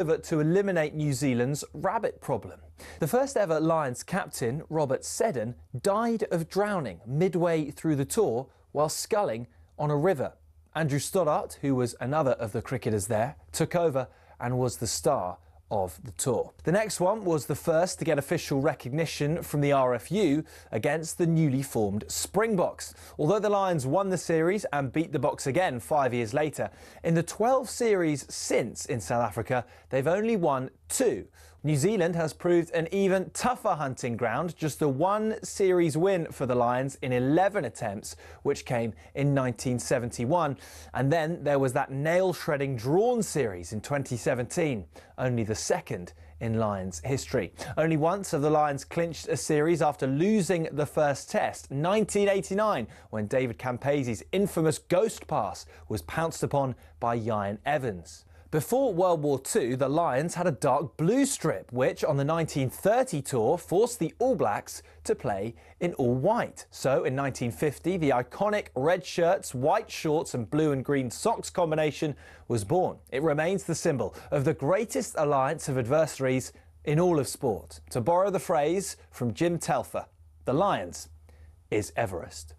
to eliminate New Zealand's rabbit problem. The first ever Lions captain, Robert Seddon, died of drowning midway through the tour while sculling on a river. Andrew Stoddart, who was another of the cricketers there, took over and was the star of the tour. The next one was the first to get official recognition from the RFU against the newly formed Springboks. Although the Lions won the series and beat the Boks again 5 years later, in the 12 series since in South Africa, they've only won 2. New Zealand has proved an even tougher hunting ground, just a 1 series win for the Lions in 11 attempts, which came in 1971. And then there was that nail-shredding drawn series in 2017, only the second in Lions history. Only once have the Lions clinched a series after losing the first test, 1989, when David Campese's infamous ghost pass was pounced upon by Ian Evans. Before World War II, the Lions had a dark blue strip, which on the 1930 tour forced the All Blacks to play in all white. So in 1950, the iconic red shirts, white shorts and blue and green socks combination was born. It remains the symbol of the greatest alliance of adversaries in all of sport. To borrow the phrase from Jim Telfer, the Lions is Everest.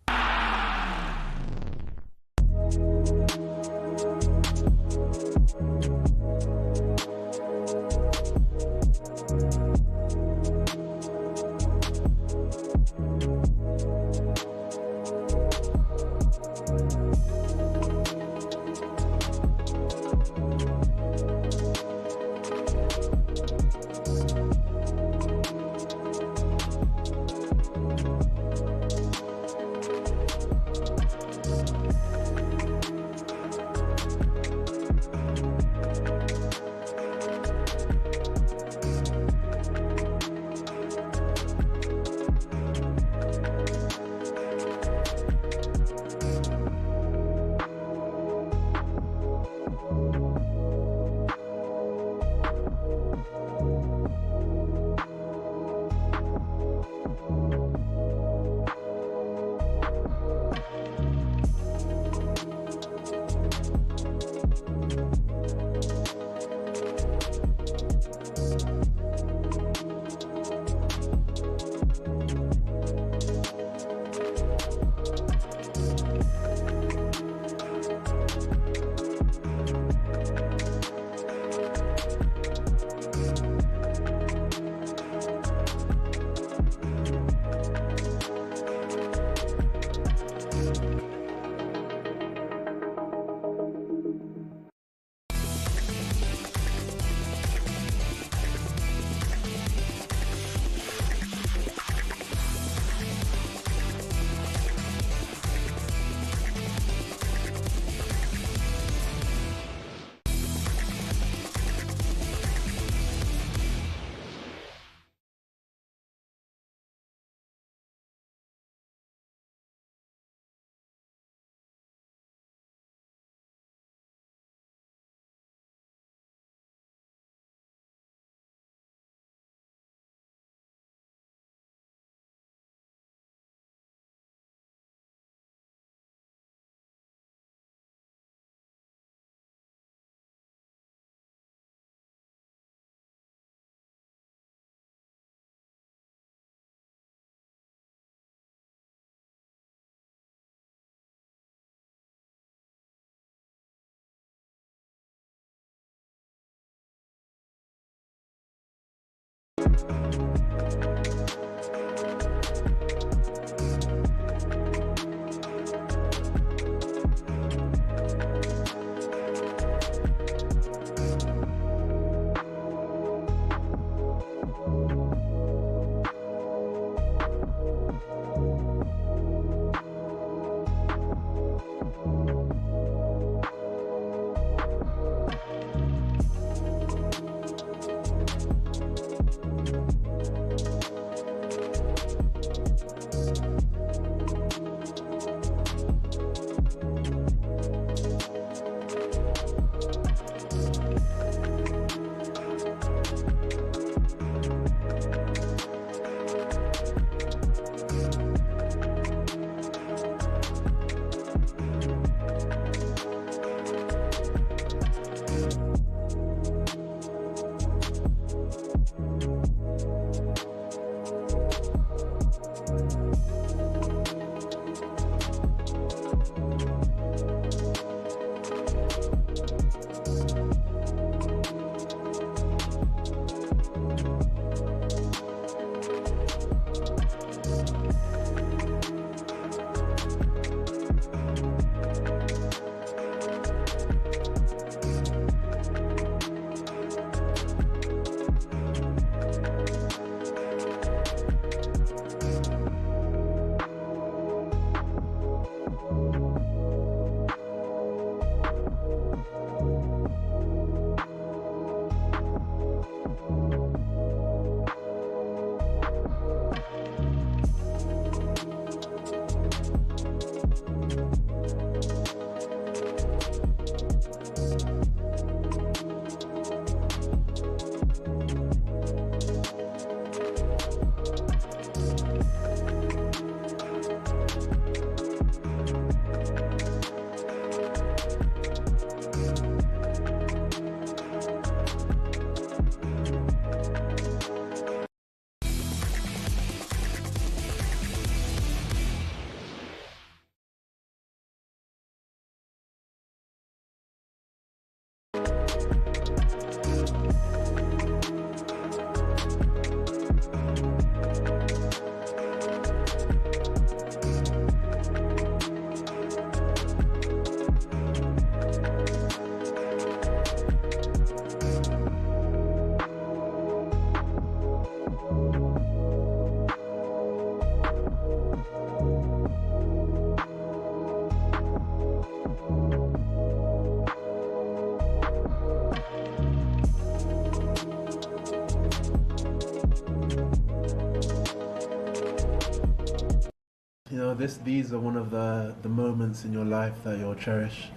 these are one of the moments in your life that you'll cherish.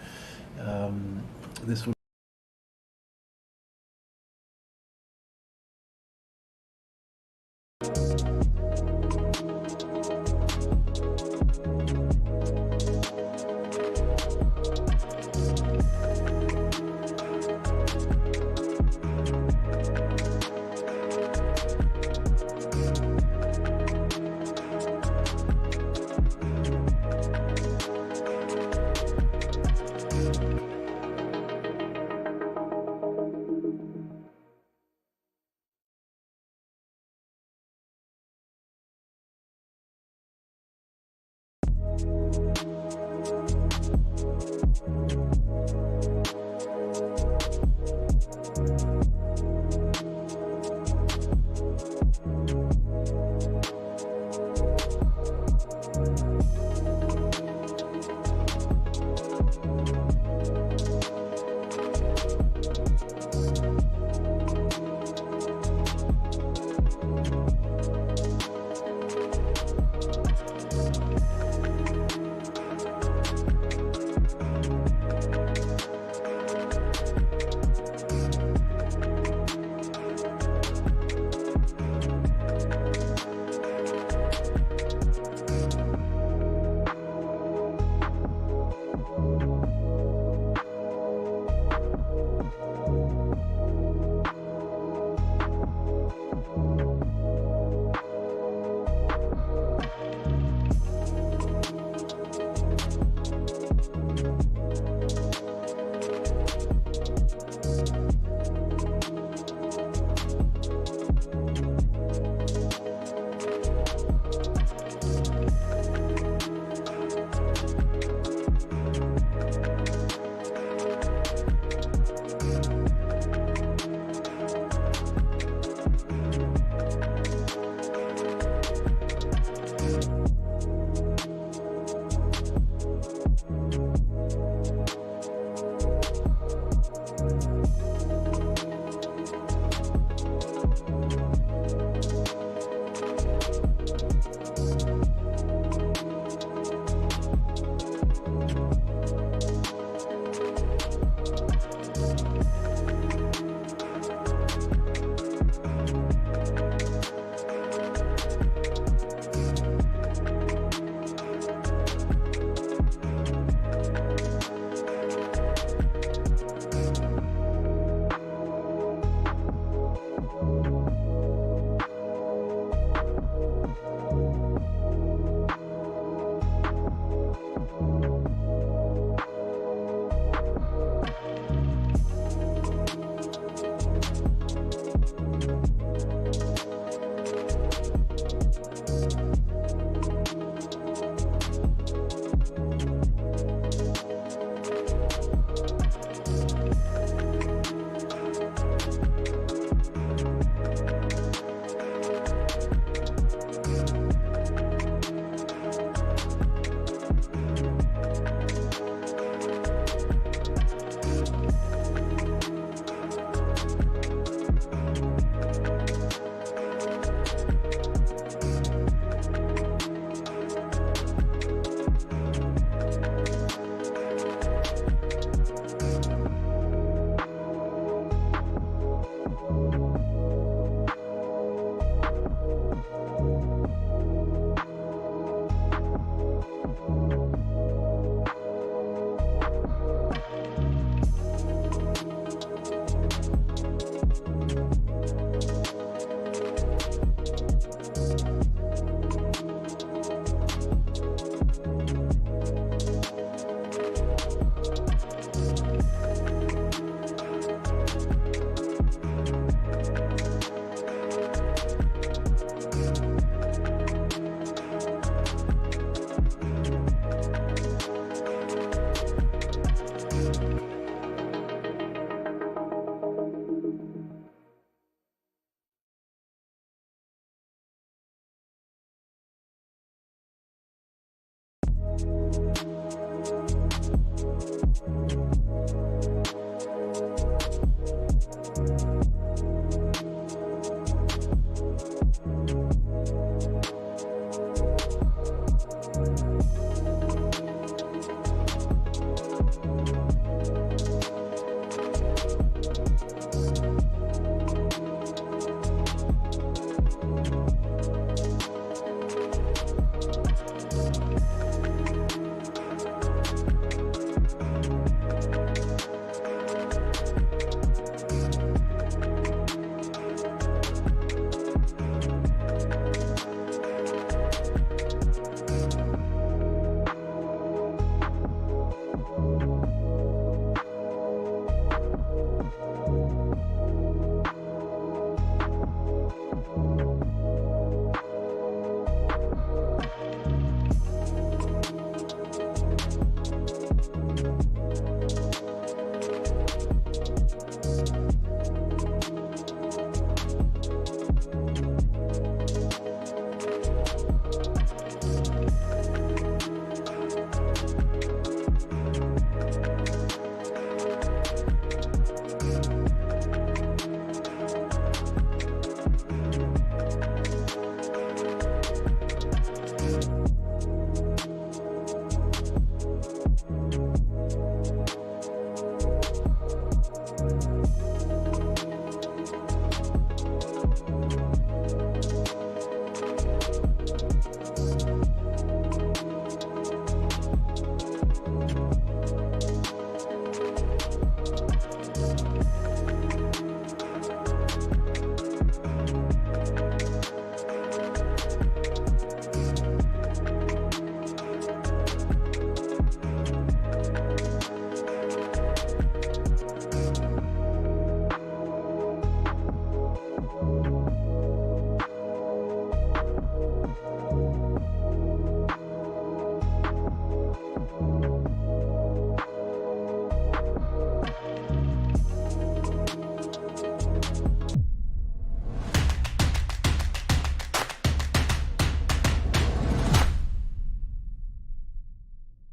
This will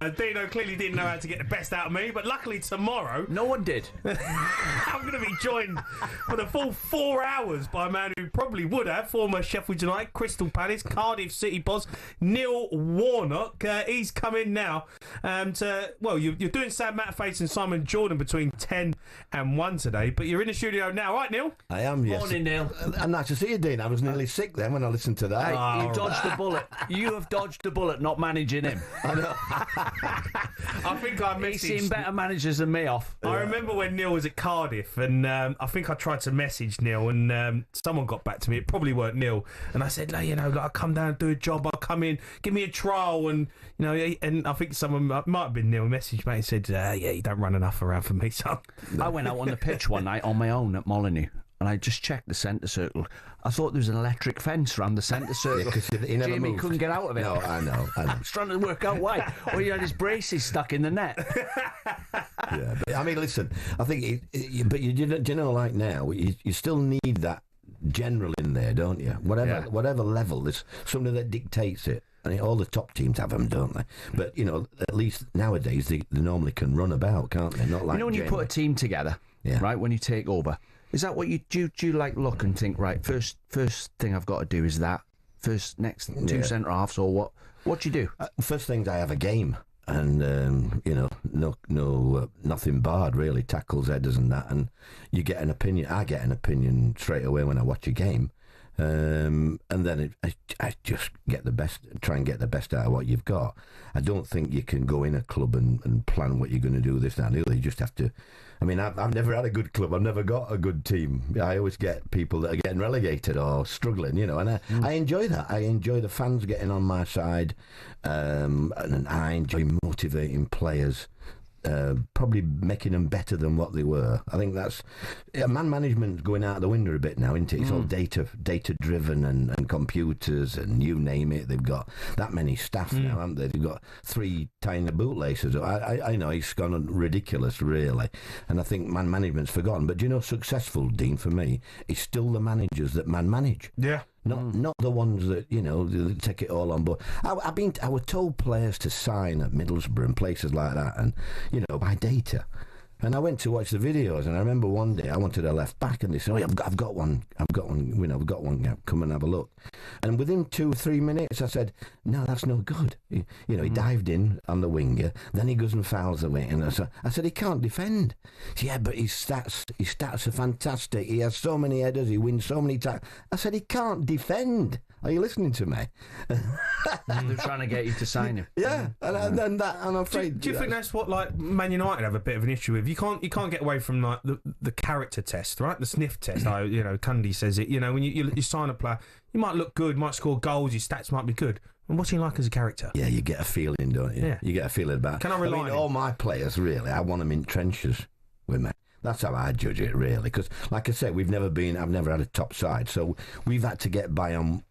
Dino clearly didn't know how to get the best out of me, but luckily tomorrow... No one did. I'm going to be joined for the full 4 hours by a man who probably would have, former Sheffield United, Crystal Palace, Cardiff City boss, Neil Warnock. He's come in now you're doing Sam Matterface and Simon Jordan between 10 and 1 today, but you're in the studio now, right, Neil? I am, yes. Morning, Neil. And nice to see you, Dean. I was nearly sick then when I listened to that. Hey, you dodged the bullet. You have dodged the bullet not managing him. I know. I think I messaged... He's seen better managers than me off. I remember when Neil was at Cardiff, and I think I tried to message Neil, and someone got back to me. It probably weren't Neil, and I said, I come down and do a job. I'll come in, give me a trial, and and I think someone might have been Neil messaged me and said, you don't run enough around for me, son. I went out on the pitch one night on my own at Molineux, and I just checked the centre circle. I thought there was an electric fence around the centre circle. He never Jamie moved. couldn't get out of it. No, I know. I was trying to work out why. Or he had his braces stuck in the net. Yeah, but I mean, listen, I think, but you know, like now, you still need that general in there, don't you? Whatever level, there's somebody that dictates it. I mean, all the top teams have them, don't they? But, at least nowadays, they normally can run about, can't they? Not like when you put a team together, right, when you take over, is that what you do? Do you look and think, right, first thing I've got to do is that? Next two centre halves, or what? What do you do? First things, I have a game. And, nothing barred, really, tackles, headers and that. And you get an opinion. I get an opinion straight away when I watch a game. And then I just try and get the best out of what you've got. I don't think you can go in a club and plan what you're going to do this, that, and the other. You just have to. I mean, I've never had a good club. I've never got a good team. I always get people that are getting relegated or struggling, and I enjoy that. I enjoy the fans getting on my side, and I enjoy motivating players. Probably making them better than what they were. I think that's man management's going out the window a bit now, isn't it? It's all data driven and computers and you name it. They've got that many staff now, haven't they? They've got 3 tiny bootlaces. I know it's gone ridiculous, really, and I think man management's forgotten. But successful, Dean, for me, is still the managers that man manage. Yeah. Not the ones that that take it all on board. I was told players to sign at Middlesbrough and places like that, and by data. And I went to watch the videos, and I remember one day I wanted a left back, and they said, I've got one. We've got one. Come and have a look. And within 2 or 3 minutes, I said, no, that's no good. He dived in on the winger, then he goes and fouls away. And I said, he can't defend. Yeah, but his stats are fantastic. He has so many headers. He wins so many times. I said, he can't defend. Are you listening to me? They're trying to get you to sign him. Yeah, and I'm afraid. Do you think that's what Man United have a bit of an issue with? You can't get away from the character test, right? The sniff test. Cundy says it. When you sign a player, you might look good, might score goals, your stats might be good. And what's he like as a character? Yeah, you get a feeling, don't you? Yeah. You get a feeling about. Can I rely on him? All my players, really, I want them in trenches with me. That's how I judge it, really. Because, like I said, I've never had a top side, so we've had to get by on.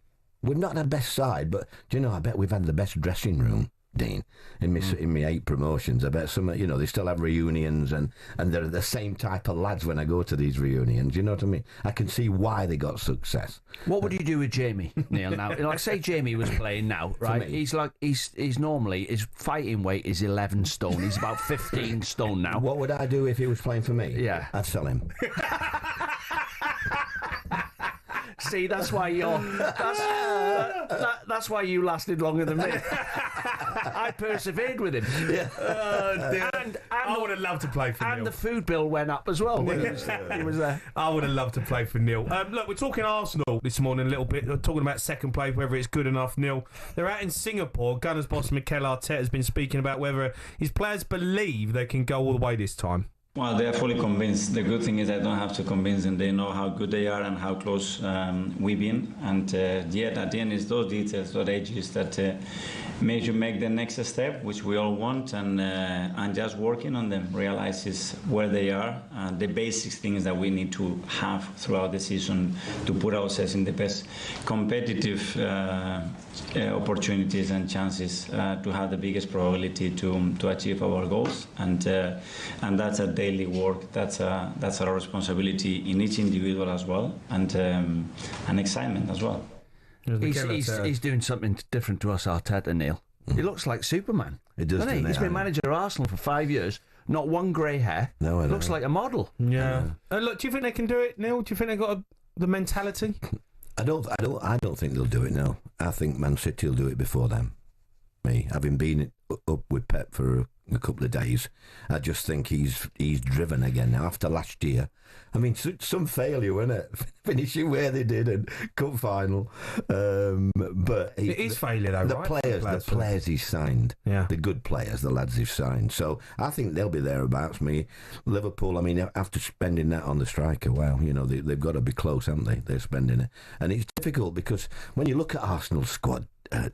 We've not had the best side, but I bet we've had the best dressing room, Dean, in my 8 promotions. I bet some, they still have reunions, and they're the same type of lads when I go to these reunions. You know what I mean? I can see why they got success. What would you do with Jamie, Neil? Now, like say Jamie was playing now, right? He's normally his fighting weight is 11 stone. He's about 15 stone now. What would I do if he was playing for me? Yeah, I'd sell him. See, that's why that's why you lasted longer than me. I persevered with him. Yeah. And I would have loved to play for Neil. And the food bill went up as well. He was there. I would have loved to play for Neil. Look, we're talking Arsenal this morning a little bit. We're talking about second place, whether it's good enough, Neil. They're out in Singapore. Gunners boss Mikel Arteta has been speaking about whether his players believe they can go all the way this time. Well, they are fully convinced. The good thing is I don't have to convince them. They know how good they are and how close we've been. And yet, at the end, it's those details, those edges that make you make the next step, which we all want, and just working on them, realizes where they are, the basic things that we need to have throughout the season to put ourselves in the best competitive opportunities and chances to have the biggest probability to achieve our goals. And that's a daily work. That's our responsibility in each individual as well, and excitement as well. He's doing something different to us, Arteta, Neil. He looks like Superman. It does, doesn't he? doesn't He's it? been manager of Arsenal for 5 years. Not one grey hair. No, I know. Looks like a model. Yeah. Look, do you think they can do it, Neil? Do you think they've got the mentality? I don't think they'll do it now. I think Man City will do it before them. Me, having been up with Pep for a couple of days, I just think he's driven again now after last year. I mean, some failure, wasn't it? Finishing where they did and cup final. But it is failure, though, right? The players he's signed, the good players, the lads he's signed. So I think they'll be thereabouts. Me, Liverpool. I mean, after spending that on the striker, wow, they've got to be close, haven't they? They're spending it, and it's difficult because when you look at Arsenal's squad.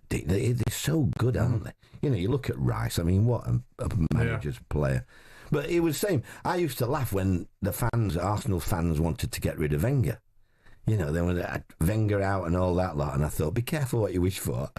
They're so good, aren't they? You look at Rice. I mean, what a manager's player. But it was the same. I used to laugh when Arsenal fans wanted to get rid of Wenger. They wanted Wenger out and all that lot. And I thought, be careful what you wish for.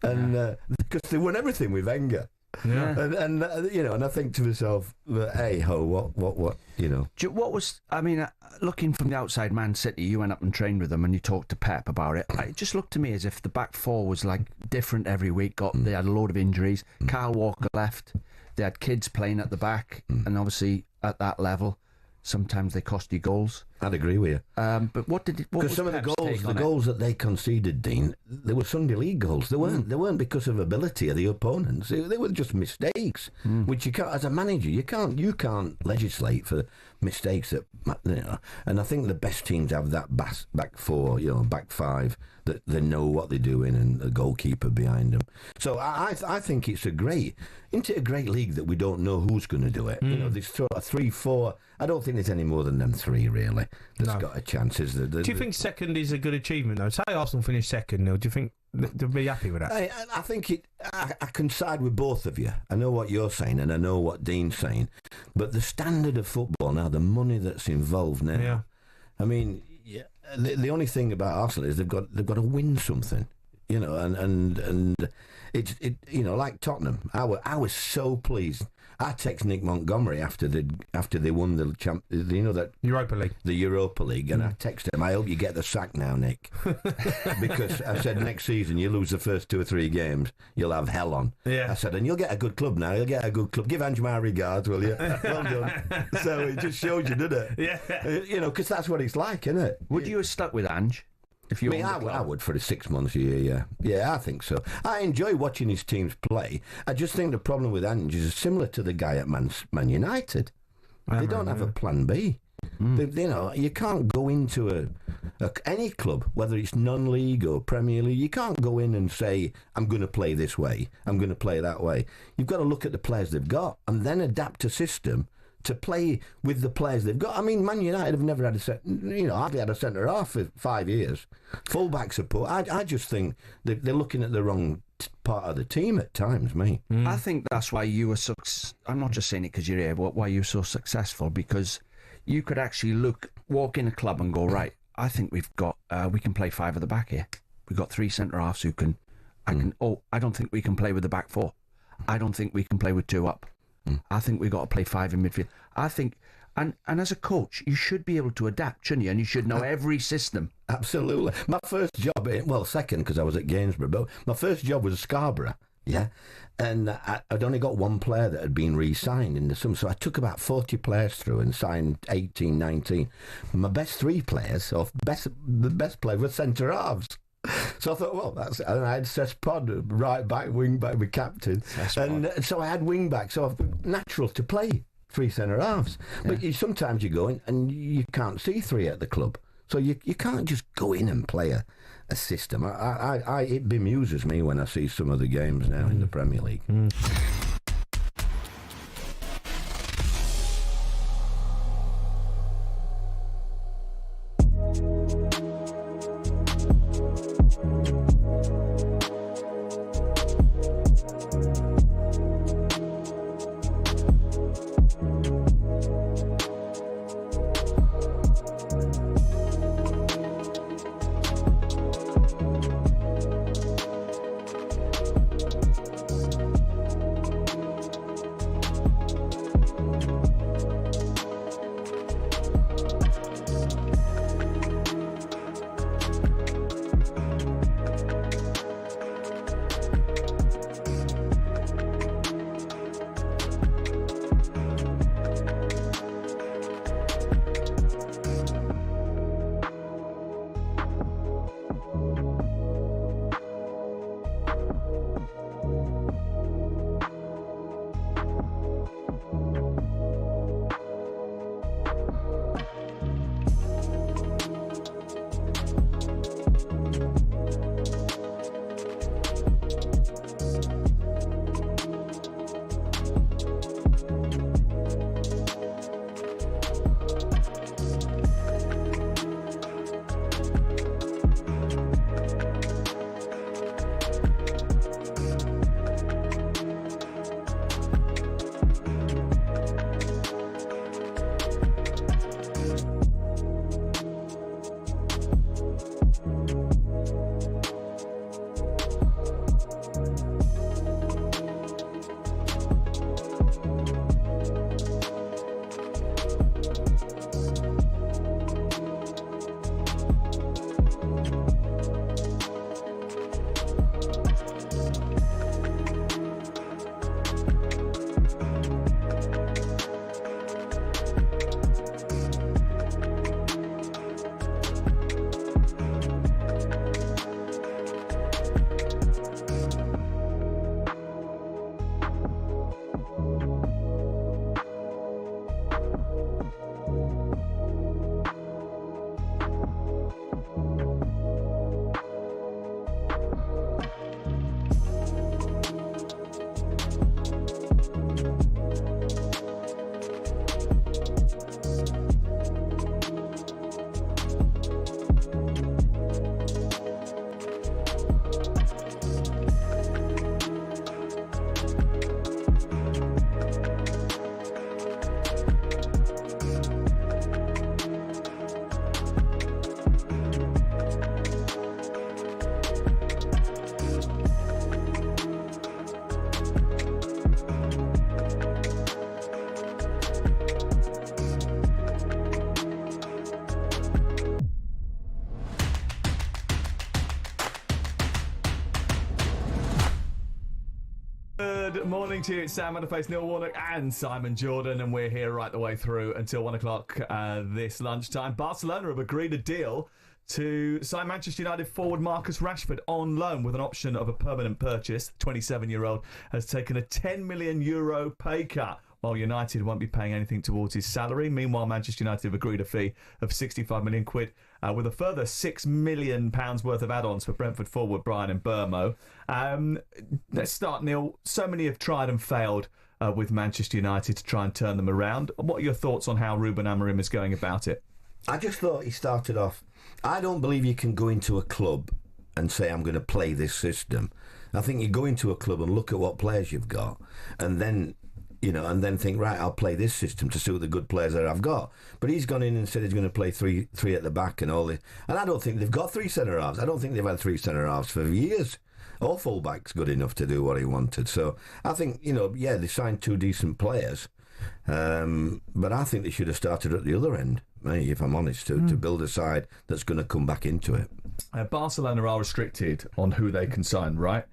And because they won everything with Wenger. Yeah. And I think to myself, hey ho, what, What was, I mean, looking from the outside, Man City, you went up and trained with them and you talked to Pep about it. It just looked to me as if the back four was like different every week. They had a load of injuries. Kyle Walker left. They had kids playing at the back, and obviously at that level, sometimes they cost you goals. I'd agree with you. But because some of the goals that they conceded, Dean, they were Sunday League goals. They weren't because of ability of the opponents. They were just mistakes, which you can't, as a manager, you can't legislate for mistakes that. And I think the best teams have that back four, back five, that they know what they're doing, and a goalkeeper behind them. So I think it's a great league that we don't know who's going to do it. There's 3, 4. I don't think there's any more than them 3 really. That's got a chance. Do you think second is a good achievement though? Say Arsenal finish second, Neil. Do you think they'll be happy with that? I think I can side with both of you. I know what you're saying, and I know what Dean's saying. But the standard of football now, the money that's involved now. Yeah. I mean, the only thing about Arsenal is they've got to win something. And it's like Tottenham. I was so pleased. I text Nick Montgomery after they won the Europa League, and I texted him, I hope you get the sack now, Nick, because I said next season you lose the first 2 or 3 games, you'll have hell on. Yeah. I said, and you'll get a good club now. You'll get a good club. Give Ange my regards, will you? Well done. So it just shows you, doesn't it? Yeah. Because that's what it's like, isn't it? Would you have stuck with Ange? I would for the 6 months a year, yeah. I think so. I enjoy watching his teams play. I just think the problem with Ange is similar to the guy at Man United. They don't have a plan B. You can't go into any club, whether it's non-league or Premier League, you can't go in and say, I'm going to play this way, I'm going to play that way. You've got to look at the players they've got and then adapt a system to play with the players they've got. I mean, Man United have never had hardly had a centre-half for 5 years. Full-back support. I just think they're looking at the wrong part of the team at times, me. I think that's why you were I'm not just saying it because you're here, but why you're so successful, because you could actually walk in a club and go, right, I think we've got, we can play 5 at the back here. We've got 3 centre-halves who can, I don't think we can play with the back 4. I don't think we can play with 2 up. I think we've got to play 5 in midfield. I think, and as a coach, you should be able to adapt, shouldn't you? And you should know every system. Absolutely. My first job, second because I was at Gainsborough, but my first job was Scarborough, and I'd only got 1 player that had been re-signed in the summer, so I took about 40 players through and signed 18, 19. My best 3 players, the best player were centre-halves. So I thought, well, that's it. And I had Cesc Pod, right back, wing back, with captain. And so I had wing back. So natural to play 3 centre-halves. Yeah. But sometimes you go in and you can't see 3 at the club. So you can't just go in and play a system. It bemuses me when I see some of the games now in the Premier League. Good morning to you. It's Sam Underface, Neil Warnock and Simon Jordan, and we're here right the way through until 1 o'clock this lunchtime. Barcelona have agreed a deal to sign Manchester United forward Marcus Rashford on loan with an option of a permanent purchase. The 27-year-old has taken a €10 million pay cut, while United won't be paying anything towards his salary. Meanwhile, Manchester United have agreed a fee of £65 million with a further £6 million worth of add-ons for Brentford forward Brian Mbeumo. Let's start, Neil. So many have tried and failed with Manchester United to try and turn them around. What are your thoughts on how Ruben Amorim is going about it? I just thought he started off... I don't believe you can go into a club and say, I'm going to play this system. I think you go into a club and look at what players you've got, and then think, right, I'll play this system to suit the good players that I've got. But he's gone in and said he's going to play three at the back and all this. And I don't think they've got three centre-halves. I don't think they've had three centre-halves for years. Or full-back's good enough to do what he wanted. So I think, they signed two decent players. But I think they should have started at the other end, if I'm honest, to build a side that's going to come back into it. Barcelona are restricted on who they can sign, right?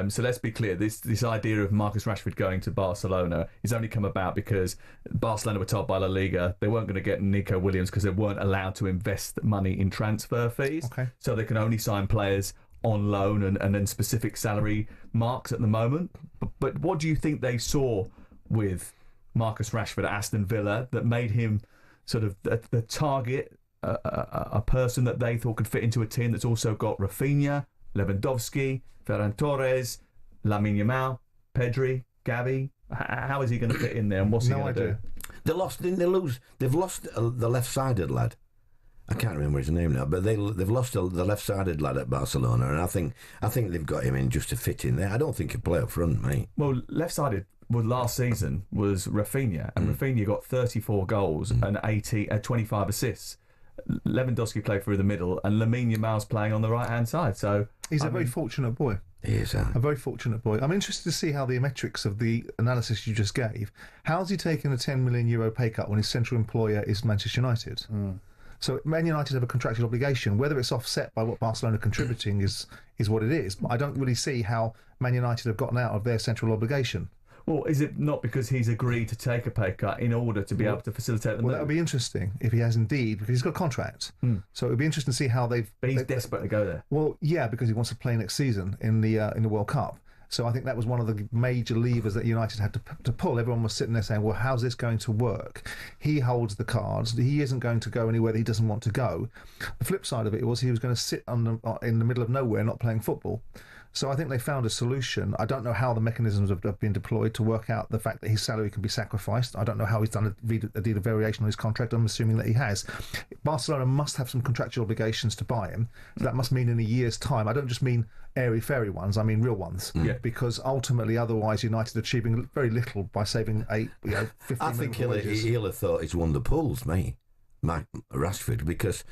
So let's be clear, this idea of Marcus Rashford going to Barcelona has only come about because Barcelona were told by La Liga they weren't going to get Nico Williams because they weren't allowed to invest money in transfer fees. Okay. So they can only sign players on loan and then specific salary marks at the moment. But what do you think they saw with Marcus Rashford at Aston Villa that made him sort of the target, a person that they thought could fit into a team that's also got Rafinha, Lewandowski, Ferran Torres, Lamine Yamal, Pedri, Gavi? How is he going to fit in there, and what's he going to do? They lost, didn't they lose? They've lost the left-sided lad. I can't remember his name now, but they've lost the left-sided lad at Barcelona, and I think they've got him in just to fit in there. I don't think he'll play up front, mate. Well, left-sided last season was Rafinha, and Rafinha got 34 goals and 25 assists. Lewandowski played through the middle, and Lamine Yamal's playing on the right-hand side. So he's a very fortunate boy. He is a very fortunate boy. I'm interested to see how the metrics of the analysis you just gave. How's he taken a €10 million pay cut when his central employer is Manchester United? So Man United have a contractual obligation. Whether it's offset by what Barcelona are contributing is what it is. But I don't really see how Man United have gotten out of their central obligation. Well, is it not because he's agreed to take a pay cut in order to be able to facilitate the move? Well, that would be interesting if he has indeed, because he's got a contract. So it would be interesting to see how they've... But he's desperate to go there. Well, yeah, because he wants to play next season in the World Cup. So I think that was one of the major levers that United had to pull. Everyone was sitting there saying, well, how's this going to work? He holds the cards. He isn't going to go anywhere that he doesn't want to go. The flip side of it was he was going to sit in the middle of nowhere not playing football. So I think they found a solution. I don't know how the mechanisms have been deployed to work out the fact that his salary can be sacrificed. I don't know how he's done a deal of variation on his contract. I'm assuming that he has. Barcelona must have some contractual obligations to buy him. So that must mean in a year's time. I don't just mean airy-fairy ones. I mean real ones. Yeah. Because ultimately, otherwise, United are achieving very little by saving 15 I think he'll have thought he's won the pools, mate, Rashford, because...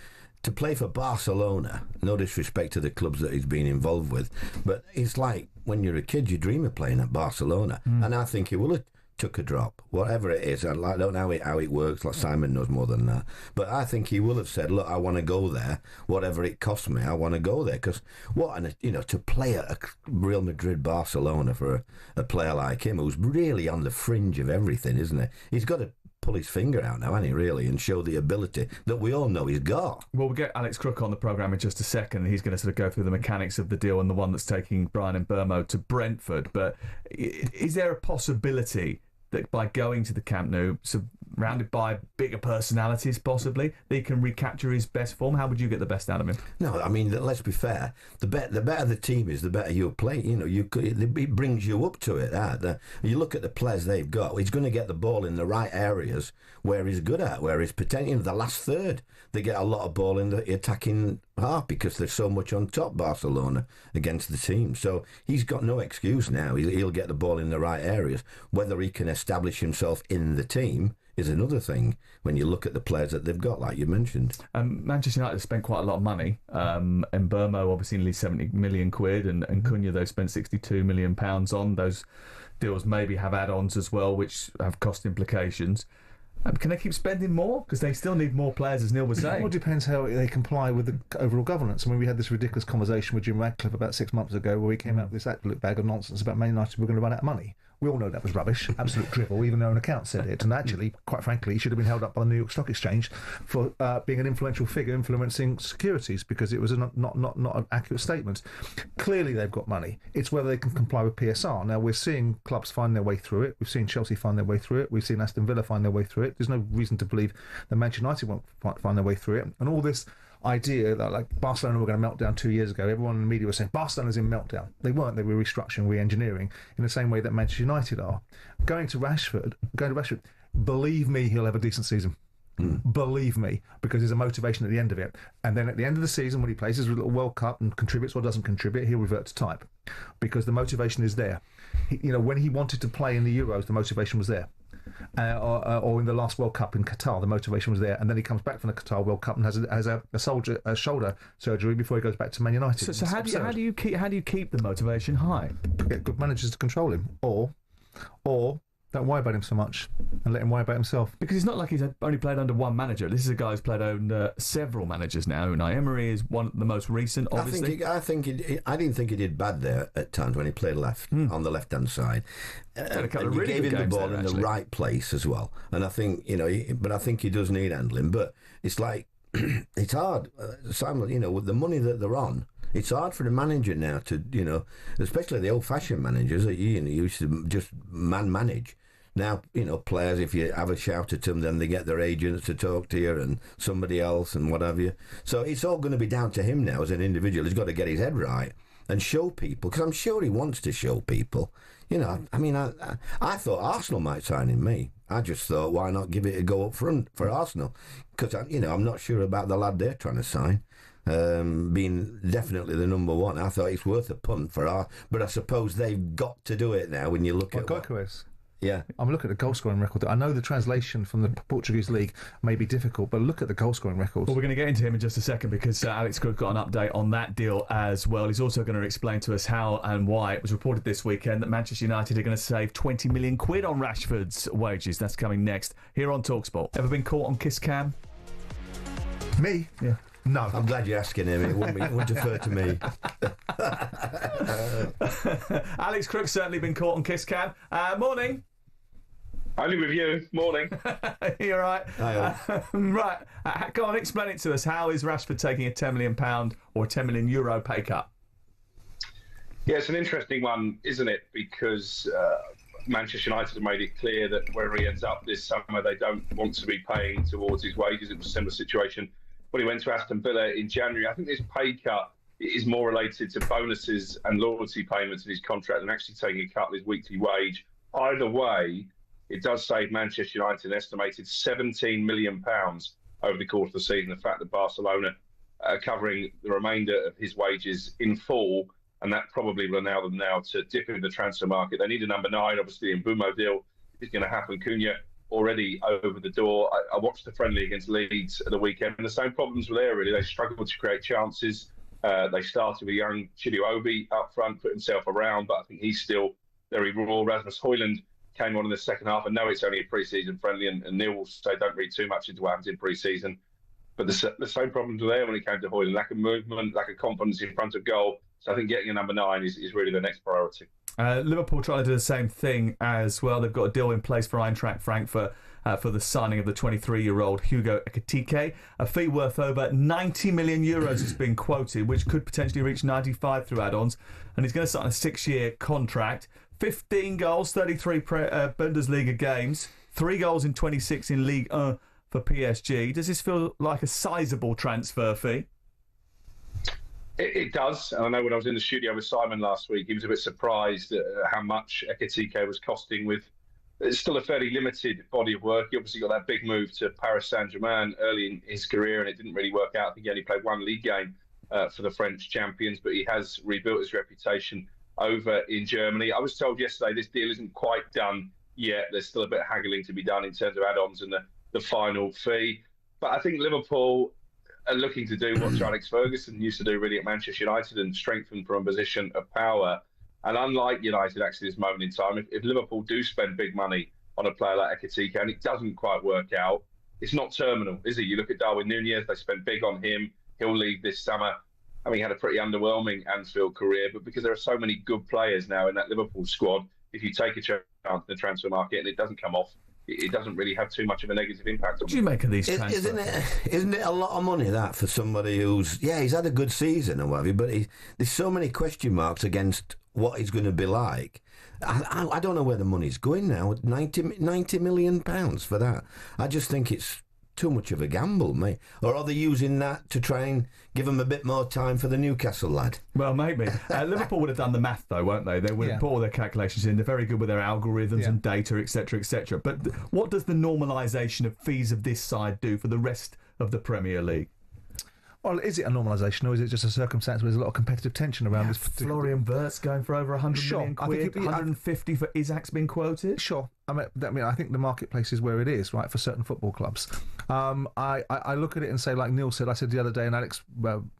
to play for Barcelona, no disrespect to the clubs that he's been involved with, but it's like when you're a kid, you dream of playing at Barcelona. And I think he will have took a drop, whatever it is. I don't know how it works, like Simon knows more than that. But I think he will have said, look, I want to go there, whatever it costs me, I want to go there. Because to play at Real Madrid, Barcelona for a player like him, who's really on the fringe of everything, isn't he? He's got to pull his finger out now, hasn't he, really, and show the ability that we all know he's got. Well, we'll get Alex Crook on the programme in just a second, and he's going to sort of go through the mechanics of the deal and the one that's taking Brian Mbeumo to Brentford. But is there a possibility that by going to the Camp Nou, surrounded by bigger personalities possibly, that he can recapture his best form? How would you get the best out of him? No, I mean, let's be fair. The better the team is, the better you'll play. It brings you up to it. You look at the players they've got. He's going to get the ball in the right areas where he's good at, where he's potential. The last third, they get a lot of ball in the attacking half because there's so much on top, Barcelona, against the team. So he's got no excuse now. He'll get the ball in the right areas. Whether he can establish himself in the team is another thing when you look at the players that they've got, like you mentioned. Manchester United spent quite a lot of money. Mbeumo, obviously, nearly 70 million quid, and Cunha, they spent 62 million pounds on. Those deals maybe have add-ons as well, which have cost implications. Can they keep spending more? Because they still need more players, as Neil was saying. It all depends how they comply with the overall governance. I mean, we had this ridiculous conversation with Jim Radcliffe about 6 months ago where he came out with this absolute bag of nonsense about Man United were going to run out of money. We all know that was rubbish, absolute drivel, even their own account said it. And actually, quite frankly, he should have been held up by the New York Stock Exchange for being an influential figure influencing securities, because it was not an accurate statement. Clearly, they've got money. It's whether they can comply with PSR. Now, we're seeing clubs find their way through it. We've seen Chelsea find their way through it. We've seen Aston Villa find their way through it. There's no reason to believe that Manchester United won't find their way through it. And all this idea that like Barcelona were going to melt down 2 years ago, everyone in the media was saying Barcelona's in meltdown. They weren't. They were restructuring, re-engineering in the same way that Manchester United are. Going to Rashford, believe me, he'll have a decent season. Believe me, because there's a motivation at the end of it. And then at the end of the season, when he plays his little World Cup and contributes or doesn't contribute, he'll revert to type, because the motivation is there. When he wanted to play in the Euros, the motivation was there. Or in the last World Cup in Qatar, the motivation was there, and then he comes back from the Qatar World Cup and has a shoulder surgery before he goes back to Man United. So how do you keep the motivation high? Get good managers to control him, or don't worry about him so much and let him worry about himself. Because it's not like he's only played under one manager. This is a guy who's played under several managers now. Unai Emery is one of the most recent, obviously. I didn't think he did bad there at times when he played left on the left-hand side. And he gave him the ball in the right place as well. And I think, but I think he does need handling. But it's like, it's hard, Simon, with the money that they're on. It's hard for the manager now to, especially the old-fashioned managers that used to just manage. Now, players, if you have a shout at them, then they get their agents to talk to you and somebody else and what have you. So it's all going to be down to him now as an individual. He's got to get his head right and show people, because I'm sure he wants to show people. I thought Arsenal might sign him, me. I just thought, why not give it a go up front for Arsenal? Because, I'm not sure about the lad they're trying to sign. Being definitely the number one. I thought it's worth a punt for us, but I suppose they've got to do it now when you look at Goicoechea. Yeah, I'm looking at the goal scoring record. I know the translation from the Portuguese league may be difficult, but look at the goal scoring records. Well, we're going to get into him in just a second, because Alex Cook got an update on that deal as well. He's also going to explain to us how and why it was reported this weekend that Manchester United are going to save 20 million quid on Rashford's wages. That's coming next here on TalkSport. Ever been caught on kiss cam? Me? Yeah. No. I'm glad you're asking him. It wouldn't defer to me. Alex Crook's certainly been caught on kiss cam. Morning. Only with you. Morning. You're right. Hi, right. Go on, explain it to us. How is Rashford taking a £10 million or €10 million pay cut? Yeah, it's an interesting one, isn't it? Because Manchester United have made it clear that where he ends up this summer, they don't want to be paying towards his wages. It was a similar situation when he went to Aston Villa in January. I think this pay cut is more related to bonuses and loyalty payments in his contract than actually taking a cut of his weekly wage. Either way, it does save Manchester United an estimated £17 million over the course of the season. The fact that Barcelona are covering the remainder of his wages in full, and that probably will allow them now to dip into the transfer market. They need a number 9, obviously, and Mbumo deal is going to happen. Cunha already over the door. I watched the friendly against Leeds at the weekend, and the same problems were there, really. They struggled to create chances. They started with young Chidobe up front, put himself around, but I think he's still very raw. Rasmus Højlund came on in the second half. I know it's only a pre-season friendly, and Neil will say don't read too much into what happens in pre-season. But the same problems were there when it came to Højlund. Lack of movement, lack of confidence in front of goal. So I think getting a number 9 is really the next priority. Liverpool trying to do the same thing as well. They've got a deal in place for Eintracht Frankfurt for the signing of the 23-year-old Hugo Ekitike. A fee worth over €90 million has been quoted, which could potentially reach 95 through add-ons. And he's going to sign a 6-year contract. 15 goals, 33 Bundesliga games, 3 goals in 26 in Ligue 1 for PSG. Does this feel like a sizable transfer fee? It does. And I know when I was in the studio with Simon last week, he was a bit surprised at how much Ekitike was costing with it's still a fairly limited body of work. He obviously got that big move to Paris Saint-Germain early in his career, and it didn't really work out. I think he only played 1 league game for the French champions, but he has rebuilt his reputation over in Germany. I was told yesterday this deal isn't quite done yet. There's still a bit of haggling to be done in terms of add-ons and the final fee. But I think Liverpool are looking to do what Sir Alex Ferguson used to do really at Manchester United and strengthen from a position of power. And unlike United, actually, this moment in time, if Liverpool do spend big money on a player like Ekitike, and it doesn't quite work out, it's not terminal, is it? You look at Darwin Núñez, they spent big on him. He'll leave this summer. I mean, he had a pretty underwhelming Anfield career, but because there are so many good players now in that Liverpool squad, if you take a chance in the transfer market and it doesn't come off, it doesn't really have too much of a negative impact on What do you make of these transfers? Isn't it a lot of money, that, for somebody who's, he's had a good season or whatever, but there's so many question marks against what he's going to be like. I don't know where the money's going now. £90 million for that. I just think it's too much of a gamble, mate. Or are they using that to try and give him a bit more time for the Newcastle lad? Well, maybe. Liverpool would have done the math, though, won't they? They would have put all their calculations in. They're very good with their algorithms and data, etc., etc. But what does the normalisation of fees of this side do for the rest of the Premier League? Well, is it a normalisation, or is it just a circumstance where there's a lot of competitive tension around this particular... Florian Wirtz going for over 100 million quid, 150 for Isaac's been quoted? Sure. I mean, I think the marketplace is where it is, right, for certain football clubs. I look at it and say, like Neil said, I said the other day, and Alex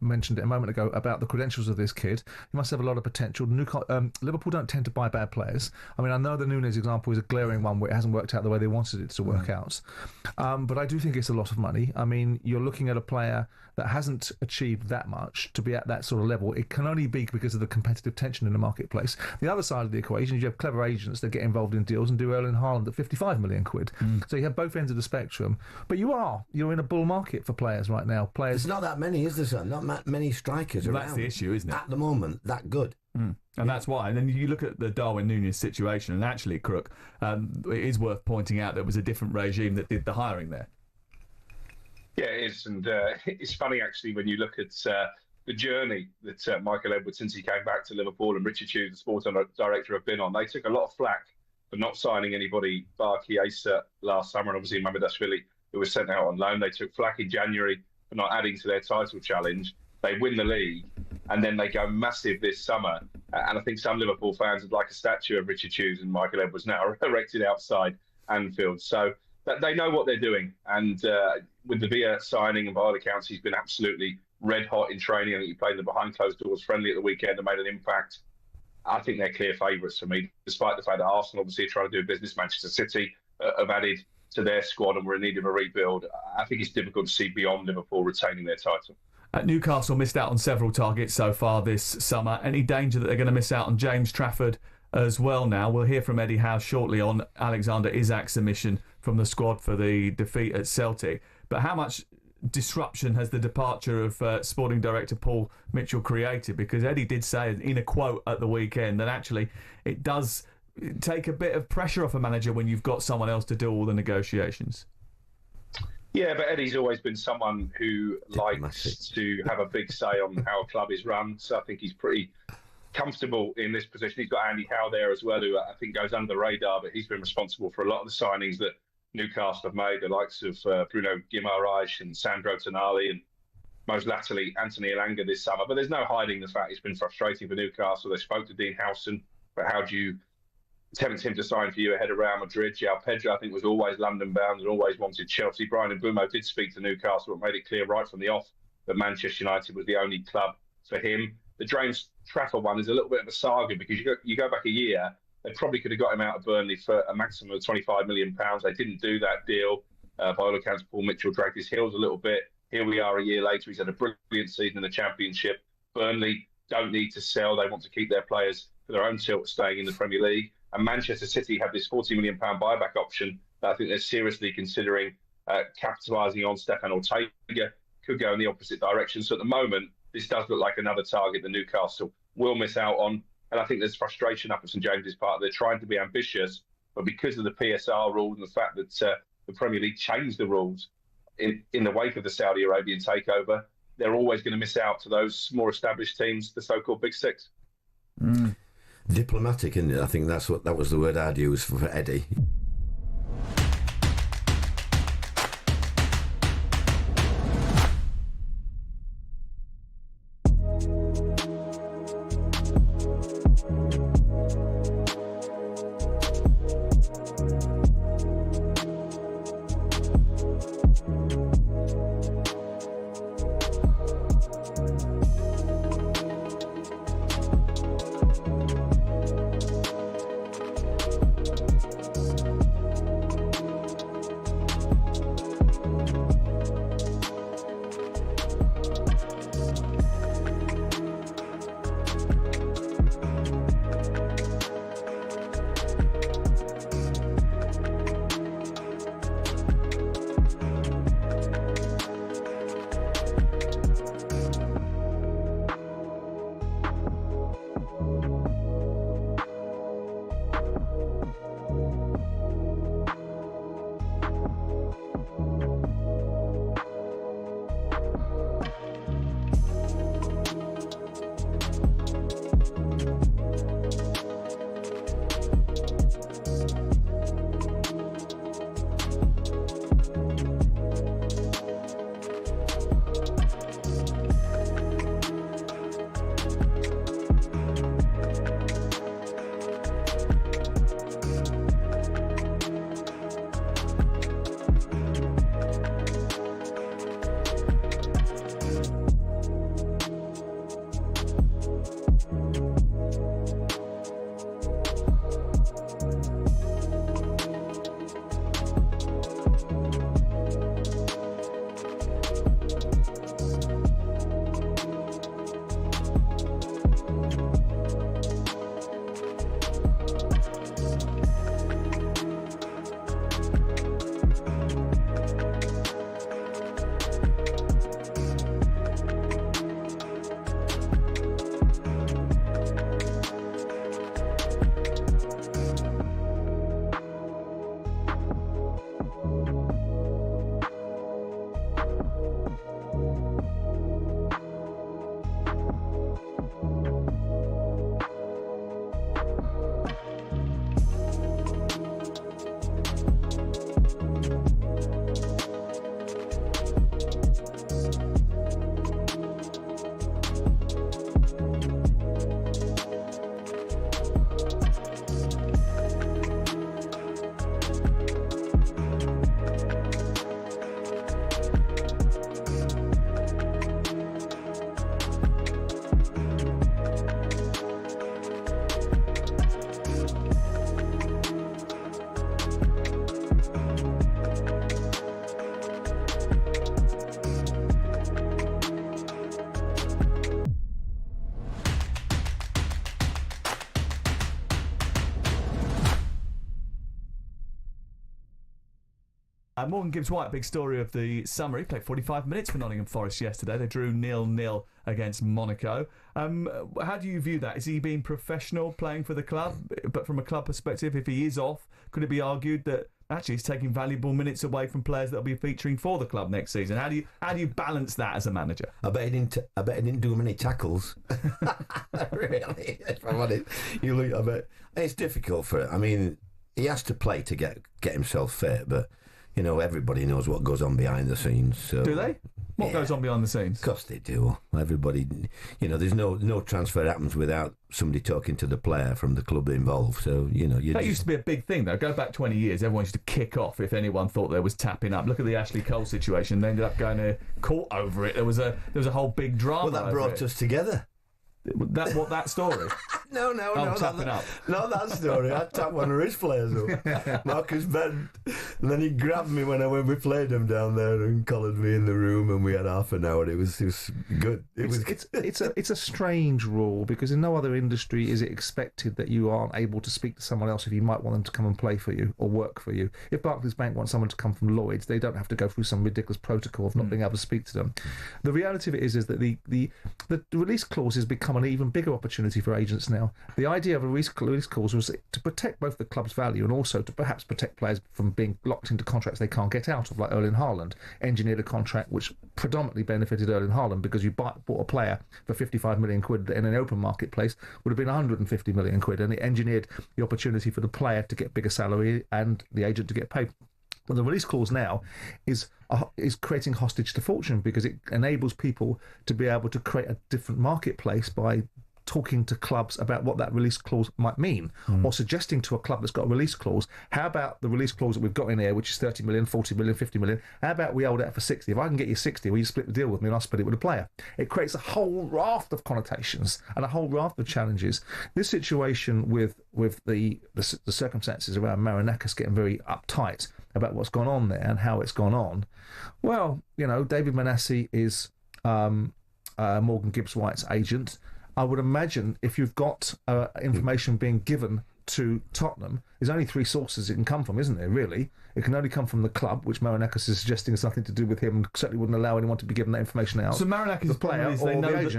mentioned it a moment ago, about the credentials of this kid. He must have a lot of potential. Liverpool don't tend to buy bad players. I mean, I know the Núñez example is a glaring one where it hasn't worked out the way they wanted it to work out. But I do think it's a lot of money. I mean, you're looking at a player that hasn't achieved that much to be at that sort of level. It can only be because of the competitive tension in the marketplace. The other side of the equation is you have clever agents that get involved in deals and do Erling Haaland at 55 million quid. So you have both ends of the spectrum. But you're in a bull market for players right now. There's not that many, is there, son? Not many strikers around. That's the issue, isn't it? At the moment, that good. And that's why. And then you look at the Darwin Núñez situation, and actually, Crook, it is worth pointing out there was a different regime that did the hiring there. Yeah, it is. And it's funny, actually, when you look at the journey that Michael Edwards, since he came back to Liverpool, and Richard Hughes, the sports director, have been on. They took a lot of flack for not signing anybody bar Chiesa last summer, and obviously Mamardashvili, who was sent out on loan. They took flack in January for not adding to their title challenge. They win the league, and then they go massive this summer. And I think some Liverpool fans would like a statue of Richard Hughes and Michael Edwards now erected outside Anfield. So they know what they're doing. And with the Villa signing, and by all accounts, he's been absolutely red hot in training. I think he played in the behind closed doors friendly at the weekend and made an impact. I think they're clear favourites for me, despite the fact that Arsenal obviously are trying to do business. Manchester City have added to their squad and we're in need of a rebuild. I think it's difficult to see beyond Liverpool retaining their title. Newcastle missed out on several targets so far this summer. Any danger that they're going to miss out on James Trafford as well now? We'll hear from Eddie Howe shortly on Alexander Isak's omission from the squad for the defeat at Celtic. But how much disruption has the departure of sporting director Paul Mitchell created? Because Eddie did say in a quote at the weekend that actually it does take a bit of pressure off a manager when you've got someone else to do all the negotiations. Yeah, but Eddie's always been someone who likes to have a big say on how a club is run. So I think he's pretty comfortable in this position. He's got Andy Howe there as well, who I think goes under the radar, but he's been responsible for a lot of the signings that Newcastle have made, the likes of Bruno Guimaraes and Sandro Tonali, and most latterly Anthony Elanga this summer. But there's no hiding the fact it's been frustrating for Newcastle. They spoke to Dean Howson, but how do you tempt him to sign for you ahead of Real Madrid? João Pedro, I think, was always London bound and always wanted Chelsea. Brian Mbeumo did speak to Newcastle, but made it clear right from the off that Manchester United was the only club for him. The James Trafford one is a little bit of a saga because you go back a year, they probably could have got him out of Burnley for a maximum of £25 million. They didn't do that deal. By all accounts, Paul Mitchell dragged his heels a little bit. Here we are a year later. He's had a brilliant season in the Championship. Burnley don't need to sell. They want to keep their players for their own tilt staying in the Premier League. And Manchester City have this £40 million buyback option that I think they're seriously considering capitalising on. Stefan Ortega could go in the opposite direction. So at the moment, this does look like another target that Newcastle will miss out on. And I think there's frustration up at St James's Park. They're trying to be ambitious, but because of the PSR rules and the fact that the Premier League changed the rules in the wake of the Saudi Arabian takeover, they're always going to miss out to those more established teams, the so-called Big Six. Diplomatic, isn't it? I think that was the word I'd use for Eddie. Morgan Gibbs-White, big story of the summer. He played 45 minutes for Nottingham Forest yesterday. They drew 0-0 against Monaco. How do you view that? Is he being professional playing for the club? But from a club perspective, if he is off, could it be argued that actually he's taking valuable minutes away from players that will be featuring for the club next season? How do you balance that as a manager? I bet he didn't do many tackles. Really, if I'm honest. I bet it's difficult for it. I mean, he has to play to get himself fit, but everybody knows what goes on behind the scenes. So. Do they? What goes on behind the scenes? Of course they do. Everybody, there's no transfer happens without somebody talking to the player from the club involved. So, That used to be a big thing, though. Go back 20 years, everyone used to kick off if anyone thought there was tapping up. Look at the Ashley Cole situation. They ended up going to court over it. There was a whole big drama. Well, that brought us together. That story? No, tapping up. Not that story. I tapped one of his players up, Marcus Bent, and then he grabbed me when we played him down there and collared me in the room, and we had half an hour. It was good. It's a strange rule, because in no other industry is it expected that you aren't able to speak to someone else if you might want them to come and play for you or work for you. If Barclays Bank wants someone to come from Lloyd's, they don't have to go through some ridiculous protocol of not being able to speak to them. The reality of it is that the release clause has become an even bigger opportunity for agents now. The idea of a release clause was to protect both the club's value and also to perhaps protect players from being locked into contracts they can't get out of, like Erling Haaland engineered a contract which predominantly benefited Erling Haaland, because you bought a player for 55 million quid in an open marketplace would have been 150 million quid, and it engineered the opportunity for the player to get bigger salary and the agent to get paid. But the release clause now is creating hostage to fortune, because it enables people to be able to create a different marketplace by talking to clubs about what that release clause might mean, or suggesting to a club that's got a release clause, how about the release clause that we've got in here, which is 30 million, 40 million, 50 million, how about we hold it out for 60? If I can get you 60, will you split the deal with me and I'll split it with a player? It creates a whole raft of connotations and a whole raft of challenges. This situation with the circumstances around Marinakis getting very uptight about what's gone on there and how it's gone on, well, David Manasseh is Morgan Gibbs-White's agent. I would imagine if you've got information being given to Tottenham, there's only three sources it can come from, isn't there, really? It can only come from the club, which Marinakis is suggesting has nothing to do with him and certainly wouldn't allow anyone to be given that information out. So Marinakis' player is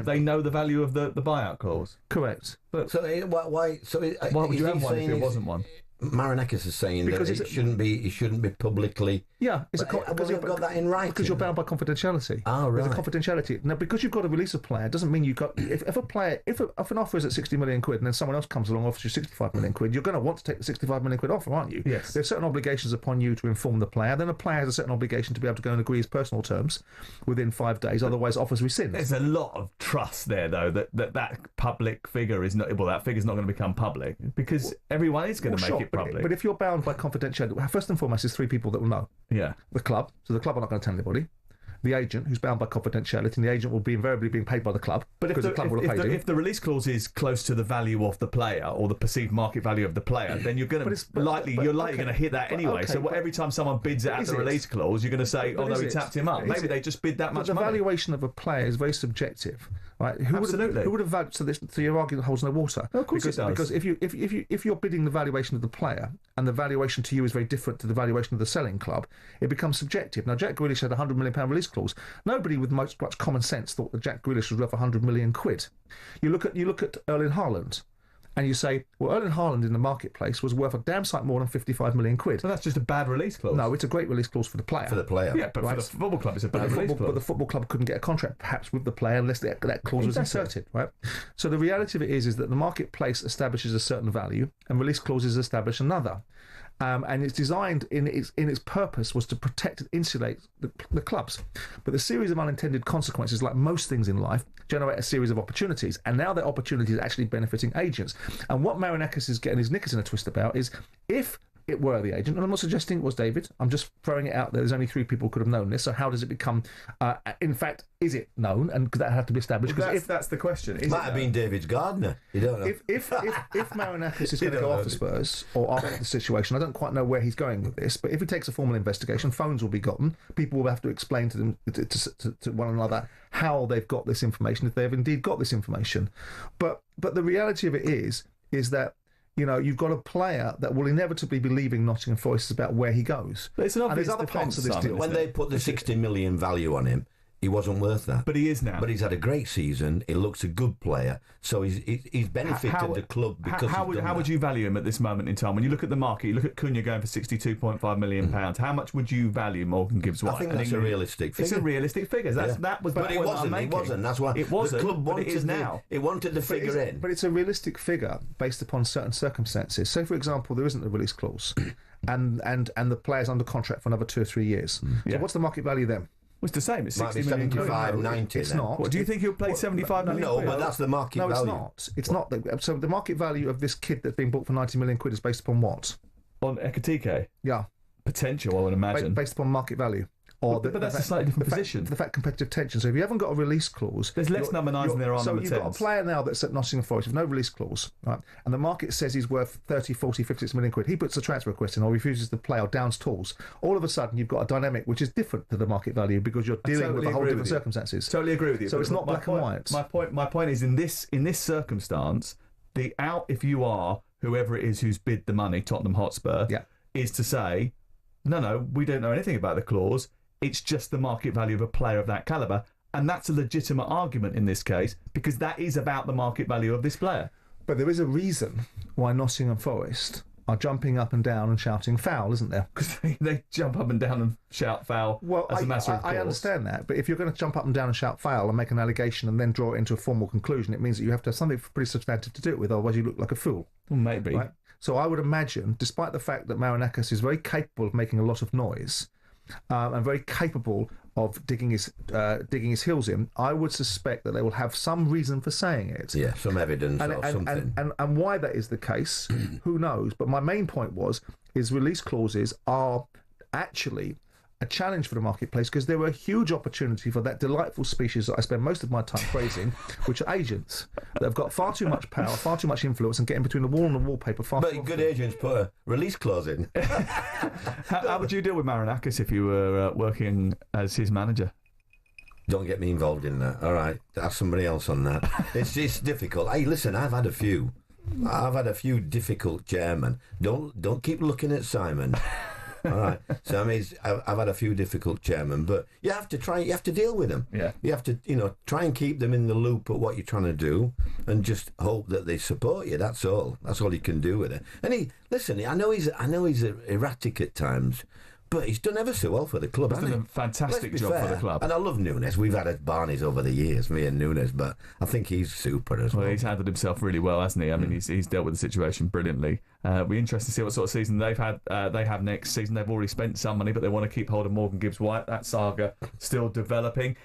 they know the value of the buyout clause? Correct. But So why? So why would you have one if it wasn't one? Marinakis is saying Because that it shouldn't be publicly. Yeah, because you've got that in writing. Because you're bound by confidentiality. Oh, right. There's a confidentiality. Now, because you've got to release a player, doesn't mean you've got. If an offer is at 60 million quid and then someone else comes along and offers you 65 million quid, you're going to want to take the 65 million quid offer, aren't you? Yes. There's certain obligations upon you to inform the player. Then a player has a certain obligation to be able to go and agree his personal terms within 5 days. Otherwise, offers rescind. There's a lot of trust there, though, that public figure is not. Well, that figure's not going to become public because everyone is going to make it public. But if you're bound by confidentiality, first and foremost, there's three people that will know. Yeah. The club, so the club are not going to tell anybody. The agent, who's bound by confidentiality, and the agent will be invariably being paid by the club, because the club will have paid him. If the release clause is close to the value of the player or the perceived market value of the player, then you're going to going to hit that anyway. Every time someone bids at the release clause, you're going to say, "Oh no, he tapped him up." Maybe they just bid that much money. The valuation of a player is very subjective, right? Absolutely. Who would have valued? So your argument holds no water. Of course it does. Because if you're bidding the valuation of the player and the valuation to you is very different to the valuation of the selling club, it becomes subjective. Now, Jack Grealish had a £100 million release clause. Nobody with much common sense thought that Jack Grealish was worth 100 million quid. You look at Erling Haaland, and you say, well, Erling Haaland in the marketplace was worth a damn sight more than 55 million quid. So that's just a bad release clause. No, it's a great release clause for the player. For the player. Yeah, but for the football club, it's a bad release clause. But the football club couldn't get a contract, perhaps, with the player unless that clause was inserted, right? So the reality of it is that the marketplace establishes a certain value, and release clauses establish another. And it's designed in its purpose was to protect and insulate the clubs. But the series of unintended consequences, like most things in life, generate a series of opportunities. And now that opportunity is actually benefiting agents. And what Marinakis is getting his knickers in a twist about is if it were the agent, and I'm not suggesting it was David, I'm just throwing it out there. There's only three people who could have known this. So how does it become, in fact, is it known? And could that have to be established? Well, that's the question. Might have been David's gardener. You don't know. If Marinakis is going to go after Spurs or after the situation, I don't quite know where he's going with this, but if he takes a formal investigation, phones will be gotten. People will have to explain to them, to one another, how they've got this information, if they have indeed got this information. But the reality of it is that you've got a player that will inevitably be leaving Nottingham Forest about where he goes. But it's an and obvious there's other parts of this defence, deal. When they put the 60 million value on him, he wasn't worth that. But he is now. But he's had a great season. He looks a good player. So he's benefited the club because how would you value him at this moment in time? When you look at the market, you look at Cunha going for £62.5 million. How much would you value Morgan Gibbs-White? I think that's a realistic figure. It's a realistic figure. That was. But it wasn't. It wasn't. That's why it wasn't. The club but wanted it is now. It wanted the figure in. But it's a realistic figure based upon certain circumstances. So, for example, there isn't a release clause, and the player's under contract for another 2 or 3 years. So, what's the market value then? Well, it's the same. It's Might be 60 million. 75, 90. It's then. not. What do you think he'll play? 75 million? No, but that's the market value. No, it's not. It's not. So the market value of this kid that's being bought for 90 million quid is based upon what? On Ekitike? Yeah. Potential, I would imagine. Based upon market value. Or but that's a slightly different position. The fact competitive tension. So if you haven't got a release clause, there's less number 9s than there are number 10s. So you've got a player now that's at Nottingham Forest with no release clause, right? And the market says he's worth 30, 40, 56 million quid. He puts a transfer request in or refuses to play or downs tools. All of a sudden, you've got a dynamic which is different to the market value because you're dealing with a whole different circumstances. Totally agree with you. So it's not black and white. My point is in this circumstance, the out if you are whoever it is who's bid the money, Tottenham Hotspur, is to say, no, we don't know anything about the clause. It's just the market value of a player of that calibre. And that's a legitimate argument in this case because that is about the market value of this player. But there is a reason why Nottingham Forest are jumping up and down and shouting foul, isn't there? Because they jump up and down and shout foul as a matter of course. I understand that. But if you're going to jump up and down and shout foul and make an allegation and then draw it into a formal conclusion, it means that you have to have something pretty substantive to do it with, otherwise you look like a fool. Well, maybe. Right? So I would imagine, despite the fact that Marinakis is very capable of making a lot of noise, and very capable of digging his heels in, I would suspect that they will have some reason for saying it. Yeah, some evidence or something. And why that is the case, who knows? But my main point is release clauses are actually a challenge for the marketplace because they're a huge opportunity for that delightful species that I spend most of my time praising, which are agents that have got far too much power, far too much influence, and getting between the wall and the wallpaper far too often. But good agents put a release clause in. How would you deal with Marinakis if you were working as his manager? Don't get me involved in that. All right, ask somebody else on that. It's difficult. Hey, listen, I've had a few difficult chairmen. Don't keep looking at Simon. All right. So I mean, I've had a few difficult chairmen, but you have to deal with them. Yeah. You have to, try and keep them in the loop at what you're trying to do, and just hope that they support you. That's all. That's all you can do with it. And I know he's erratic at times, but he's done ever so well for the club. He's done a fantastic job for the club. And I love Nunes. We've had Barneys over the years, me and Nunes, but I think he's super as well. Well, he's handled himself really well, hasn't he? I mean, he's dealt with the situation brilliantly. We're interested to see what sort of season they've had. They have next season. They've already spent some money, but they want to keep hold of Morgan Gibbs-White. That saga still developing.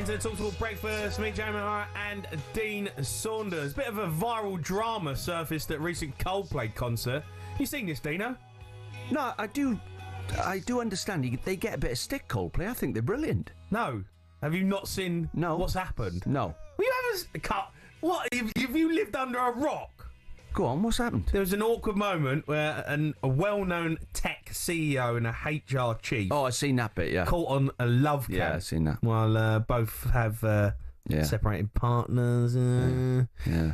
into the TalkSport Breakfast. Me, Jamie O'Hara and Dean Saunders. Bit of a viral drama surfaced at recent Coldplay concert. You seen this, Dino? No, I do understand. They get a bit of stick, Coldplay. I think they're brilliant. No. Have you not seen what's happened? No. Well, you haven't cut. What? Have you lived under a rock? Go on, what's happened? There was an awkward moment where a well-known tech CEO and a HR chief. Oh, I've seen that bit, yeah. Caught on a love cam. Yeah, I've seen that. While both have separated partners. Yeah.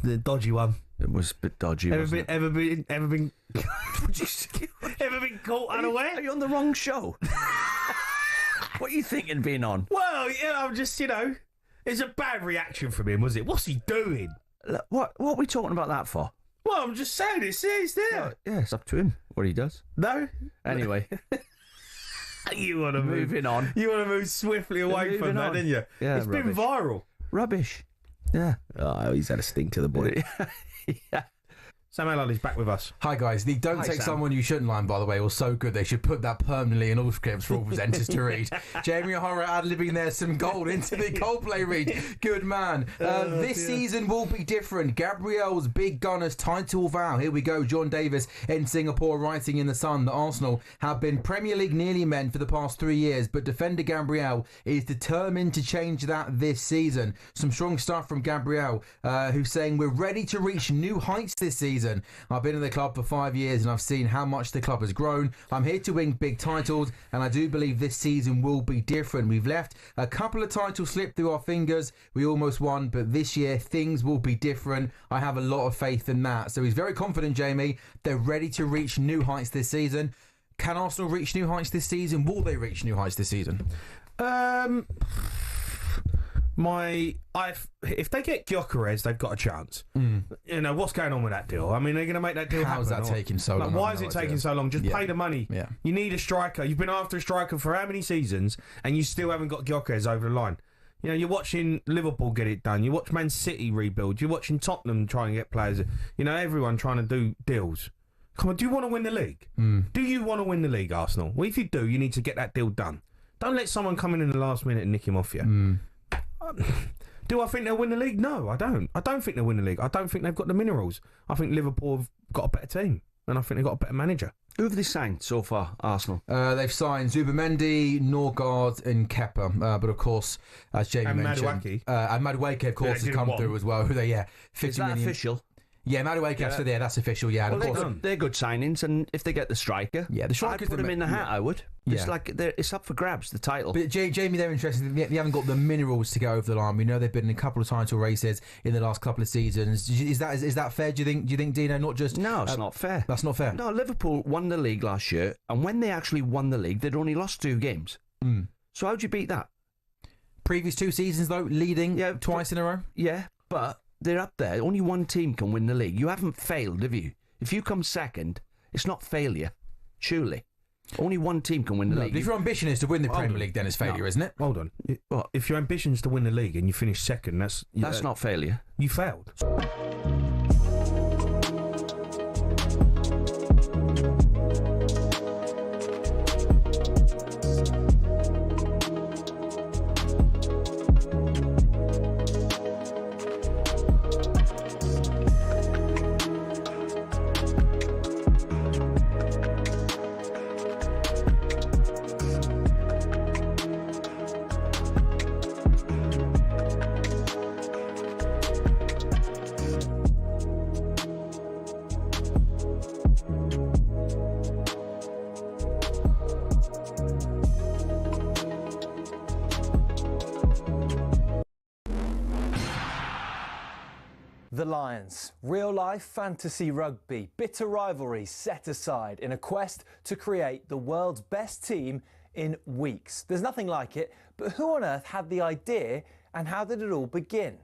The dodgy one. It was a bit dodgy, Ever wasn't been ever been caught unaware? Are you on the wrong show? What are you thinking of being on? Well, I'm just, it's a bad reaction from him, was it? What's he doing? What are we talking about that for? Well, I'm just saying, it's there. Yeah, it's up to him what he does. No? Anyway. You want to Moving on. You want to move swiftly away from that, didn't you? Yeah, it's been viral. Rubbish. Yeah. Oh, he's had a stink to the boy. Yeah. Sam Allardy's back with us. Hi guys, the "Don't Take Someone You Shouldn't" line, by the way, was so good they should put that permanently in all scripts for all presenters to read. Jamie O'Hara ad-libbing there some gold into the Coldplay read. Good man. This season will be different. Gabriel's big gunners title vow. Here we go. John Davis in Singapore writing in The Sun that Arsenal have been Premier League nearly men for the past 3 years, but defender Gabriel is determined to change that this season. Some strong stuff from Gabriel, who's saying we're ready to reach new heights this season. I've been in the club for 5 years and I've seen how much the club has grown. I'm here to win big titles and I do believe this season will be different. We've left a couple of titles slip through our fingers. We almost won, but this year things will be different. I have a lot of faith in that. So he's very confident, Jamie. They're ready to reach new heights this season. Can Arsenal reach new heights this season? Will they reach new heights this season? If they get Gyökeres, they've got a chance. What's going on with that deal? I mean, they're going to make that deal happen. How's that taking so long? Why is it taking so long? Just pay the money. Yeah. You need a striker. You've been after a striker for how many seasons, and you still haven't got Gyökeres over the line. You're watching Liverpool get it done. You watch Man City rebuild. You're watching Tottenham try and get players. Everyone trying to do deals. Come on, do you want to win the league? Do you want to win the league, Arsenal? Well, if you do, you need to get that deal done. Don't let someone come in the last minute and nick him off you. Do I think they'll win the league? No, I don't. I don't think they'll win the league. I don't think they've got the minerals. I think Liverpool have got a better team, and I think they've got a better manager. Who have they signed so far, Arsenal? They've signed Zubamendi, Norgard and Kepa. But of course, as Jamie mentioned... and Madueke, of course, has come through as well. Who they, 50 Is that million. official? Yeah, Madueke, so that's official, yeah. And Well, of course, they're good signings, and if they get the striker, the striker's I'd put him in the hat, I would. It's Yeah. like it's up for grabs, the title. But Jamie, they're interested. They haven't got the minerals to go over the line. We know they've been in a couple of title races in the last couple of seasons. Is that fair? Do you think, Dino? Not just No, it's not fair. That's not fair. No, Liverpool won the league last year, and when they actually won the league, they'd only lost 2 games. So how'd you beat that? Previous 2 seasons though, leading twice in a row. Yeah, but they're up there. Only one team can win the league. You haven't failed, have you? If you come second, it's not failure, surely. Only one team can win the league. If your ambition is to win the Premier League, then it's failure, isn't it? Hold on. If your ambition is to win the league and you finish second, that's not failure. You failed. The Lions. Real-life fantasy rugby. Bitter rivalries set aside in a quest to create the world's best team in weeks. There's nothing like it, but who on earth had the idea and how did it all begin?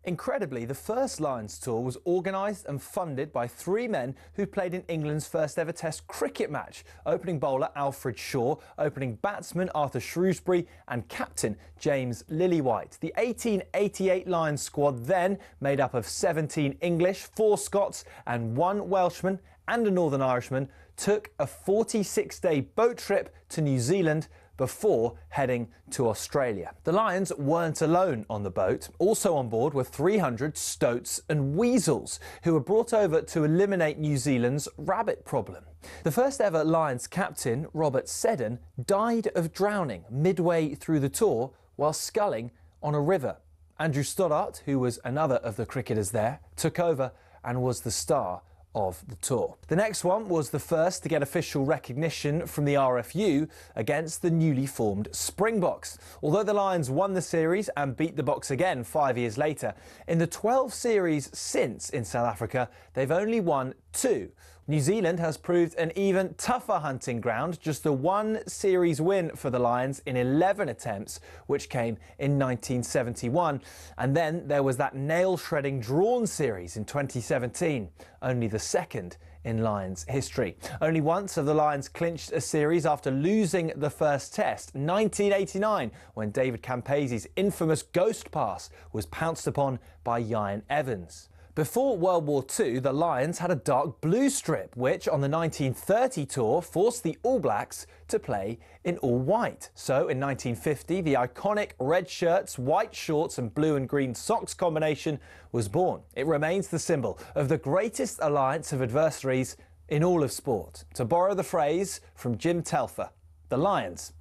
Incredibly, the first Lions tour was organised and funded by 3 men who played in England's first ever Test cricket match. Opening bowler Alfred Shaw, opening batsman Arthur Shrewsbury and captain James Lillywhite. The 1888 Lions squad then, made up of 17 English, 4 Scots and 1 Welshman and a Northern Irishman, took a 46-day boat trip to New Zealand before heading to Australia. The Lions weren't alone on the boat. Also on board were 300 stoats and weasels, who were brought over to eliminate New Zealand's rabbit problem. The first ever Lions captain, Robert Seddon, died of drowning midway through the tour while sculling on a river. Andrew Stoddart, who was another of the cricketers there, took over and was the star of the tour. The next one was the first to get official recognition from the RFU against the newly formed Springboks. Although the Lions won the series and beat the Boks again 5 years later, in the 12 series since in South Africa, they've only won 2. New Zealand has proved an even tougher hunting ground, just the 1 series win for the Lions in 11 attempts, which came in 1971. And then there was that nail-shredding drawn series in 2017, only the second in Lions history. Only once have the Lions clinched a series after losing the first test, 1989, when David Campese's infamous ghost pass was pounced upon by Ian Evans. Before World War II, the Lions had a dark blue strip, which on the 1930 tour forced the All Blacks to play in all white. So in 1950, the iconic red shirts, white shorts and blue and green socks combination was born. It remains the symbol of the greatest alliance of adversaries in all of sport. To borrow the phrase from Jim Telfer, the Lions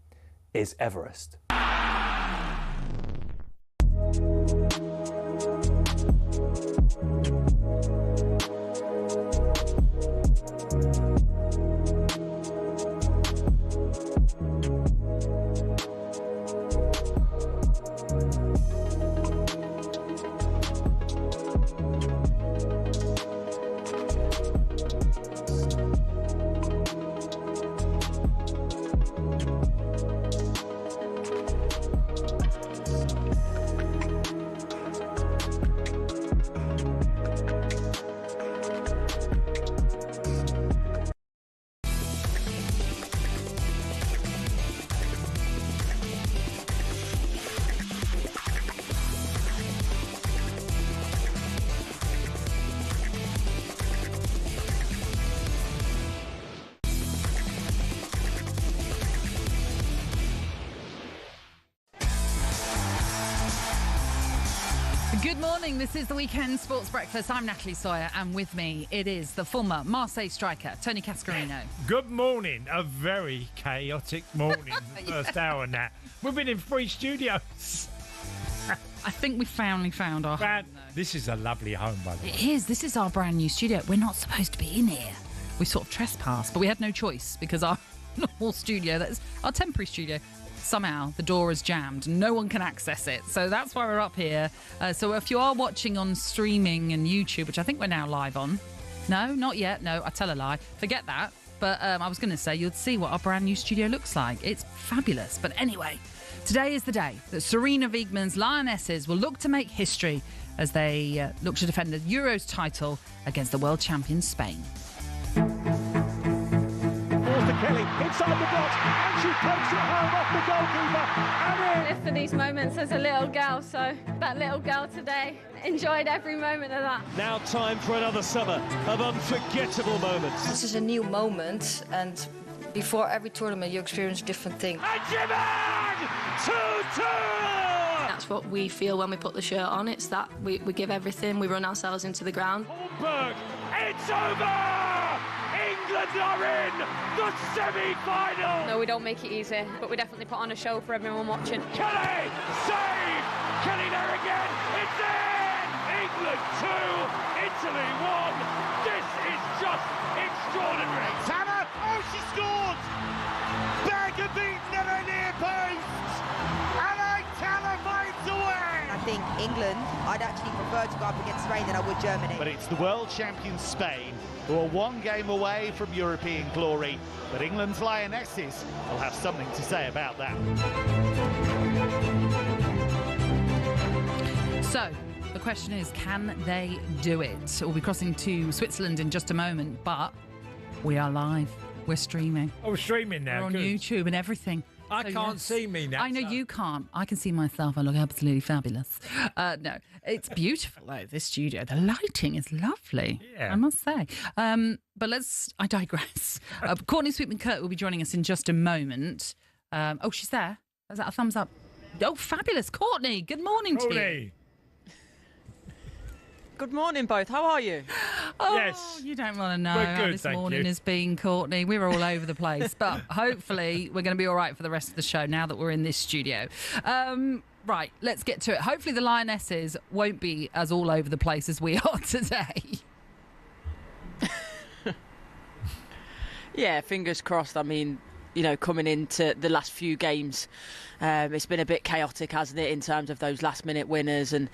is Everest. Good morning, this is the Weekend Sports Breakfast. I'm Natalie Sawyer, and with me it is the former Marseille striker, Tony Cascarino. Good morning. A very chaotic morning, the first hour, Nat. We've been in 3 studios. I think we finally found our home, though. This is a lovely home, by the way. It is. This is our brand new studio. We're not supposed to be in here. We sort of trespassed, but we had no choice because our normal studio, that's our temporary studio, somehow the door is jammed. No one can access it. So that's why we're up here. So if you are watching on streaming and YouTube, which I think we're now live on. No, not yet. No, I tell a lie. Forget that. But I was going to say you'd see what our brand new studio looks like. It's fabulous. But anyway, today is the day that Sarina Wiegman's Lionesses will look to make history as they look to defend the Euros title against the world champion Spain. Kelly inside the box, and she pokes it home off the goalkeeper. And I live for these moments as a little girl, so that little girl today enjoyed every moment of that. Now time for another summer of unforgettable moments. This is a new moment, and before every tournament you experience different things. And Jiman! 2-2! That's what we feel when we put the shirt on. It's that we give everything, we run ourselves into the ground. Holmberg, it's over! England are in the semi-final! No, we don't make it easy, but we definitely put on a show for everyone watching. Kelly, save! Kelly there again, it's in! England 2, Italy 1. This is just extraordinary. Tanner, oh, she scored! Berger beaten at her near post! And Tanner finds a way! I think England, I'd actually prefer to go up against Spain than I would Germany. But it's the world champion Spain, who are 1 game away from European glory. But England's Lionesses will have something to say about that. So, the question is, can they do it? We'll be crossing to Switzerland in just a moment, but we are live. We're streaming. Oh, we're streaming now. We're on Good. YouTube and everything. I So, can't yes. see me now. I know you can't. I can see myself. I look absolutely fabulous. No, it's beautiful though, this studio. The lighting is lovely, Yeah. I must say. But I digress. Courtney Sweetman-Kirk will be joining us in just a moment. Oh, she's there. Is that a thumbs up? Oh, fabulous. Courtney, good morning to you. Good morning, both. How are you? Oh, yes. You don't want to know We're how good, this thank morning you. has been, Courtney. We were all over the place, but hopefully we're going to be all right for the rest of the show now that we're in this studio. Right, let's get to it. Hopefully the Lionesses won't be as all over the place as we are today. Yeah, fingers crossed. I mean, you know, coming into the last few games, it's been a bit chaotic, hasn't it, in terms of those last-minute winners and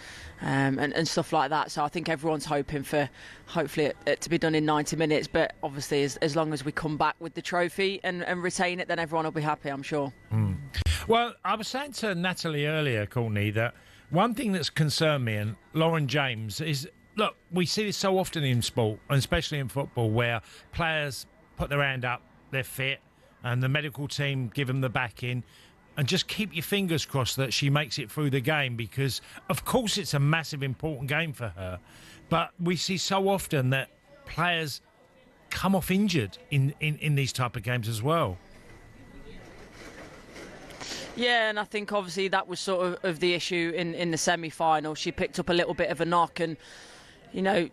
stuff like that. So I think everyone's hoping for, hopefully, it to be done in 90 minutes. But obviously, as long as we come back with the trophy and retain it, then everyone will be happy, I'm sure. Mm. Well, I was saying to Natalie earlier, Courtney, that one thing that's concerned me and Lauren James is, look, we see this so often in sport, and especially in football, where players put their hand up, they're fit, and the medical team give them the backing. And just keep your fingers crossed that she makes it through the game, because, of course, it's a massive, important game for her. But we see so often that players come off injured in these type of games as well. Yeah, and I think obviously that was sort of the issue in the semi-final. She picked up a little bit of a knock, and you know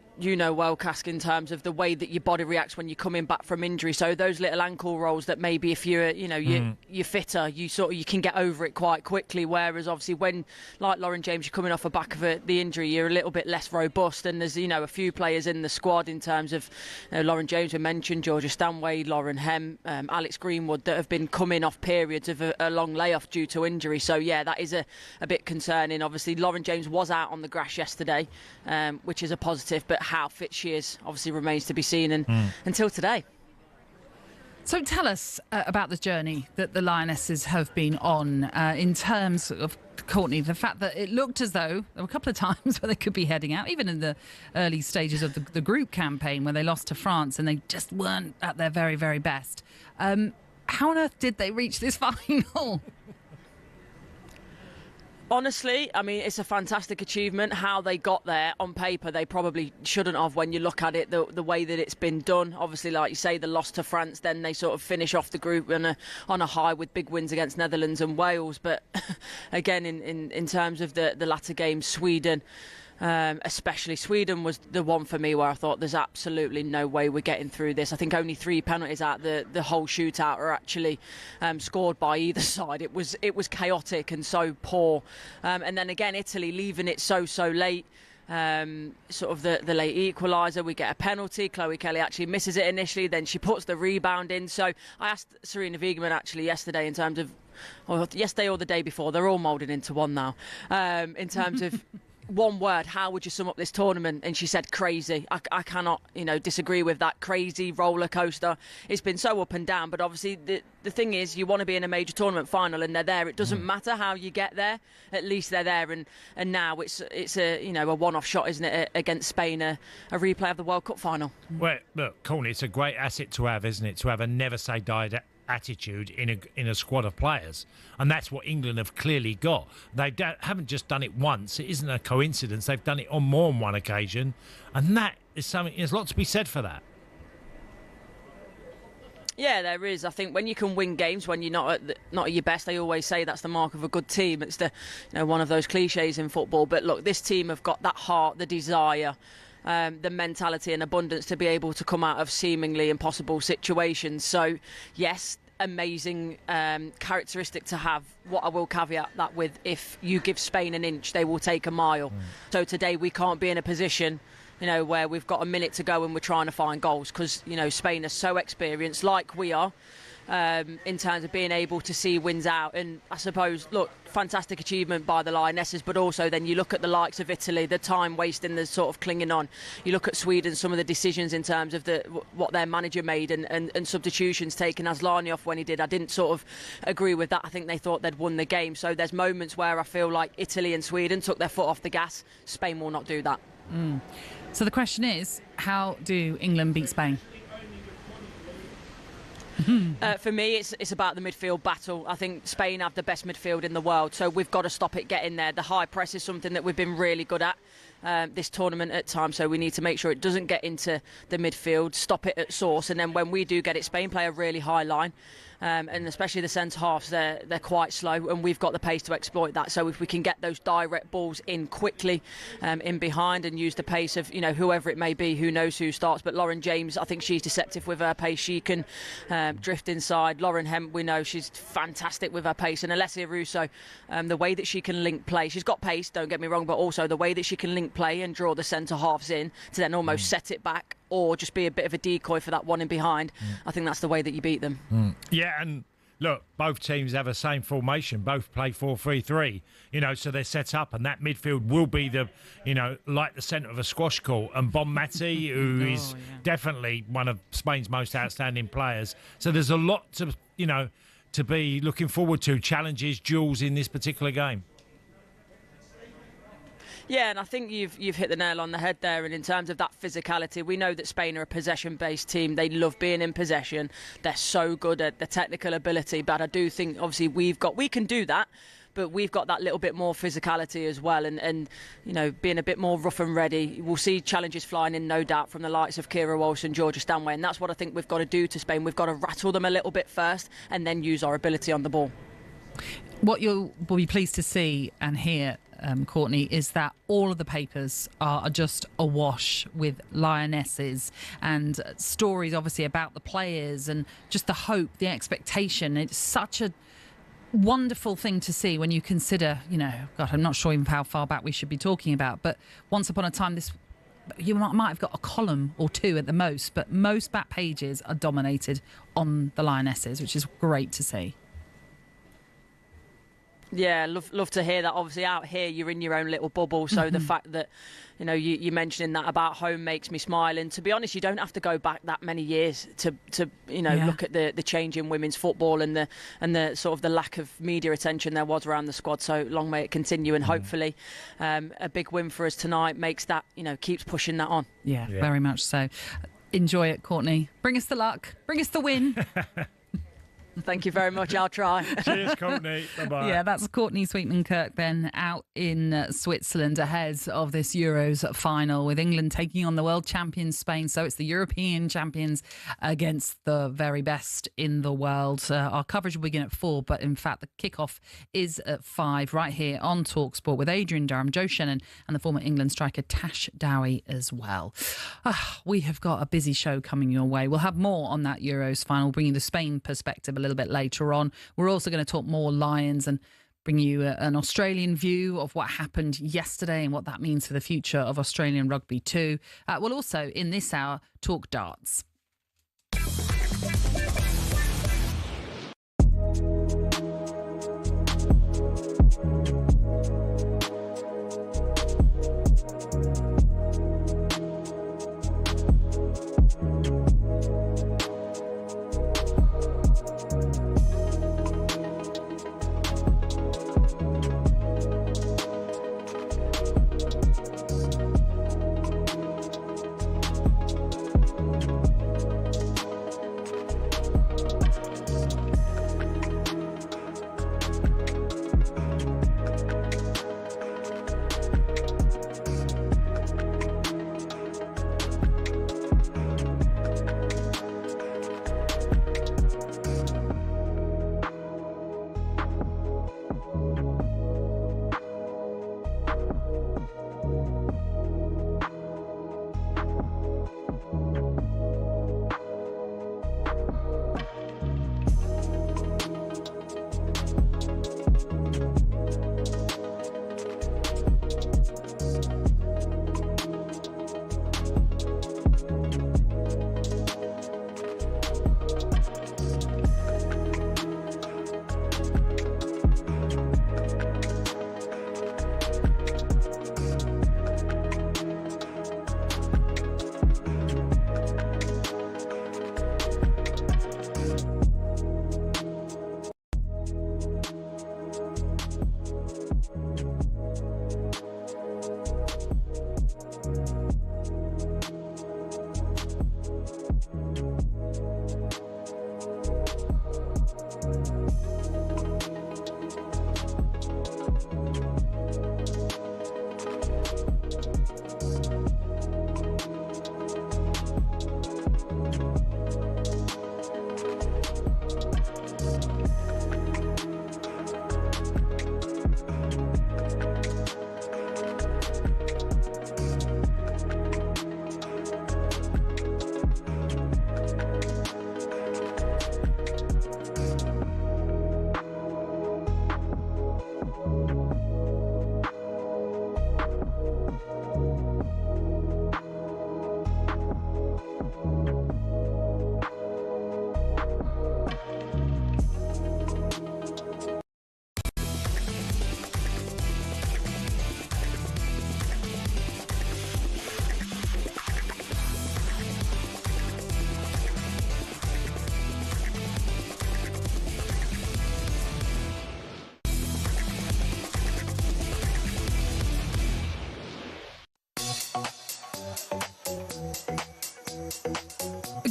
well, Cask, in terms of the way that your body reacts when you're coming back from injury. So those little ankle rolls that maybe if you're, you're fitter, you can get over it quite quickly. Whereas obviously when, like Lauren James, you're coming off the back of the injury, you're a little bit less robust. And there's, a few players in the squad in terms of Lauren James, we mentioned, Georgia Stanway, Lauren Hem, Alex Greenwood, that have been coming off periods of a long layoff due to injury. So yeah, that is a bit concerning. Obviously, Lauren James was out on the grass yesterday, which is a positive, but how fit she is obviously remains to be seen until today. So tell us about the journey that the Lionesses have been on in terms of, Courtney, the fact that it looked as though there were a couple of times where they could be heading out, even in the early stages of the group campaign where they lost to France and they just weren't at their very, very best. How on earth did they reach this final? Honestly, I mean, it's a fantastic achievement. How they got there, on paper, they probably shouldn't have when you look at it, the way that it's been done. Obviously, like you say, the loss to France, then they sort of finish off the group on a high with big wins against Netherlands and Wales. But again, in terms of the latter games, Sweden... especially Sweden was the one for me where I thought there's absolutely no way we're getting through this. I think only 3 penalties out the whole shootout are actually scored by either side. It was chaotic and so poor. And then again, Italy leaving it so late. Sort of the late equaliser, we get a penalty. Chloe Kelly actually misses it initially, then she puts the rebound in. So I asked Serena Wiegman actually yesterday in terms of, or yesterday or the day before, they're all moulding into one now, in terms of one word, how would you sum up this tournament? And she said crazy. I cannot, disagree with that. Crazy roller coaster. It's been so up and down, but obviously the thing is, you want to be in a major tournament final, and they're there. It doesn't matter how you get there. At least they're there, and now it's a one-off shot, isn't it, against Spain, a replay of the World Cup final. Well, look, Courtney, it's a great asset to have, isn't it? To have a never say die attitude in a squad of players, and that's what England have clearly got. They haven't just done it once. It isn't a coincidence. They've done it on more than one occasion, and that is something. There's a lot to be said for that. Yeah, there is. I think when you can win games when you're not at your best, they always say that's the mark of a good team. It's one of those cliches in football. But look, this team have got that heart, the desire, the mentality and abundance to be able to come out of seemingly impossible situations. So, yes, amazing characteristic to have. What I will caveat that with, if you give Spain an inch, they will take a mile. So today we can't be in a position, where we've got a minute to go and we're trying to find goals, because, Spain are so experienced, like we are, in terms of being able to see wins out. And I suppose, look, fantastic achievement by the Lionesses, but also then you look at the likes of Italy, the time wasting, the sort of clinging on. You look at Sweden, some of the decisions in terms of what their manager made and substitutions, taking Asllani off when he did. I didn't sort of agree with that. I think they thought they'd won the game. So there's moments where I feel like Italy and Sweden took their foot off the gas. Spain will not do that. So the question is, how do England beat Spain? For me, it's about the midfield battle. I think Spain have the best midfield in the world, so we've got to stop it getting there. The high press is something that we've been really good at this tournament at times, so we need to make sure it doesn't get into the midfield, stop it at source, and then when we do get it, Spain play a really high line. and especially the centre halves, they're quite slow, and we've got the pace to exploit that. So if we can get those direct balls in quickly, in behind, and use the pace of whoever it may be, who knows who starts. But Lauren James, I think she's deceptive with her pace. She can drift inside. Lauren Hemp, we know she's fantastic with her pace, and Alessia Russo, the way that she can link play, she's got pace, don't get me wrong, but also the way that she can link play and draw the centre halves in to then almost set it back or just be a bit of a decoy for that one in behind. I think that's the way that you beat them. Yeah, and look, both teams have the same formation. Both play 4-3-3, so they're set up, and that midfield will be the, like the centre of a squash court. And Bon Mati, who is definitely one of Spain's most outstanding players. So there's a lot to, to be looking forward to, challenges, duels in this particular game. Yeah, and I think you've hit the nail on the head there. And in terms of that physicality, we know that Spain are a possession-based team. They love being in possession. They're so good at the technical ability. But I do think, obviously, we can do that. But we've got that little bit more physicality as well, and being a bit more rough and ready. We'll see challenges flying in, no doubt, from the likes of Kira Walsh and Georgia Stanway, and that's what I think we've got to do to Spain. We've got to rattle them a little bit first, and then use our ability on the ball. What you'll be pleased to see and hear, Courtney, is that all of the papers are just awash with Lionesses and stories, obviously, about the players and just the hope, the expectation. It's such a wonderful thing to see when you consider, God, I'm not sure even how far back we should be talking about, but once upon a time, you might have got a column or two at the most, but most back pages are dominated on the Lionesses, which is great to see. Yeah, love to hear that. Obviously, out here, you're in your own little bubble. So the fact that, you're mentioning that about home makes me smile. And to be honest, you don't have to go back that many years to look at the change in women's football and the sort of the lack of media attention there was around the squad. So long may it continue. And hopefully a big win for us tonight makes that, keeps pushing that on. Yeah, very much so. Enjoy it, Courtney. Bring us the luck. Bring us the win. Thank you very much. I'll try. Cheers, Courtney. Bye-bye. Yeah, that's Courtney Sweetman-Kirk then out in Switzerland ahead of this Euros final, with England taking on the world champions Spain. So it's the European champions against the very best in the world. Our coverage will begin at 4, but in fact the kickoff is at 5 right here on TalkSport with Adrian Durham, Joe Shannon and the former England striker Tash Dowie as well. We have got a busy show coming your way. We'll have more on that Euros final, bringing the Spain perspective a little bit later on. We're also going to talk more Lions and bring you an Australian view of what happened yesterday and what that means for the future of Australian rugby too. We'll also, in this hour, talk darts.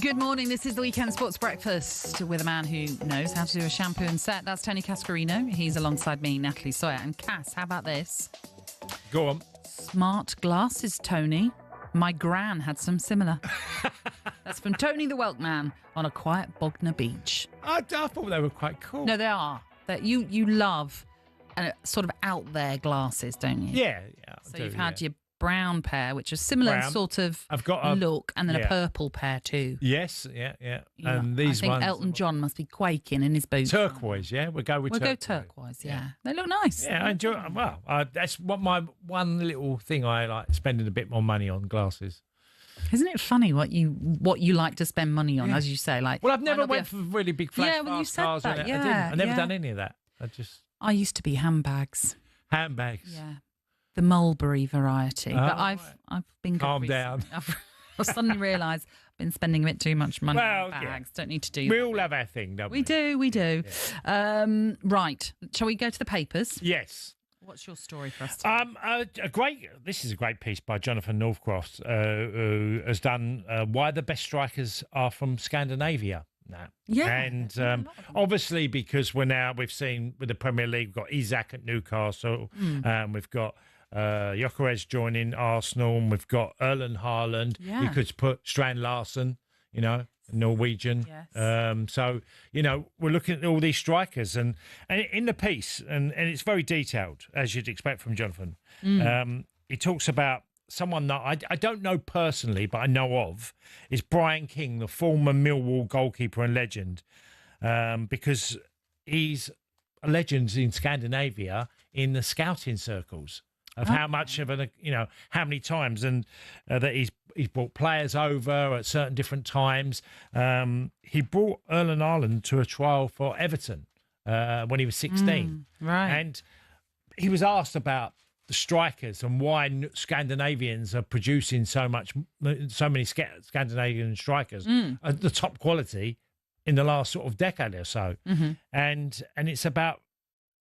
Good morning. This is the Weekend Sports Breakfast with a man who knows how to do a shampoo and set. That's Tony Cascarino. He's alongside me, Natalie Sawyer. And Cass, how about this? Go on. Smart glasses, Tony. My gran had some similar. That's from Tony the Welk Man on a quiet Bognor beach. I thought they were quite cool. No, they are. That you love sort of out there glasses, don't you? Yeah. So you've had your brown pair, which is similar sort of I've got a look, and then a purple pair too. Yes, yeah. Yeah. And these I think ones, Elton John must be quaking in his boots. turquoise. Yeah, we'll go turquoise. Yeah, they look nice. Yeah, I enjoy. Well, that's what my one little thing I like, spending a bit more money on glasses. Isn't it funny what you like to spend money on, as you say? Like, well, I've never went for really big flash well, you fast said cars. that. I didn't. I never done any of that. I used to be handbags. Handbags. Yeah. The mulberry variety, but I've been calm down. I've suddenly realised I've been spending a bit too much money on bags. Don't need to do. We all have our thing, don't we? We do. Yeah. Right, shall we go to the papers? Yes. What's your story for us? This is a great piece by Jonathan Northcroft, who has done why the best strikers are from Scandinavia. And obviously because we've seen with the Premier League, we've got Isak at Newcastle, we've got Gyökeres joining Arsenal, and we've got Erling Haaland. Yeah. You could put Strand Larsen, Norwegian. Yes. So, we're looking at all these strikers and in the piece, and it's very detailed, as you'd expect from Jonathan. He talks about someone that I don't know personally, but I know of, is Brian King, the former Millwall goalkeeper and legend, because he's a legend in Scandinavia in the scouting circles of how much of how many times and that he's brought players over at certain different times. He brought Erling Haaland to a trial for Everton when he was 16, right? And he was asked about the strikers and why Scandinavians are producing so many Scandinavian strikers at the top quality in the last sort of decade or so. And it's about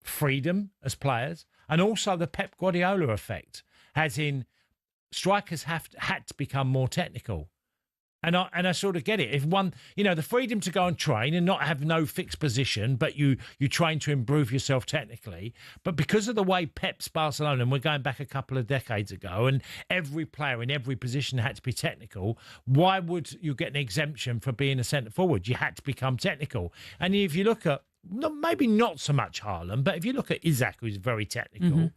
freedom as players, and also the Pep Guardiola effect, as in strikers had to become more technical. And I sort of get it. If one, the freedom to go and train and not have no fixed position, but you train to improve yourself technically. But because of the way Pep's Barcelona, and we're going back a couple of decades ago, and every player in every position had to be technical, why would you get an exemption for being a centre forward? You had to become technical. And if you look at, maybe not so much Haaland, but if you look at Isak, who's very technical,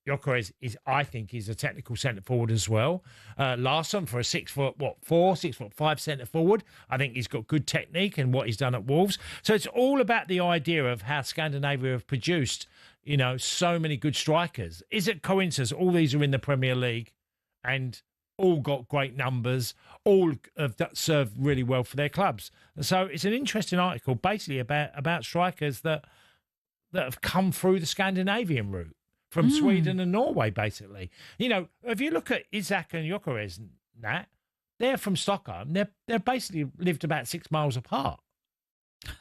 Gyökeres I think is a technical centre forward as well. Larsson for a 6'5" centre forward. I think he's got good technique and what he's done at Wolves. So it's all about the idea of how Scandinavia have produced, so many good strikers. Is it coincidence? All these are in the Premier League and all got great numbers, all have served really well for their clubs. And so it's an interesting article basically about strikers that have come through the Scandinavian route from Sweden and Norway, basically. If you look at Isak and Gyökeres, they're from Stockholm. They're basically lived about 6 miles apart.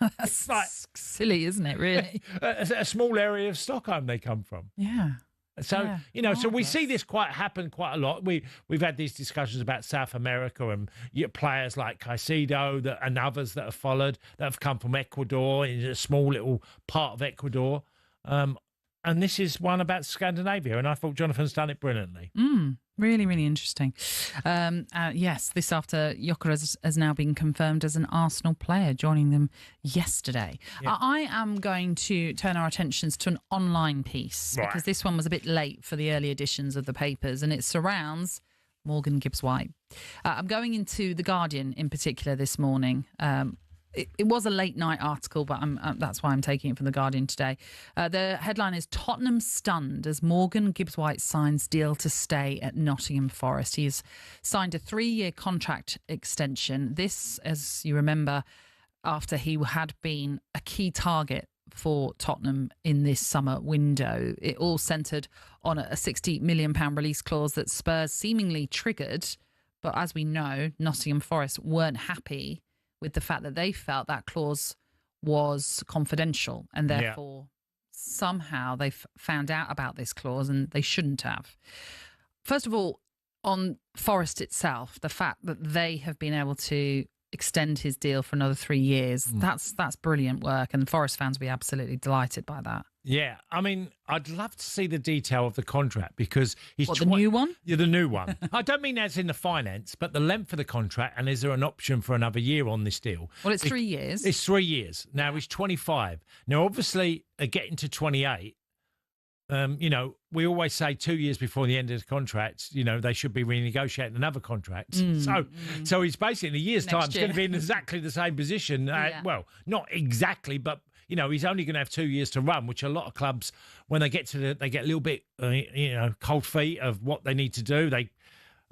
That's like silly, isn't it, really? a small area of Stockholm they come from. Yeah. So, so we see this happen quite a lot. We've had these discussions about South America and players like Caicedo and others that have followed, that have come from Ecuador, in a small little part of Ecuador. And this is one about Scandinavia, and I thought Jonathan's done it brilliantly. Really, really interesting. Yes, this after Gyökeres has now been confirmed as an Arsenal player, joining them yesterday. Yeah. I am going to turn our attentions to an online piece, because this one was a bit late for the early editions of the papers, and it surrounds Morgan Gibbs-White. I'm going into The Guardian in particular this morning. It was a late night article, but that's why I'm taking it from The Guardian today. The headline is Tottenham stunned as Morgan Gibbs-White signs deal to stay at Nottingham Forest. He has signed a 3-year contract extension. This, as you remember, after he had been a key target for Tottenham in this summer window. It all centred on a £60 million release clause that Spurs seemingly triggered. But as we know, Nottingham Forest weren't happy with the fact that they felt that clause was confidential, and therefore somehow they found out about this clause and they shouldn't have. First of all, on Forest itself, the fact that they have been able to extend his deal for another 3 years. That's brilliant work, and the Forest fans will be absolutely delighted by that. Yeah, I mean, I'd love to see the detail of the contract because he's... What, the new one? Yeah, the new one. I don't mean as in the finance, but the length of the contract, and is there an option for another year on this deal? Well, it's 3 years. It's 3 years. Now, he's 25. Now, obviously, getting to 28, you know, we always say 2 years before the end of the contract, you know, they should be renegotiating another contract. So he's basically in a year's time, he's going to be in exactly the same position. Well, not exactly, but, you know, he's only going to have 2 years to run, which a lot of clubs, when they get to they get a little bit, you know, cold feet of what they need to do.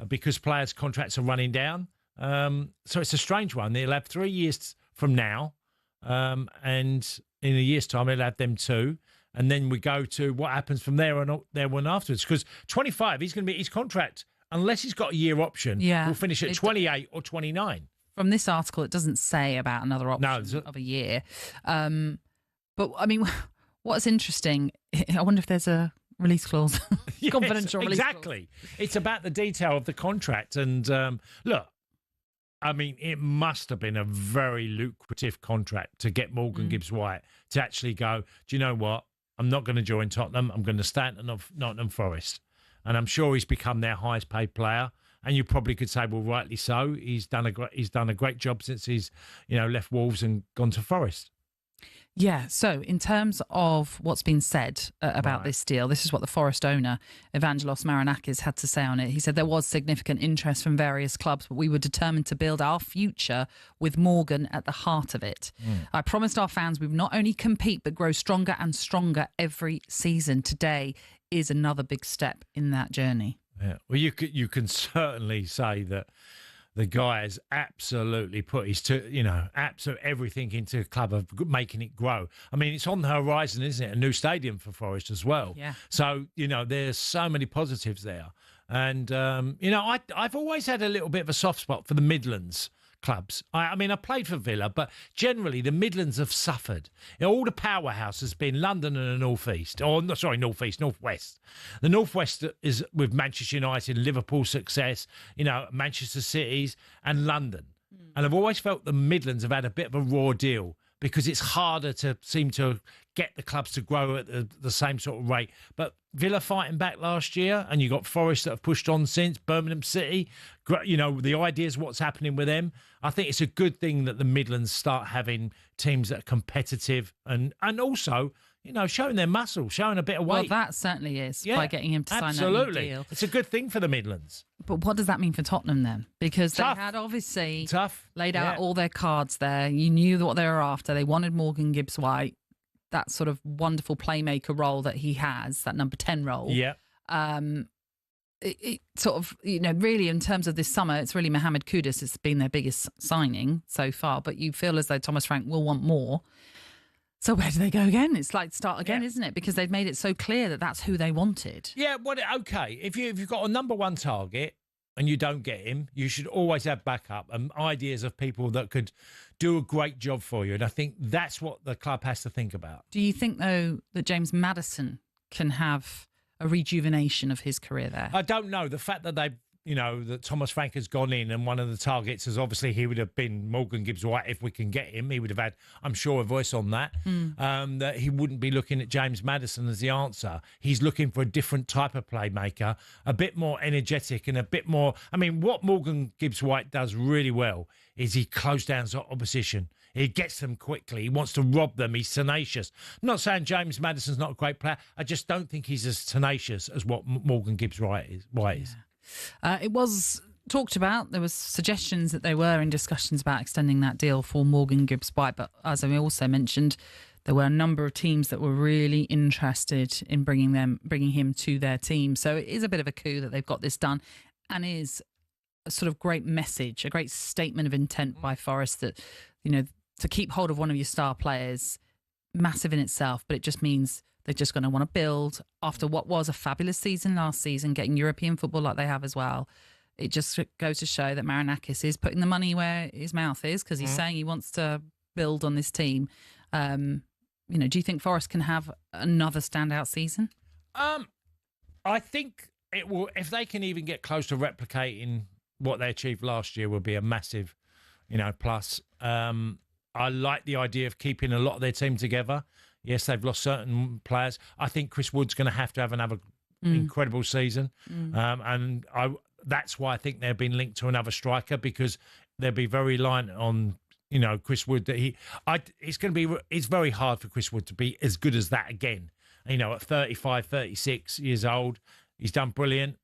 Because players' contracts are running down. So it's a strange one. They'll have 3 years from now, and in a year's time, they'll have them 2. And then we go to what happens from there on afterwards. Because 25, he's going to be his contract, unless he's got a year option, will finish at 28 or 29. From this article, it doesn't say about another option of a year. But, I mean, what's interesting, I wonder if there's a release clause, confidential release clause. Exactly. It's about the detail of the contract. And look, I mean, it must have been a very lucrative contract to get Morgan Gibbs-White to actually go, do you know what? I'm not going to join Tottenham. I'm going to stay at Nottingham Forest. And I'm sure he's become their highest paid player. And you probably could say, well, rightly so. He's done a great job since he's, you know, left Wolves and gone to Forest. Yeah, so in terms of what's been said about this deal, this is what the Forest owner, Evangelos Marinakis, had to say on it. He said there was significant interest from various clubs, but we were determined to build our future with Morgan at the heart of it. I promised our fans we would not only compete, but grow stronger and stronger every season. Today is another big step in that journey. Yeah, well, you can certainly say that the guy has absolutely put his, absolute everything into the club of making it grow. I mean, it's on the horizon, isn't it? A new stadium for Forest as well. Yeah. So, you know, there's so many positives there. And, you know, I've always had a little bit of a soft spot for the Midlands clubs. I mean, I played for Villa, but generally the Midlands have suffered. You know, all the powerhouse has been London and the North West. The North West is with Manchester United, Liverpool success, you know, Manchester Cities and London. And I've always felt the Midlands have had a bit of a raw deal because it's harder to seem to get the clubs to grow at the same sort of rate. But Villa fighting back last year, and you got Forest that have pushed on since, Birmingham City, you know, the ideas what's happening with them. I think it's a good thing that the Midlands start having teams that are competitive and also, you know, showing their muscle, showing a bit of weight. Well, that certainly is, by getting him to sign that new deal. It's a good thing for the Midlands. But what does that mean for Tottenham then? Because they had obviously laid out all their cards there. You knew what they were after. They wanted Morgan Gibbs-White, that sort of wonderful playmaker role that he has, that number 10 role. Yeah. It sort of, you know, really in terms of this summer, it's really Mohamed Kudus has been their biggest signing so far. But you feel as though Thomas Frank will want more. So where do they go again? It's like start again, isn't it? Because they've made it so clear that that's who they wanted. Yeah, well, okay. If you've got a number one target and you don't get him, you should always have backup and ideas of people that could do a great job for you. And I think that's what the club has to think about. Do you think, though, that James Maddison can have a rejuvenation of his career there? I don't know. The fact that that Thomas Frank has gone in and one of the targets is obviously he would have been Morgan Gibbs-White if we can get him. He would have had, I'm sure, a voice on that. That he wouldn't be looking at James Maddison as the answer. He's looking for a different type of playmaker, a bit more energetic and a bit more... I mean, what Morgan Gibbs-White does really well is he closes down the opposition. He gets them quickly. He wants to rob them. He's tenacious. I'm not saying James Maddison's not a great player. I just don't think he's as tenacious as what Morgan Gibbs-White is. It was talked about. There was suggestions that they were in discussions about extending that deal for Morgan Gibbs-White. But as I also mentioned, there were a number of teams that were really interested in bringing him to their team. So it is a bit of a coup that they've got this done, and is a sort of great message, a great statement of intent by Forest that, you know, to keep hold of one of your star players, massive in itself, but it just means they're just going to want to build after what was a fabulous season last season, getting European football like they have as well. It just goes to show that Marinakis is putting the money where his mouth is, because he's saying he wants to build on this team. You know, do you think Forest can have another standout season? I think it will. If they can even get close to replicating what they achieved last year, will be a massive plus. I like the idea of keeping a lot of their team together. Yes, they've lost certain players. I think Chris Wood's going to have another incredible season. And that's why I think they've been linked to another striker, because they'll be very reliant on, Chris Wood. It's very hard for Chris Wood to be as good as that again. At 35, 36 years old, he's done brilliant.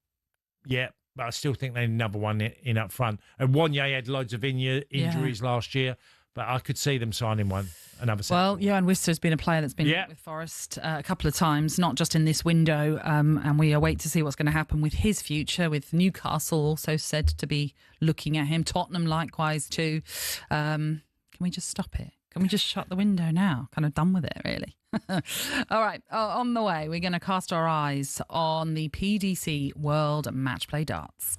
Yeah, but I still think they need another one in up front. And Wanye had loads of injuries last year, but I could see them signing another centre. Well, Johan Wister's been a player that's been with Forest a couple of times, not just in this window, and we await to see what's going to happen with his future, with Newcastle also said to be looking at him, Tottenham likewise too. Can we just stop it? Can we just shut the window now? Kind of done with it, really. All right, on the way, we're going to cast our eyes on the PDC World Match Play Darts.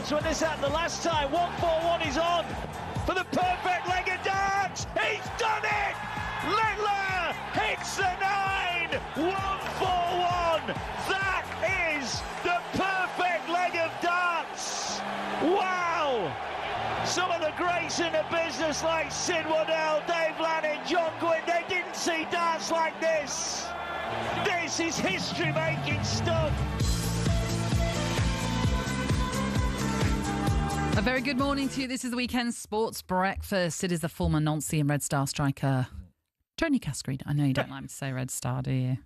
That's when this happened the last time. 1-4-1 is on for the perfect leg of darts. He's done it! Littler darts in a business like Sid Waddell, Dave Lanning, John Gwynn. They didn't see darts like this. This is history-making stuff. A very good morning to you. This is the Weekend Sports Breakfast. It is the former Nancy and Red Star striker, Tony Cascarino. I know you don't like me to say Red Star, do you?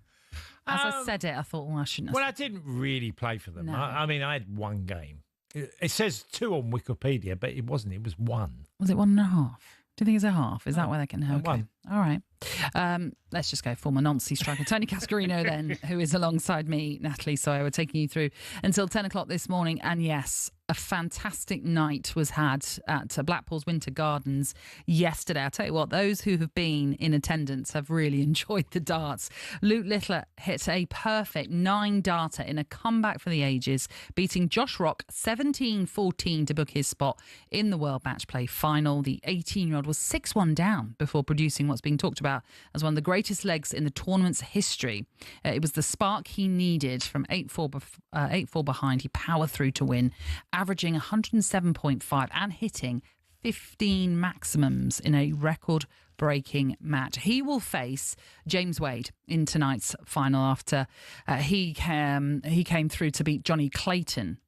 As I said it, I thought, I shouldn't have. Well, I didn't really play for them. No. I mean, I had one game. It says 2 on Wikipedia, but it wasn't. It was 1. Was it 1.5? Do you think it's a half? Is that where they can help? One. All right. Let's just go former Nancy striker Tony Cascarino then, who is alongside me, Natalie Sawyer. We're taking you through until 10 o'clock this morning. And yes, a fantastic night was had at Blackpool's Winter Gardens yesterday. I'll tell you what, those who have been in attendance have really enjoyed the darts. Luke Littler hit a perfect 9-darter in a comeback for the ages, beating Josh Rock 17-14 to book his spot in the World Match Play final. The 18-year-old was 6-1 down before producing what's being talked about as one of the greatest legs in the tournament's history. It was the spark he needed. From 8-4 behind, he powered through to win, averaging 107.5 and hitting 15 maximums in a record-breaking match. He will face James Wade in tonight's final after he came through to beat Johnny Clayton,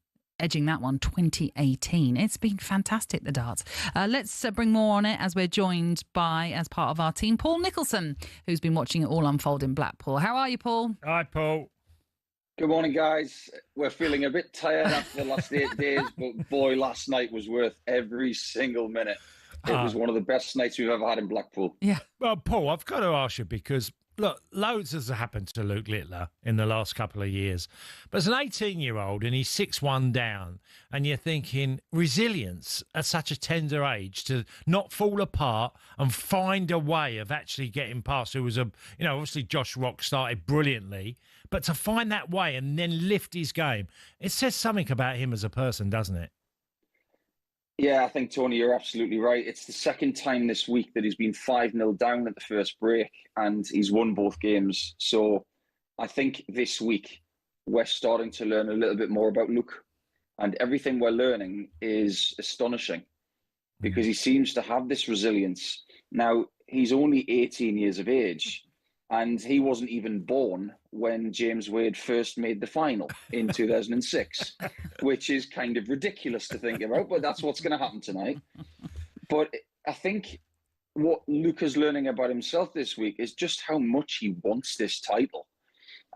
edging that one 2018. It's been fantastic, the darts. Let's bring more on it as we're joined by, as part of our team, Paul Nicholson, who's been watching it all unfold in Blackpool. How are you, Paul? Hi, Paul. Good morning, guys. We're feeling a bit tired after the last 8 days, but boy, last night was worth every single minute. It was one of the best nights we've ever had in Blackpool. Yeah. Well, Paul, I've got to ask you because, look, loads has happened to Luke Littler in the last couple of years. But as an 18-year-old and he's 6-1 down, and you're thinking resilience at such a tender age to not fall apart and find a way of actually getting past who was obviously Josh Rock started brilliantly, but to find that way and then lift his game, it says something about him as a person, doesn't it? Yeah, I think, Tony, you're absolutely right. It's the second time this week that he's been 5-0 down at the first break and he's won both games. So I think this week we're starting to learn a little bit more about Luke, and everything we're learning is astonishing because he seems to have this resilience. Now, he's only 18 years of age and he wasn't even born when James Wade first made the final in 2006, which is kind of ridiculous to think about, but that's what's going to happen tonight. But I think what Luke is learning about himself this week is just how much he wants this title.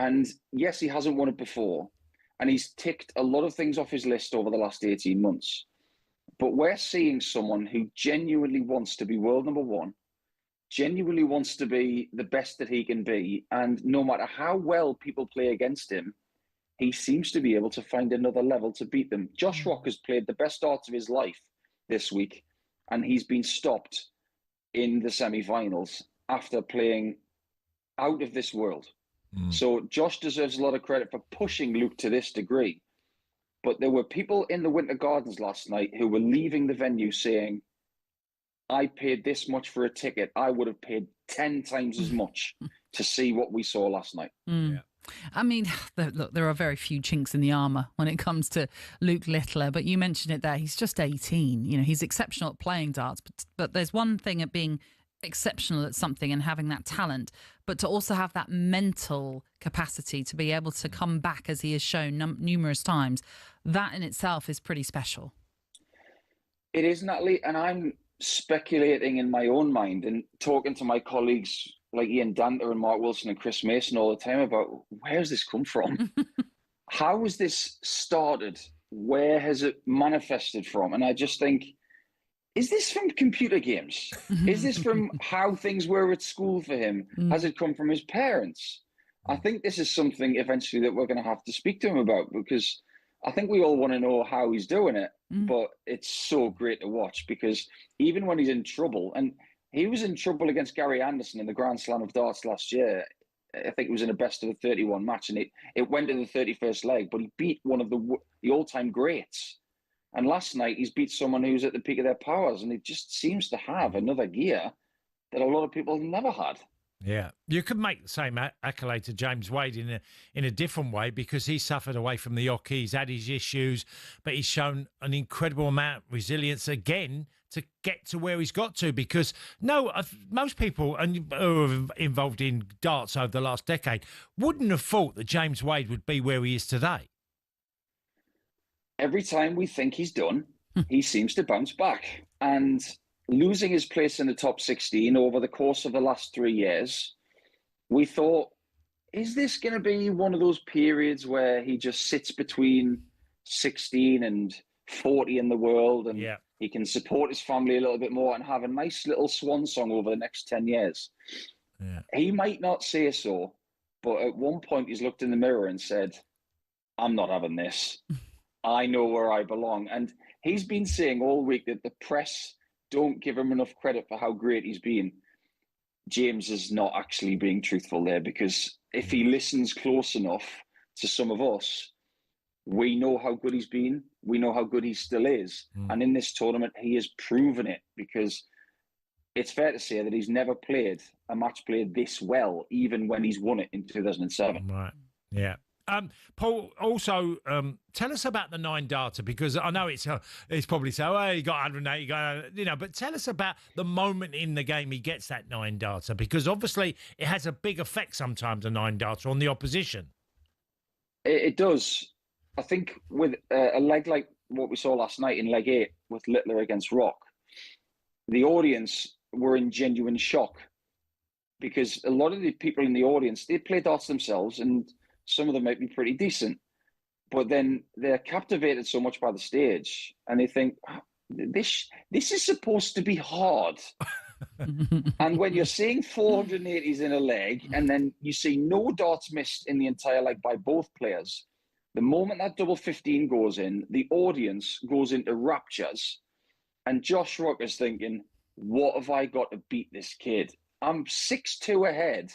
And yes, he hasn't won it before, and he's ticked a lot of things off his list over the last 18 months. But we're seeing someone who genuinely wants to be world number one, genuinely wants to be the best that he can be, and no matter how well people play against him, he seems to be able to find another level to beat them. Josh Rock has played the best darts of his life this week, and he's been stopped in the semi-finals after playing out of this world. So Josh deserves a lot of credit for pushing Luke to this degree. But there were people in the Winter Gardens last night who were leaving the venue saying, I paid this much for a ticket. I would have paid 10 times as much to see what we saw last night. Yeah. I mean, look, there are very few chinks in the armour when it comes to Luke Littler, but you mentioned it there. He's just 18. You know, he's exceptional at playing darts, but there's one thing at being exceptional at something and having that talent, but to also have that mental capacity to be able to come back, as he has shown numerous times, that in itself is pretty special. It is, Natalie, and I'm speculating in my own mind and talking to my colleagues like Ian Danter and Mark Wilson and Chris Mason all the time about where's this come from? How has this started? Where has it manifested from? And I just think, is this from computer games? Is this from how things were at school for him? Has it come from his parents? I think this is something eventually that we're going to have to speak to him about, because I think we all want to know how he's doing it, but it's so great to watch, because even when he's in trouble, and he was in trouble against Gary Anderson in the Grand Slam of darts last year. I think it was in a best of the 31 match, and it went to the 31st leg, but he beat one of the all-time greats. And last night he's beat someone who's at the peak of their powers, and it just seems to have another gear that a lot of people have never had. Yeah, you could make the same accolade to James Wade in a different way, because he suffered away from the hockey. He's had his issues, but he's shown an incredible amount of resilience again to get to where he's got to? Because most people who are involved in darts over the last decade wouldn't have thought that James Wade would be where he is today. Every time we think he's done, he seems to bounce back. And losing his place in the top 16 over the course of the last 3 years, we thought, is this going to be one of those periods where he just sits between 16 and 40 in the world and he can support his family a little bit more and have a nice little swan song over the next 10 years? Yeah. He might not say so, but at one point he's looked in the mirror and said, I'm not having this. I know where I belong. And he's been saying all week that the press don't give him enough credit for how great he's been. James is not actually being truthful there, because if he listens close enough to some of us, we know how good he's been. We know how good he still is. And in this tournament, he has proven it, because it's fair to say that he's never played a match play this well, even when he's won it in 2007. Right. Yeah. Paul, also tell us about the 9 darter, because I know it's probably so, oh, he got 180, but tell us about the moment in the game he gets that 9 darter, because obviously it has a big effect sometimes, a 9 darter, on the opposition. It does. I think with a leg like what we saw last night in leg 8 with Littler against Rock, the audience were in genuine shock, because a lot of the people in the audience, they play darts themselves, and some of them might be pretty decent, but then they're captivated so much by the stage and they think, this is supposed to be hard. And when you're seeing 480s in a leg and then you see no darts missed in the entire leg by both players, the moment that double 15 goes in, the audience goes into raptures, and Josh Rock is thinking, what have I got to beat this kid? I'm 6-2 ahead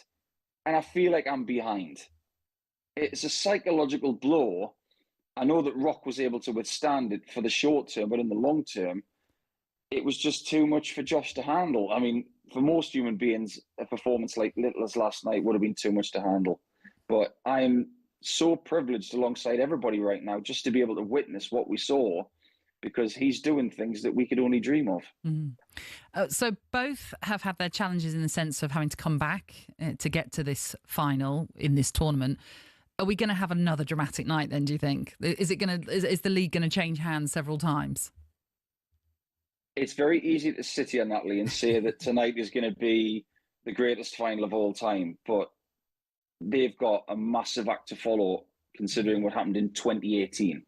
and I feel like I'm behind. It's a psychological blow. I know that Rock was able to withstand it for the short term, but in the long term, it was just too much for Josh to handle. I mean, for most human beings, a performance like Littler's last night would have been too much to handle. But I'm so privileged alongside everybody right now just to be able to witness what we saw, because he's doing things that we could only dream of. So both have had their challenges in the sense of having to come back to get to this final in this tournament. Are we going to have another dramatic night then, do you think? Is the league going to change hands several times? It's very easy to sit here, Natalie, and say that tonight is going to be the greatest final of all time, but they've got a massive act to follow, considering what happened in 2018.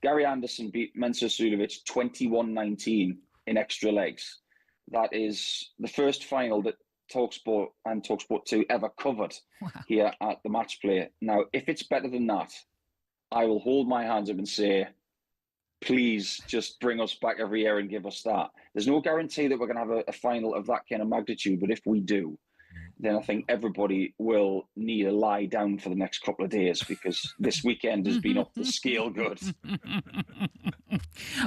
Gary Anderson beat Mensur Suljovic 21-19 in extra legs. That is the first final that TalkSport and TalkSport 2 ever covered here at the match play. Now, if it's better than that, I will hold my hands up and say, please just bring us back every year and give us that. There's no guarantee that we're going to have a final of that kind of magnitude, but if we do, then I think everybody will need a lie down for the next couple of days, because this weekend has been up the scale good.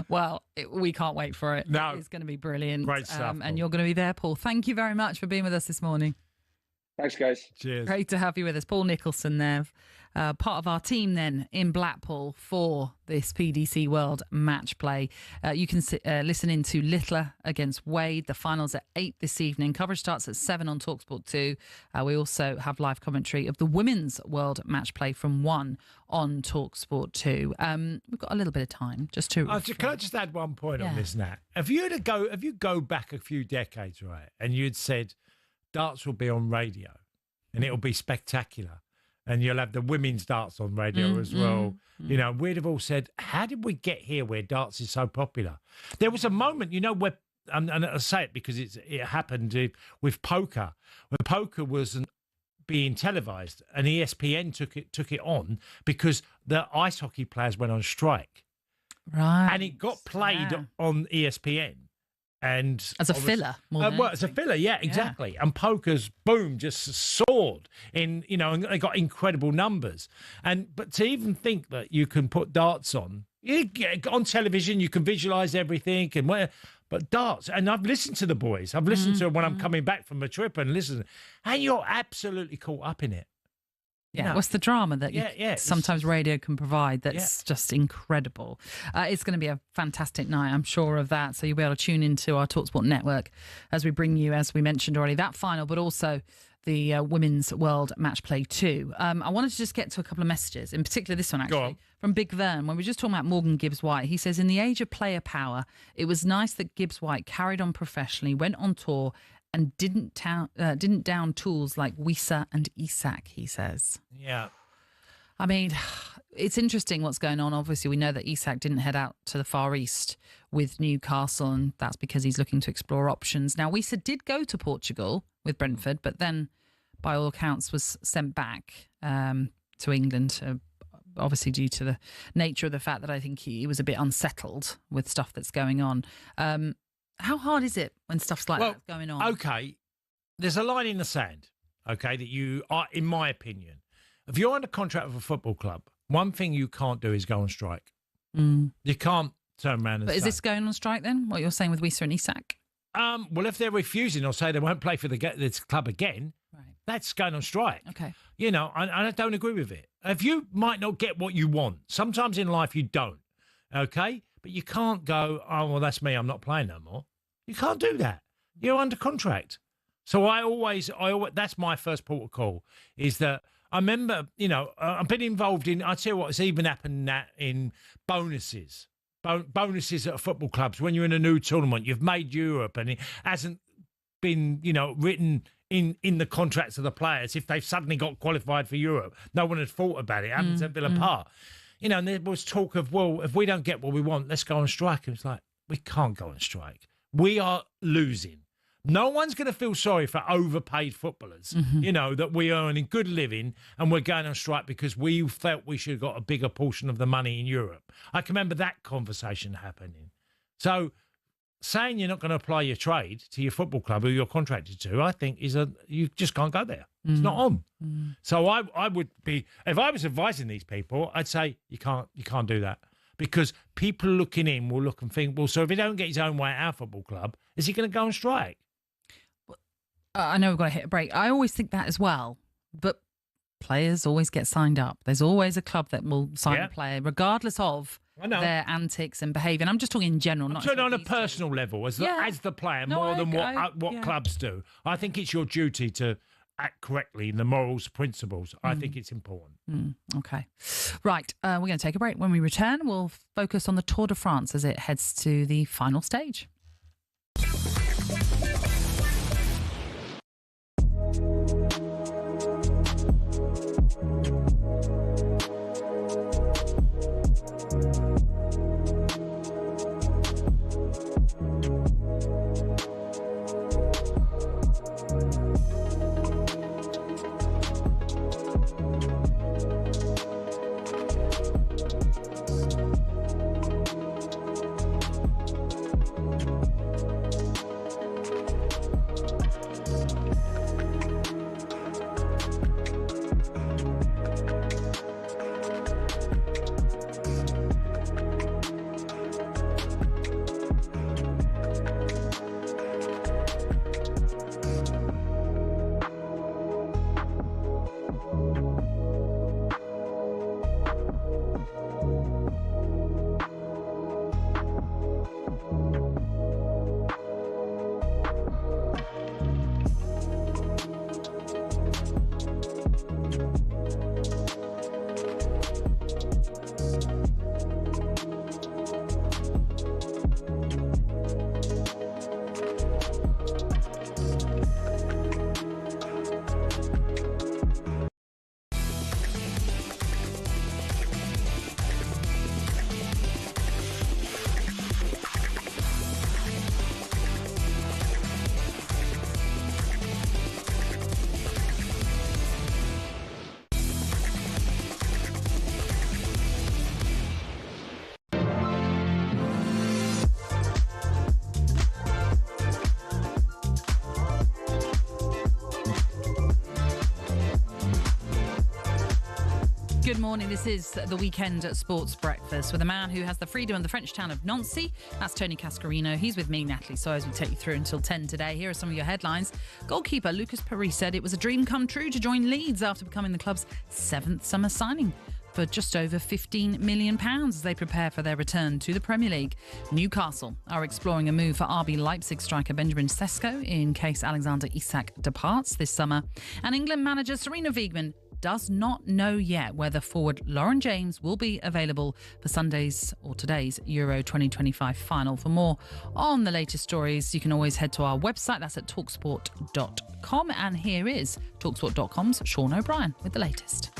Well, we can't wait for it. No. It's going to be brilliant. Great stuff, and you're going to be there, Paul. Thank you very much for being with us this morning. Thanks, guys. Cheers. Great to have you with us. Paul Nicholson there, part of our team then in Blackpool for this PDC World Match Play. You can listen in to Littler against Wade. The final's at 8 this evening. Coverage starts at 7 on TalkSport 2. We also have live commentary of the Women's World Match Play from 1 on TalkSport 2. We've got a little bit of time just to... Can I just add one point on this, Nat? If you go back a few decades, right, and you'd said darts will be on radio and it'll be spectacular, and you'll have the women's darts on radio as well. We'd have all said, how did we get here where darts is so popular? There was a moment, where, and I say it because it happened with poker, where poker wasn't being televised, and ESPN took it on because the ice hockey players went on strike. Right. And it got played on ESPN. And as a filler, as a filler, yeah, exactly. Yeah. And poker's boom just soared in, and they got incredible numbers. But to even think that you can put darts on television, you can visualize everything, but darts. And I've listened to the boys. I've listened to them when I'm coming back from a trip and listen, and you're absolutely caught up in it. Yeah, what's the drama that sometimes radio can provide that's just incredible. It's going to be a fantastic night, I'm sure of that. So you'll be able to tune into our TalkSport network as we bring you, as we mentioned already, that final, but also the Women's World Match Play 2. I wanted to just get to a couple of messages, in particular this one, actually, from Big Vern. When we were just talking about Morgan Gibbs-White, he says, in the age of player power, it was nice that Gibbs-White carried on professionally, went on tour, and didn't down tools like Wissa and Isak, he says. Yeah. I mean, it's interesting what's going on. Obviously, we know that Isak didn't head out to the Far East with Newcastle, and that's because he's looking to explore options. Now, Wissa did go to Portugal with Brentford, but then, by all accounts, was sent back to England, obviously due to the nature of the fact that I think he was a bit unsettled with stuff that's going on. How hard is it when stuff's like that's going on? Okay, there's a line in the sand, okay, that you are, in my opinion, if you're under contract with a football club, one thing you can't do is go on strike. You can't turn around and But is this going on strike then, what you're saying with Wissa and Isak? Well, if they're refusing or say they won't play for this club again, that's going on strike. Okay. You know, I don't agree with it. If you might not get what you want, sometimes in life you don't, okay? But you can't go, oh, well, that's me, I'm not playing no more. You can't do that. You're under contract. So I always that's my first port of call, is that I remember, you know, I've been involved in, I tell you what, it's even happened in bonuses. Bonuses at football clubs. When you're in a new tournament, you've made Europe and it hasn't been, you know, written in the contracts of the players. If they've suddenly got qualified for Europe, no one had thought about it. It happened at Villa Park. You know, and there was talk of, well, if we don't get what we want, let's go on strike. And it's like, we can't go on strike. We are losing. No one's going to feel sorry for overpaid footballers, you know, that we are earning good living and we're going on strike because we felt we should have got a bigger portion of the money in Europe. I can remember that conversation happening. So saying you're not going to apply your trade to your football club who you're contracted to, I think you just can't go there. It's not on. So I would be, if I was advising these people, I'd say you can't do that, because people looking in will look and think, well, so if he don't get his own way at our football club, is he going to go on strike? I know we've got to hit a break. I always think that as well, but players always get signed up. There's always a club that will sign a player, regardless of their antics and behaviour. And I'm just talking in general, not on a personal level, as the player, more than what clubs do. I think it's your duty to act correctly in the morals, principles. I think it's important. Okay. Right, we're going to take a break. When we return, we'll focus on the Tour de France as it heads to the final stage. Good morning. This is the Weekend Sports Breakfast with a man who has the freedom of the French town of Nancy. That's Tony Cascarino. He's with me, Natalie Sawyer, as we take you through until 10 today. Here are some of your headlines. Goalkeeper Lucas Paris said it was a dream come true to join Leeds after becoming the club's 7th summer signing for just over £15 million as they prepare for their return to the Premier League. Newcastle are exploring a move for RB Leipzig striker Benjamin Sesko in case Alexander Isak departs this summer. And England manager Serena Wiegman does not know yet whether forward Lauren James will be available for Sunday's or today's Euro 2025 final. For more on the latest stories, you can always head to our website. That's at TalkSport.com. And here is TalkSport.com's Sean O'Brien with the latest.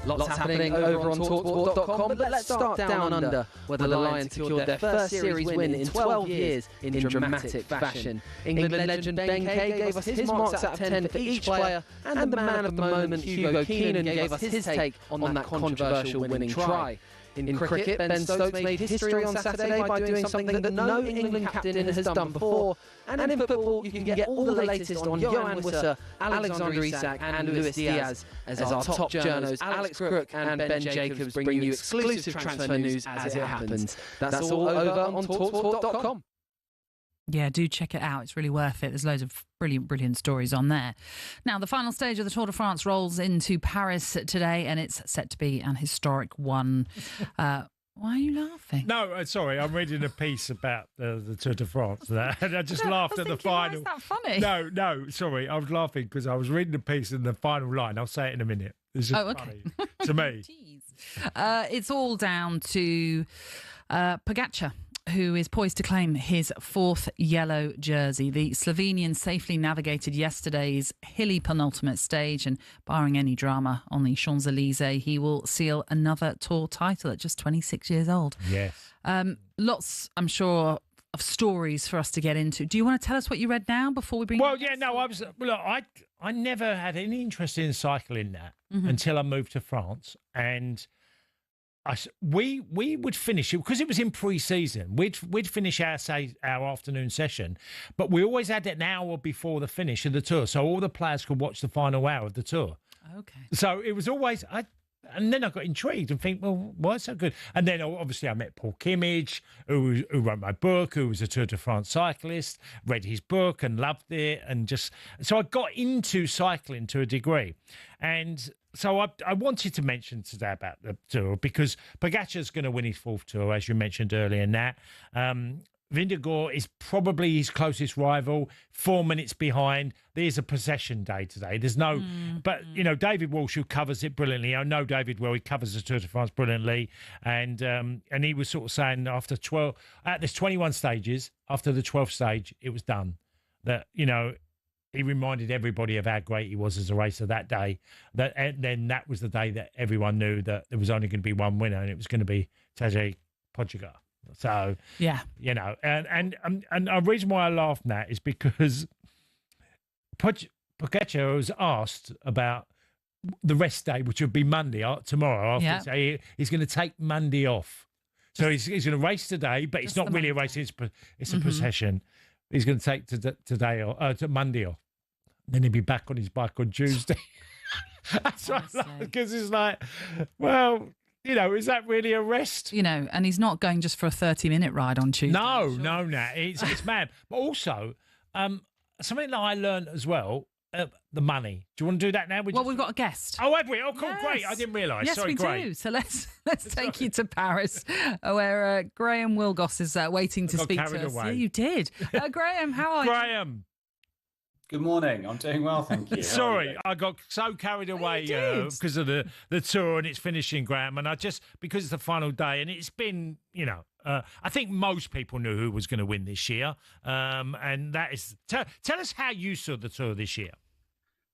Lots happening over on TalkSport.com, but let's start down under, where the Lions secured their first series win in 12 years in dramatic fashion. England legend Ben Kay gave us his marks out of 10 for each player, and the man of the moment, Hugo Keenan, gave us his take on that controversial winning try. In cricket, Ben Stokes made history on Saturday by doing something that no England captain has done before. And in football, you can get all the latest on Johan Wisser, Alexander Isak and Luis Diaz as our top journos Alex Crook and Ben Jacobs bring you exclusive transfer news as it happens. That's all over on TalkSport.com. Yeah, do check it out. It's really worth it. There's loads of brilliant stories on there. Now, the final stage of the Tour de France rolls into Paris today, and it's set to be an historic one. Why are you laughing? No, sorry, I'm reading a piece about the Tour de France, and I just laughed at the final. Why is that funny? No, sorry, I was laughing because I was reading the piece in the final line. I'll say it in a minute. It's just funny to me. It's all down to Pogačar, who is poised to claim his 4th yellow jersey. The Slovenian safely navigated yesterday's hilly penultimate stage, and barring any drama on the Champs-Elysees, he will seal another Tour title at just 26 years old. Yes. Lots, I'm sure, of stories for us to get into. Do you want to tell us what you read now before we bring? Well, yeah, no, I never had any interest in cycling until I moved to France, and we would finish it because it was in pre-season. We'd finish our afternoon session, but we always had an hour before the finish of the Tour, so all the players could watch the final hour of the Tour. Okay. So it was always and then I got intrigued and think, well, why so good? And then obviously I met Paul Kimmage, who wrote my book, who was a Tour de France cyclist, read his book and loved it, and so I got into cycling to a degree. And so I wanted to mention today about the Tour because Pogačar's going to win his 4th Tour, as you mentioned earlier, Nat. Vingegaard is probably his closest rival, 4 minutes behind. There's a possession day today. There's no... But, David Walsh, who covers it brilliantly, I know David well, he covers the Tour de France brilliantly, and he was sort of saying there's 21 stages, after the 12th stage, it was done. That, he reminded everybody of how great he was as a racer that day. And then that was the day that everyone knew that there was only going to be one winner, and it was going to be Tadej Pogačar. So yeah, and the reason why I laughed at that is because Pogačar was asked about the rest day, which would be Monday tomorrow. So he's going to take Monday off. So he's going to race today, but it's not really a race. It's a procession. He's going to take to Monday off. Then he'll be back on his bike on Tuesday. That's right, because it's like, well, is that really a rest? And he's not going just for a 30-minute ride on Tuesday. No, Nat, it's mad. But also, something that I learned as well, the money. Do you want to do that now? We've got a guest. Oh, have we? Oh, cool, yes. Great. I didn't realise. Yes, Sorry, we do. So let's take you to Paris, where Graham Wilgoss is waiting to speak to us. Yeah, you did. Graham, how are you? Graham. Good morning. I'm doing well, thank you. Sorry, I got so carried away because of the Tour and its finishing, Graham, and because it's the final day, and it's been, I think most people knew who was going to win this year, and that is. Tell us how you saw the Tour this year.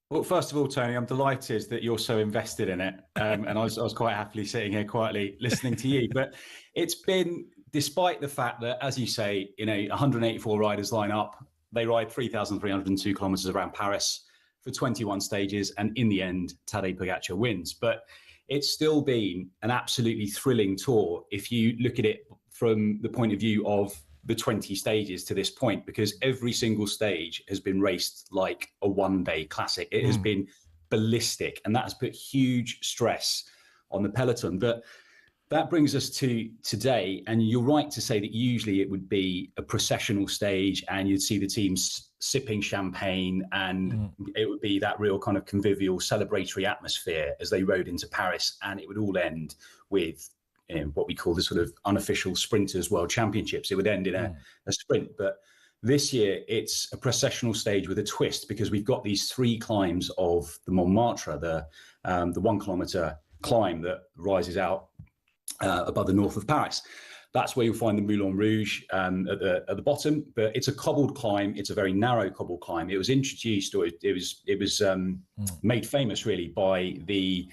Well, first of all, Tony, I'm delighted that you're so invested in it, and I was quite happily sitting here quietly listening to you. But it's been, despite the fact that, as you say, 184 riders line up. They ride 3,302 kilometres around Paris for 21 stages, and in the end, Tadej Pogačar wins. But it's still been an absolutely thrilling tour if you look at it from the point of view of the 20 stages to this point, because every single stage has been raced like a one-day classic. It has been ballistic, and that has put huge stress on the peloton. But that brings us to today, and you're right to say that usually it would be a processional stage and you'd see the teams sipping champagne and it would be that real kind of convivial celebratory atmosphere as they rode into Paris, and it would all end with what we call the sort of unofficial Sprinters World Championships. It would end in a sprint. But this year it's a processional stage with a twist, because we've got these 3 climbs of the Montmartre, the 1 kilometre climb that rises out above the north of Paris. That's where you'll find the Moulin Rouge at the bottom. But it's a cobbled climb. It's a very narrow cobbled climb. It was introduced, or it was made famous really by the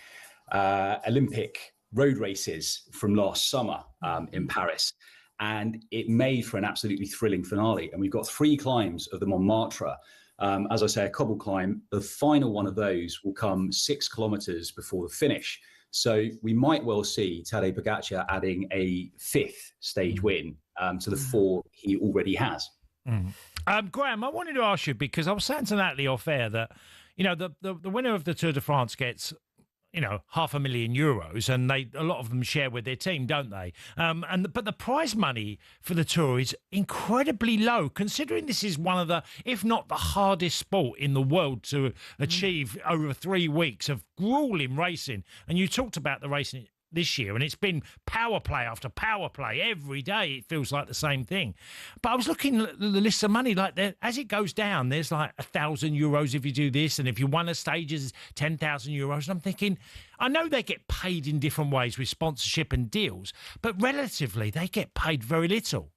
Olympic road races from last summer in Paris. And it made for an absolutely thrilling finale. And we've got 3 climbs of the Montmartre. As I say, a cobbled climb. The final one of those will come 6 kilometres before the finish. So we might well see Tadej Pogačar adding a 5th stage win to the 4 he already has. Graham, I wanted to ask you, because I was saying to Natalie off air that, you know, the winner of the Tour de France gets, you know, €500,000, and a lot of them share with their team, don't they? But the prize money for the Tour is incredibly low, considering this is one of the, if not the hardest sport in the world to achieve over 3 weeks of grueling racing. And you talked about the racing this year, and it's been power play after power play every day. It feels like the same thing. But I was looking at the list of money, like as it goes down, there's like €1,000 if you do this, and if you won a stage, it's €10,000. And I'm thinking, I know they get paid in different ways with sponsorship and deals, but relatively they get paid very little.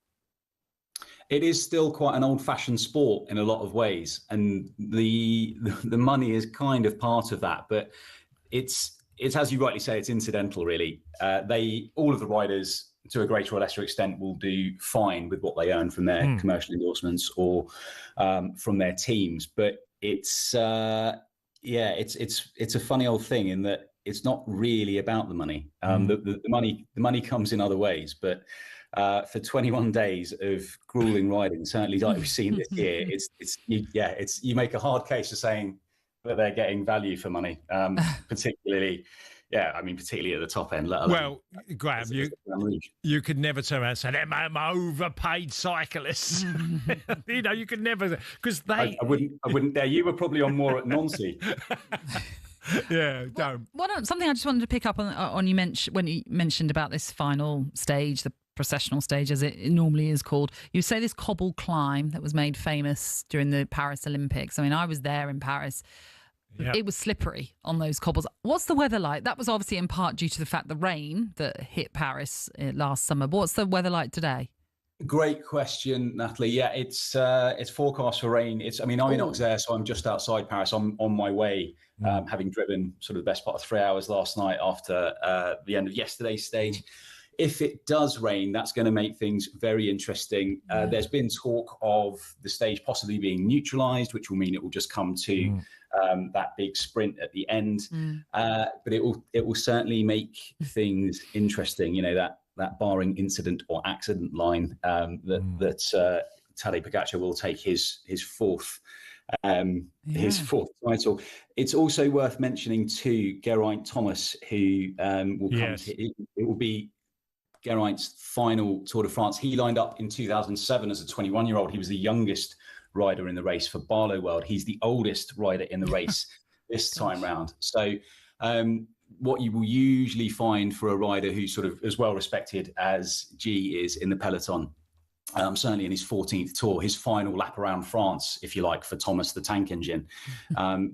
It is still quite an old-fashioned sport in a lot of ways, and the money is kind of part of that. But it's as you rightly say, it's incidental, really. All of the riders, to a greater or lesser extent, will do fine with what they earn from their commercial endorsements or from their teams. But it's a funny old thing in that it's not really about the money. The money comes in other ways, but for 21 days of grueling riding, certainly like we've seen this year, you make a hard case of saying that they're getting value for money, particularly at the top end. Let alone, well, Graham, you could never turn around and say they're overpaid cyclists. You know, you could never, because they. I wouldn't dare. You were probably on more at Nancy. Yeah, don't. Something I just wanted to pick up on when you mentioned about this final stage, the processional stage, as it normally is called. You say this cobble climb that was made famous during the Paris Olympics. I mean, I was there in Paris. Yep. It was slippery on those cobbles. What's the weather like? That was obviously in part due to the fact the rain that hit Paris last summer. But what's the weather like today? Great question, Natalie. Yeah, it's forecast for rain. I'm in Auxerre, so I'm just outside Paris. I'm on my way, having driven sort of the best part of 3 hours last night after the end of yesterday's stage. If it does rain, that's going to make things very interesting. There's been talk of the stage possibly being neutralised, which will mean it will just come to that big sprint at the end. But it will certainly make things interesting. You know, that barring incident or accident line that Tadej Pogačar will take his fourth title. It's also worth mentioning too Geraint Thomas, who will come. It will be Geraint's final Tour de France. He lined up in 2007 as a 21-year-old. He was the youngest rider in the race for Barlow World. He's the oldest rider in the race this time round. So what you will usually find for a rider who's sort of as well respected as G is in the peloton, certainly in his 14th tour, his final lap around France, if you like, for Thomas the Tank Engine,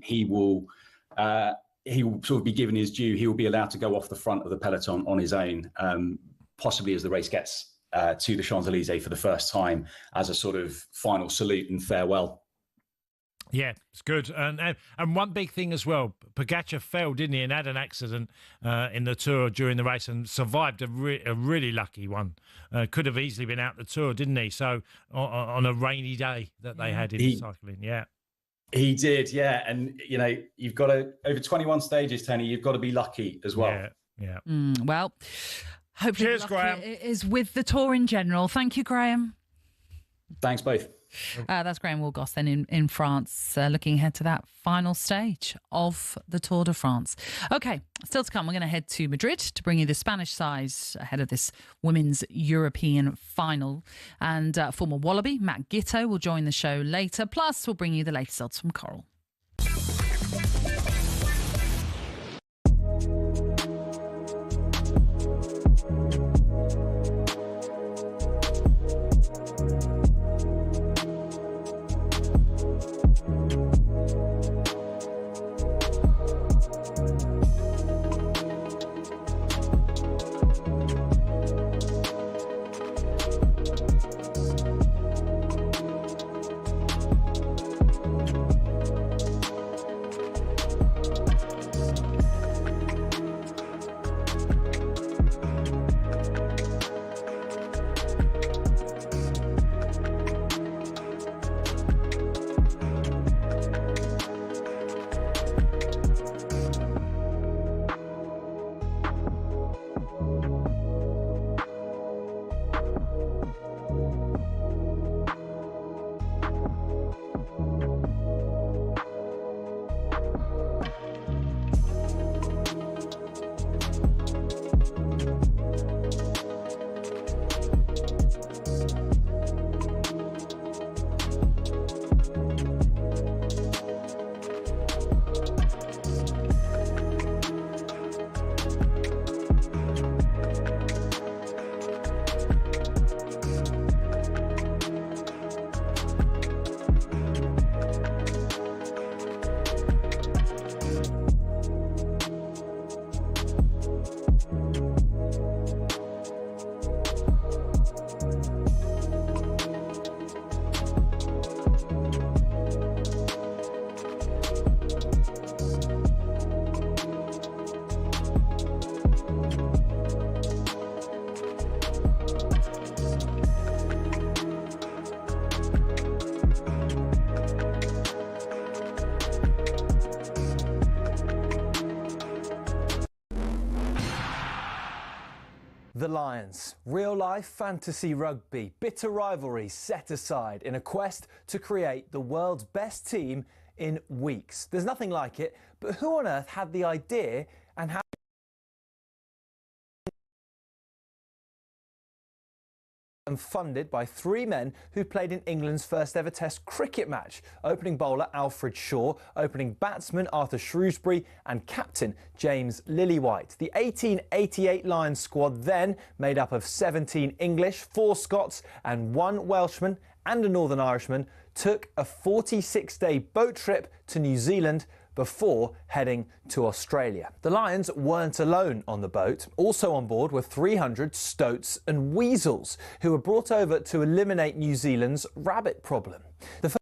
he will sort of be given his due. He will be allowed to go off the front of the peloton on his own, possibly as the race gets to the Champs-Élysées for the first time, as a sort of final salute and farewell. Yeah, it's good. And one big thing as well, Pogačar fell, didn't he, and had an accident in the Tour during the race and survived a really lucky one. Could have easily been out the Tour, didn't he? So on a rainy day that they had in cycling, yeah. He did, yeah. And, you know, you've got to, over 21 stages, Tony, you've got to be lucky as well. Yeah. Well, hopefully cheers, Graham. Is with the Tour in general. Thank you, Graham. Thanks both. That's Graham Wilgoss then in France, looking ahead to that final stage of the Tour de France. OK, still to come, we're going to head to Madrid to bring you the Spanish side ahead of this Women's European final. And former Wallaby Matt Gitto will join the show later. Plus, we'll bring you the latest odds from Coral. The Lions. Real-life fantasy rugby. Bitter rivalries set aside in a quest to create the world's best team in weeks. There's nothing like it, but who on earth had the idea and how and funded by three men who played in England's first ever Test cricket match. Opening bowler Alfred Shaw, opening batsman Arthur Shrewsbury and captain James Lillywhite. The 1888 Lions squad then, made up of 17 English, 4 Scots and 1 Welshman and a Northern Irishman, took a 46-day boat trip to New Zealand before heading to Australia. The Lions weren't alone on the boat. Also on board were 300 stoats and weasels who were brought over to eliminate New Zealand's rabbit problem. The first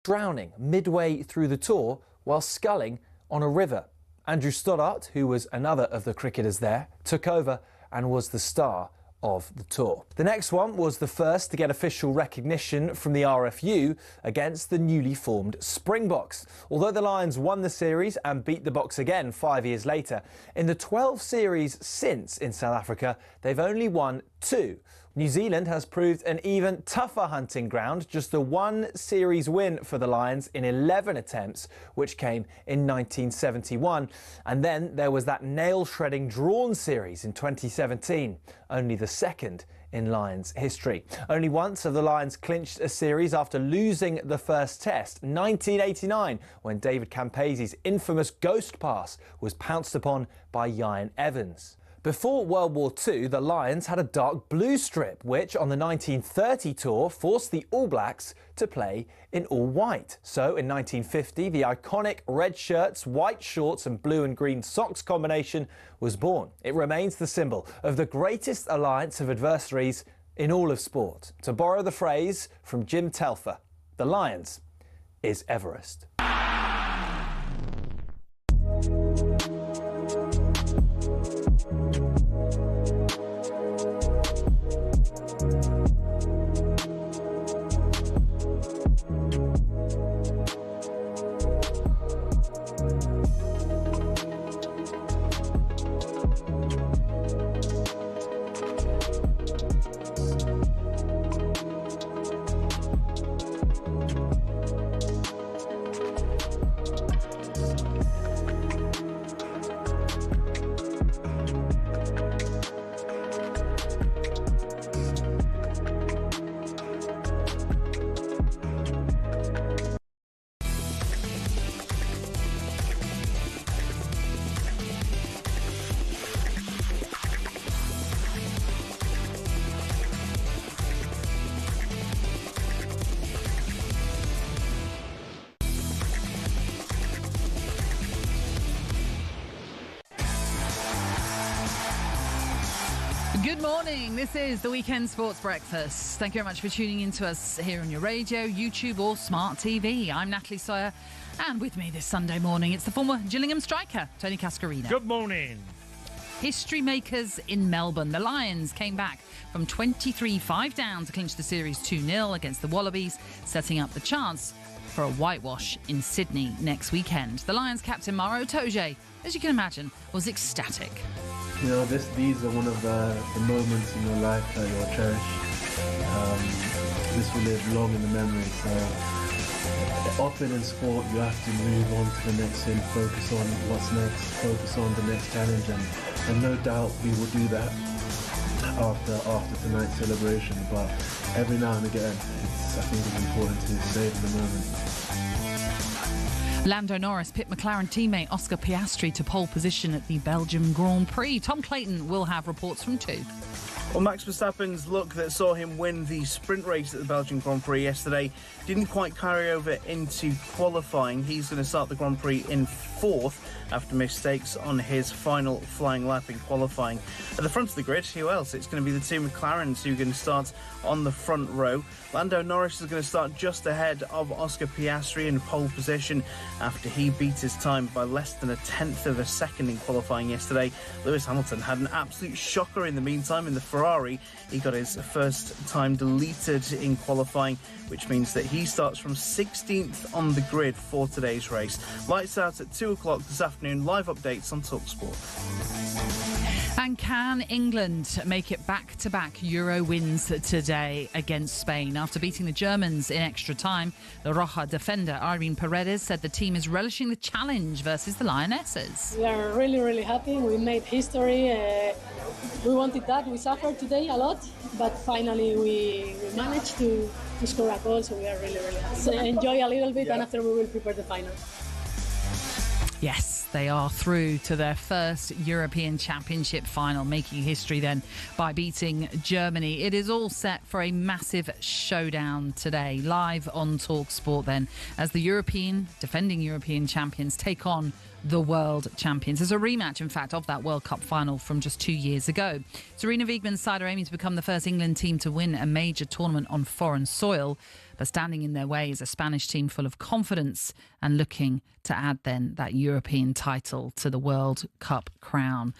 drowning midway through the tour while sculling on a river. Andrew Stoddart, who was another of the cricketers there, took over and was the star of the tour. The next one was the first to get official recognition from the RFU against the newly formed Springboks. Although the Lions won the series and beat the Boks again 5 years later, in the 12 series since in South Africa, they've only won 2. New Zealand has proved an even tougher hunting ground, just the 1 series win for the Lions in 11 attempts, which came in 1971. And then there was that nail-shredding drawn series in 2017, only the second in Lions history. Only once have the Lions clinched a series after losing the first test, 1989, when David Campese's infamous ghost pass was pounced upon by Ian Evans. Before World War II, the Lions had a dark blue strip, which on the 1930 tour forced the All Blacks to play in all white. So in 1950, the iconic red shirts, white shorts and blue and green socks combination was born. It remains the symbol of the greatest alliance of adversaries in all of sport. To borrow the phrase from Jim Telfer, the Lions is Everest. Good morning. This is the Weekend Sports Breakfast. Thank you very much for tuning in to us here on your radio, YouTube or smart TV. I'm Natalie Sawyer, and with me this Sunday morning, it's the former Gillingham striker, Tony Cascarino. Good morning. History makers in Melbourne. The Lions came back from 23-5 down to clinch the series 2-0 against the Wallabies, setting up the chance for a whitewash in Sydney next weekend. The Lions captain Maro Itoje, as you can imagine, was ecstatic. You know, these are one of the moments in your life that you'll cherish. This will live long in the memory. So, often in sport, you have to move on to the next thing, focus on what's next, focus on the next challenge, and no doubt we will do that after tonight's celebration. But every now and again, I think it's important to savor the moment. Lando Norris pit McLaren teammate Oscar Piastri to pole position at the Belgium Grand Prix. Tom Clayton will have reports from 2. Well, Max Verstappen's look that saw him win the sprint race at the Belgian Grand Prix yesterday didn't quite carry over into qualifying. He's going to start the Grand Prix in 4th after mistakes on his final flying lap in qualifying. At the front of the grid, who else? It's going to be the two McLarens who are going to start on the front row. Lando Norris is going to start just ahead of Oscar Piastri in pole position after he beat his time by less than a tenth of a second in qualifying yesterday. Lewis Hamilton had an absolute shocker in the meantime in the Ferrari. He got his first time deleted in qualifying, which means that he starts from 16th on the grid for today's race. Lights out at 2 o'clock this afternoon. Live updates on TalkSport. And can England make it back-to-back Euro wins today against Spain? After beating the Germans in extra time, the Roja defender Irene Paredes said the team is relishing the challenge versus the Lionesses. We are really, really happy. We made history. We wanted that. We suffered today a lot, but finally we managed to score a goal, so we are really, really happy. So enjoy a little bit, and after we will prepare the final. Yes, they are through to their first European Championship final, making history then by beating Germany. It is all set for a massive showdown today, live on TalkSport then, as the defending European champions take on the world champions. There's a rematch, in fact, of that World Cup final from just 2 years ago. Serena Wiegman's side are aiming to become the first England team to win a major tournament on foreign soil. But standing in their way is a Spanish team full of confidence and looking to add then that European title to the World Cup crown.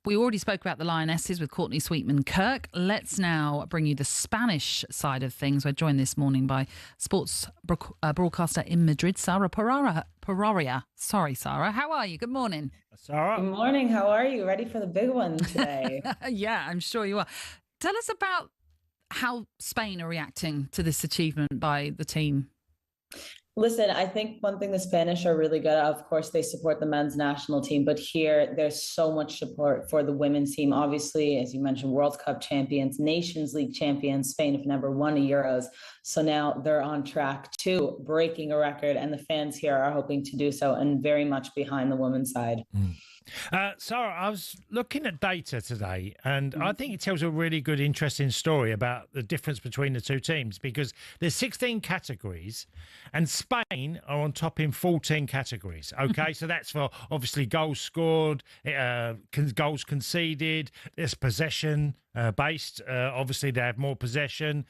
We already spoke about the Lionesses with Courtney Sweetman-Kirk. Let's now bring you the Spanish side of things. We're joined this morning by sports broadcaster in Madrid, Sara Pararia. Sorry, Sara. How are you? Good morning. Sara. Good morning. How are you? Ready for the big one today? Yeah, I'm sure you are. Tell us about how Spain are reacting to this achievement by the team. Listen, I think one thing the Spanish are really good at, of course, they support the men's national team, but here there's so much support for the women's team. Obviously, as you mentioned, World Cup champions, Nations League champions, Spain have never won a Euros. So now they're on track to breaking a record, and the fans here are hoping to do so and very much behind the women's side. Sarah, I was looking at data today, and I think it tells a really good, interesting story about the difference between the two teams, because there's 16 categories and Spain are on top in 14 categories. Okay, so that's for obviously goals scored, goals conceded, there's possession based. Obviously, they have more possession,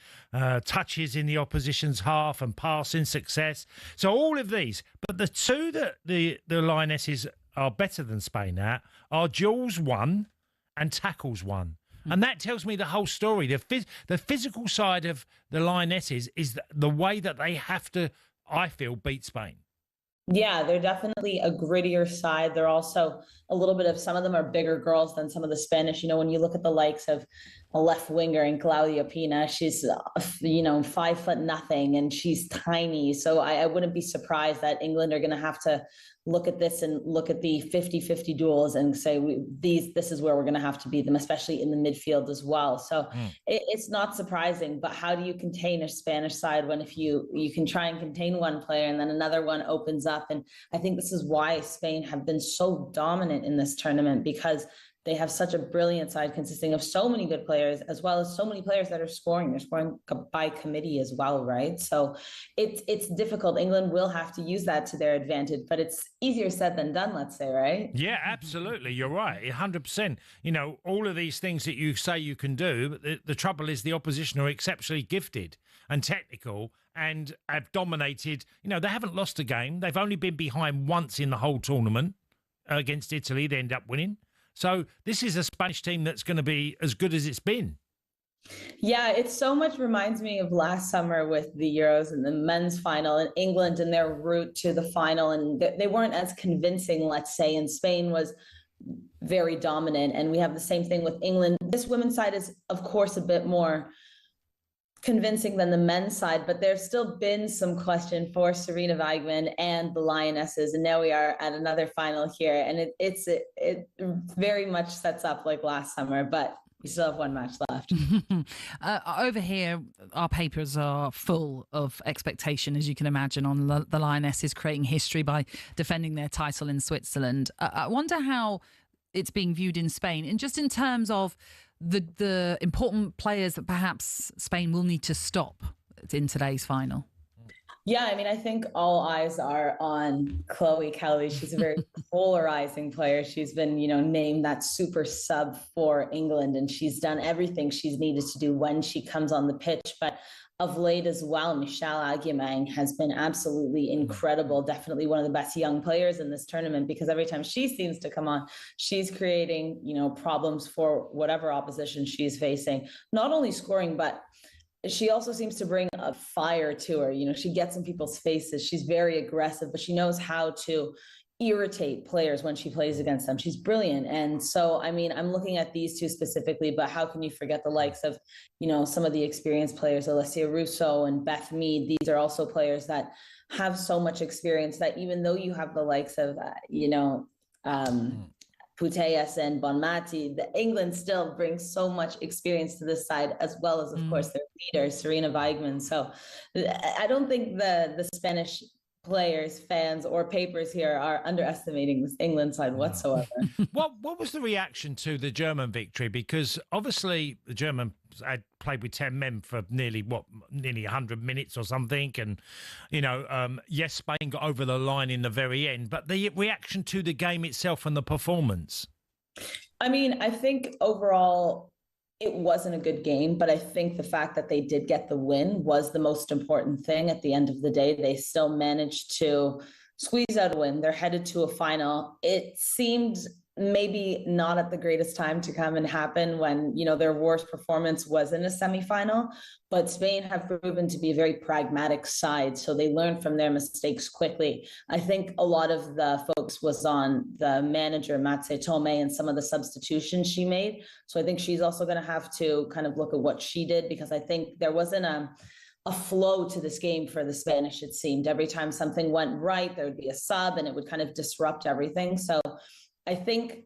touches in the opposition's half and passing success. So all of these, but the two that the Lionesses are better than Spain at are duels won and tackles won. And that tells me the whole story. The physical side of the Lionesses is the way that they have to, I feel, beat Spain. Yeah, they're definitely a grittier side. They're also a little bit of, some of them are bigger girls than some of the Spanish. You know, when you look at the likes of a left winger in Claudia Pina, she's, 5'0", and she's tiny. So I wouldn't be surprised that England are going to have to look at this and look at the 50-50 duels and say, this is where we're going to have to beat them, especially in the midfield as well. So it's not surprising, but how do you contain a Spanish side when if you can try and contain one player and then another one opens up? And I think this is why Spain have been so dominant in this tournament, because they have such a brilliant side consisting of so many good players, as well as so many players that are scoring. They're scoring by committee as well, right? So it's difficult. England will have to use that to their advantage, but it's easier said than done, let's say, right? Yeah, absolutely. You're right. 100%. You know, all of these things that you say you can do, but the trouble is the opposition are exceptionally gifted and technical and have dominated. You know, they haven't lost a game. They've only been behind once in the whole tournament against Italy. They end up winning. So this is a Spanish team that's going to be as good as it's been. Yeah, it so much reminds me of last summer with the Euros and the men's final in England and their route to the final. And they weren't as convincing, let's say, and Spain was very dominant. And we have the same thing with England. This women's side is, of course, a bit more convincing than the men's side, but there's still been some question for Sarina Wiegman and the Lionesses, and now we are at another final here, and it very much sets up like last summer, but we still have one match left. Over here, our papers are full of expectation, as you can imagine, on the Lionesses creating history by defending their title in Switzerland. I wonder how it's being viewed in Spain, and just in terms of the important players that perhaps Spain will need to stop in today's final. Yeah, I mean, I think all eyes are on Chloe Kelly. She's a very polarizing player. She's been, named that super sub for England, and she's done everything she's needed to do when she comes on the pitch. But of late as well, Michelle Aguiman has been absolutely incredible. Definitely one of the best young players in this tournament, because every time she seems to come on, she's creating, problems for whatever opposition she's facing. Not only scoring, but she also seems to bring a fire to her. She gets in people's faces. She's very aggressive, but she knows how to irritate players when she plays against them. She's brilliant. And so, I mean, I'm looking at these two specifically, but how can you forget the likes of, some of the experienced players, Alessia Russo and Beth Mead. These are also players that have so much experience that even though you have the likes of, Putellas and Bonmati, the England still brings so much experience to this side, as well as, of course, their leader, Sarina Wiegman. So I don't think the Spanish players, fans, or papers here are underestimating this England side whatsoever. What was the reaction to the German victory? Because obviously the Germans had played with 10 men for nearly 100 minutes or something. And, yes, Spain got over the line in the very end, but the reaction to the game itself and the performance. I mean, I think overall it wasn't a good game, but I think the fact that they did get the win was the most important thing. At the end of the day, they still managed to squeeze out a win. They're headed to a final. It seemed maybe not at the greatest time to come and happen when, their worst performance was in a semifinal, but Spain have proven to be a very pragmatic side. So they learned from their mistakes quickly. I think a lot of the focus was on the manager, Matze Tomé, and some of the substitutions she made. So I think she's also going to have to kind of look at what she did, because I think there wasn't a flow to this game for the Spanish. It seemed every time something went right, there would be a sub and it would kind of disrupt everything. So I think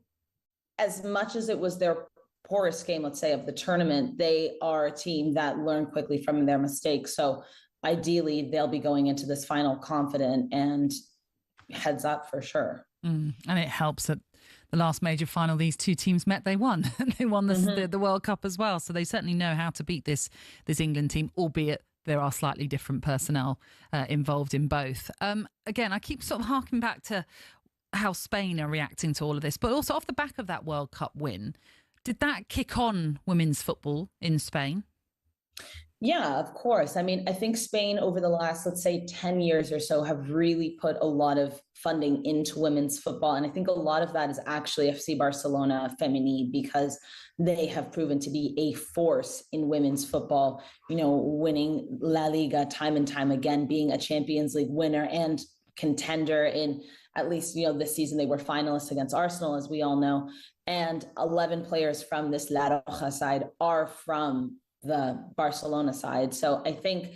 as much as it was their poorest game, let's say, of the tournament, they are a team that learned quickly from their mistakes. So ideally, they'll be going into this final confident and heads up for sure. And it helps that the last major final these two teams met, they won. They won the World Cup as well. So they certainly know how to beat this England team, albeit there are slightly different personnel involved in both. Again, I keep sort of harking back to how Spain are reacting to all of this, but also off the back of that World Cup win, did that kick on women's football in Spain? Yeah, of course. I mean, I think Spain over the last, let's say, 10 years or so have really put a lot of funding into women's football. And I think a lot of that is actually FC Barcelona Femenil, because they have proven to be a force in women's football, winning La Liga time and time again, being a Champions League winner and contender in at least, this season. They were finalists against Arsenal, as we all know. And 11 players from this La Roja side are from the Barcelona side. So I think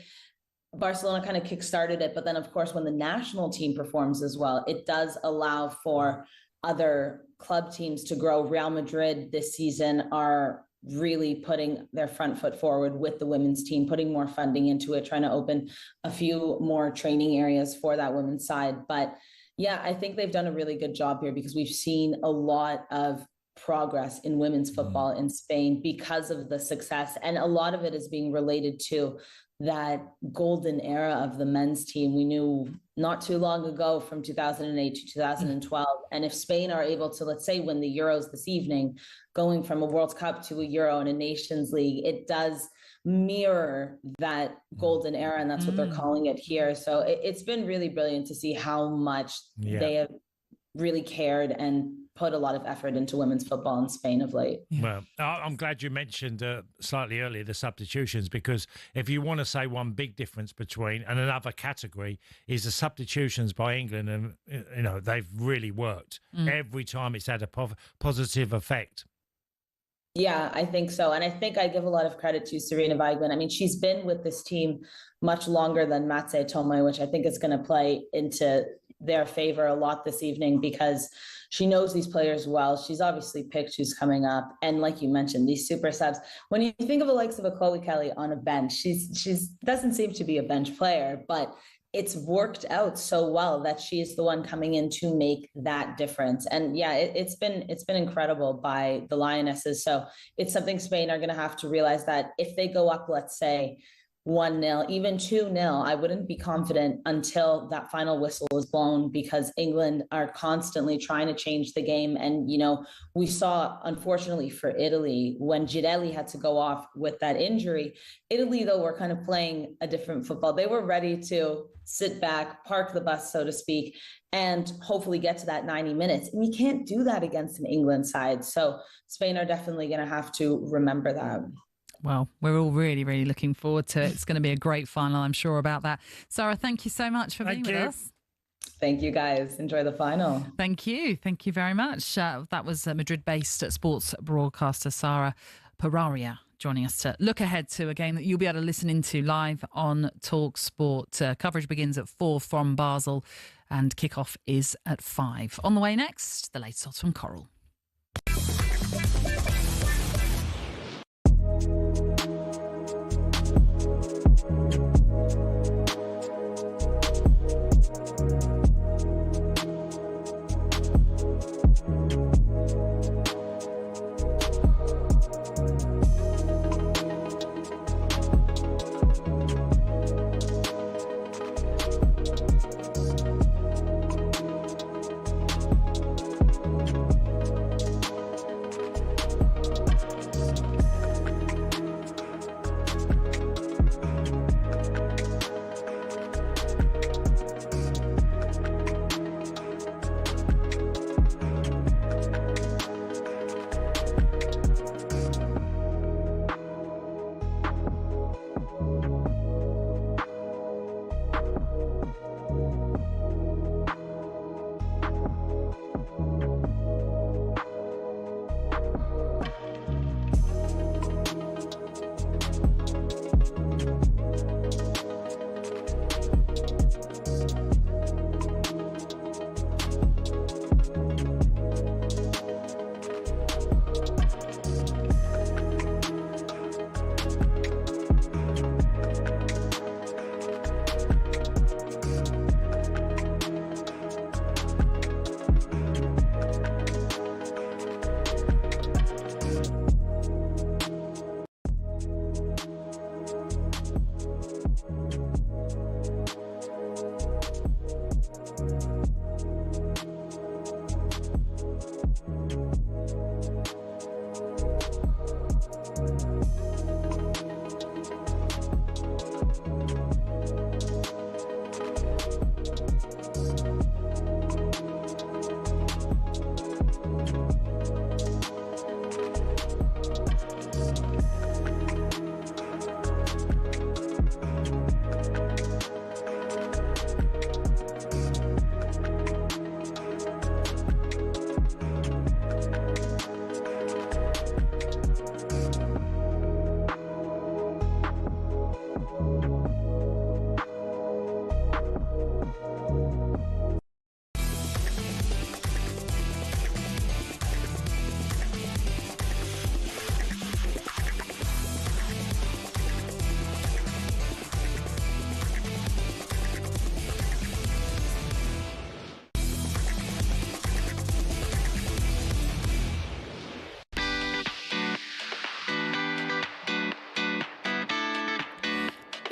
Barcelona kind of kickstarted it. But then, of course, when the national team performs as well, it does allow for other club teams to grow. Real Madrid this season are really putting their front foot forward with the women's team, putting more funding into it, trying to open a few more training areas for that women's side. But yeah, I think they've done a really good job here, because we've seen a lot of progress in women's football in Spain because of the success. And a lot of it is being related to that golden era of the men's team we knew not too long ago from 2008 to 2012. And if Spain are able to, let's say, win the Euros this evening, going from a World Cup to a Euro and a Nations League, it does mirror that golden era, and that's what they're calling it here. So it's been really brilliant to see how much they have really cared and put a lot of effort into women's football in Spain of late. Well, I'm glad you mentioned slightly earlier the substitutions, because if you want to say one big difference between and another category is the substitutions by England, and you know they've really worked. Every time it's had a positive effect. Yeah, I think so. And I think I give a lot of credit to Sarina Wiegman. I mean, she's been with this team much longer than Matze Tomei, which I think is going to play into their favor a lot this evening because she knows these players well. She's obviously picked who's coming up. And like you mentioned, these super subs, when you think of the likes of a Chloe Kelly on a bench, she's doesn't seem to be a bench player, but it's worked out so well that she is the one coming in to make that difference. And yeah, it's been incredible by the Lionesses. So it's something Spain are going to have to realize that if they go up, let's say 1-0, even 2-0, I wouldn't be confident until that final whistle is blown, because England are constantly trying to change the game. And, you know, we saw, unfortunately for Italy, when Girelli had to go off with that injury, Italy, though, were kind of playing a different football. They were ready to sit back, park the bus, so to speak, and hopefully get to that 90 minutes. And you can't do that against an England side. So Spain are definitely going to have to remember that. Well, we're all really, really looking forward to it. It's going to be a great final, I'm sure about that. Sarah, thank you so much for being with us. Thank you, guys. Enjoy the final. Thank you. Thank you very much. That was Madrid-based sports broadcaster Sarah Pararia joining us to look ahead to a game that you'll be able to listen into live on TalkSport. Coverage begins at 4 from Basel and kickoff is at 5. On the way next, the latest odds from Coral.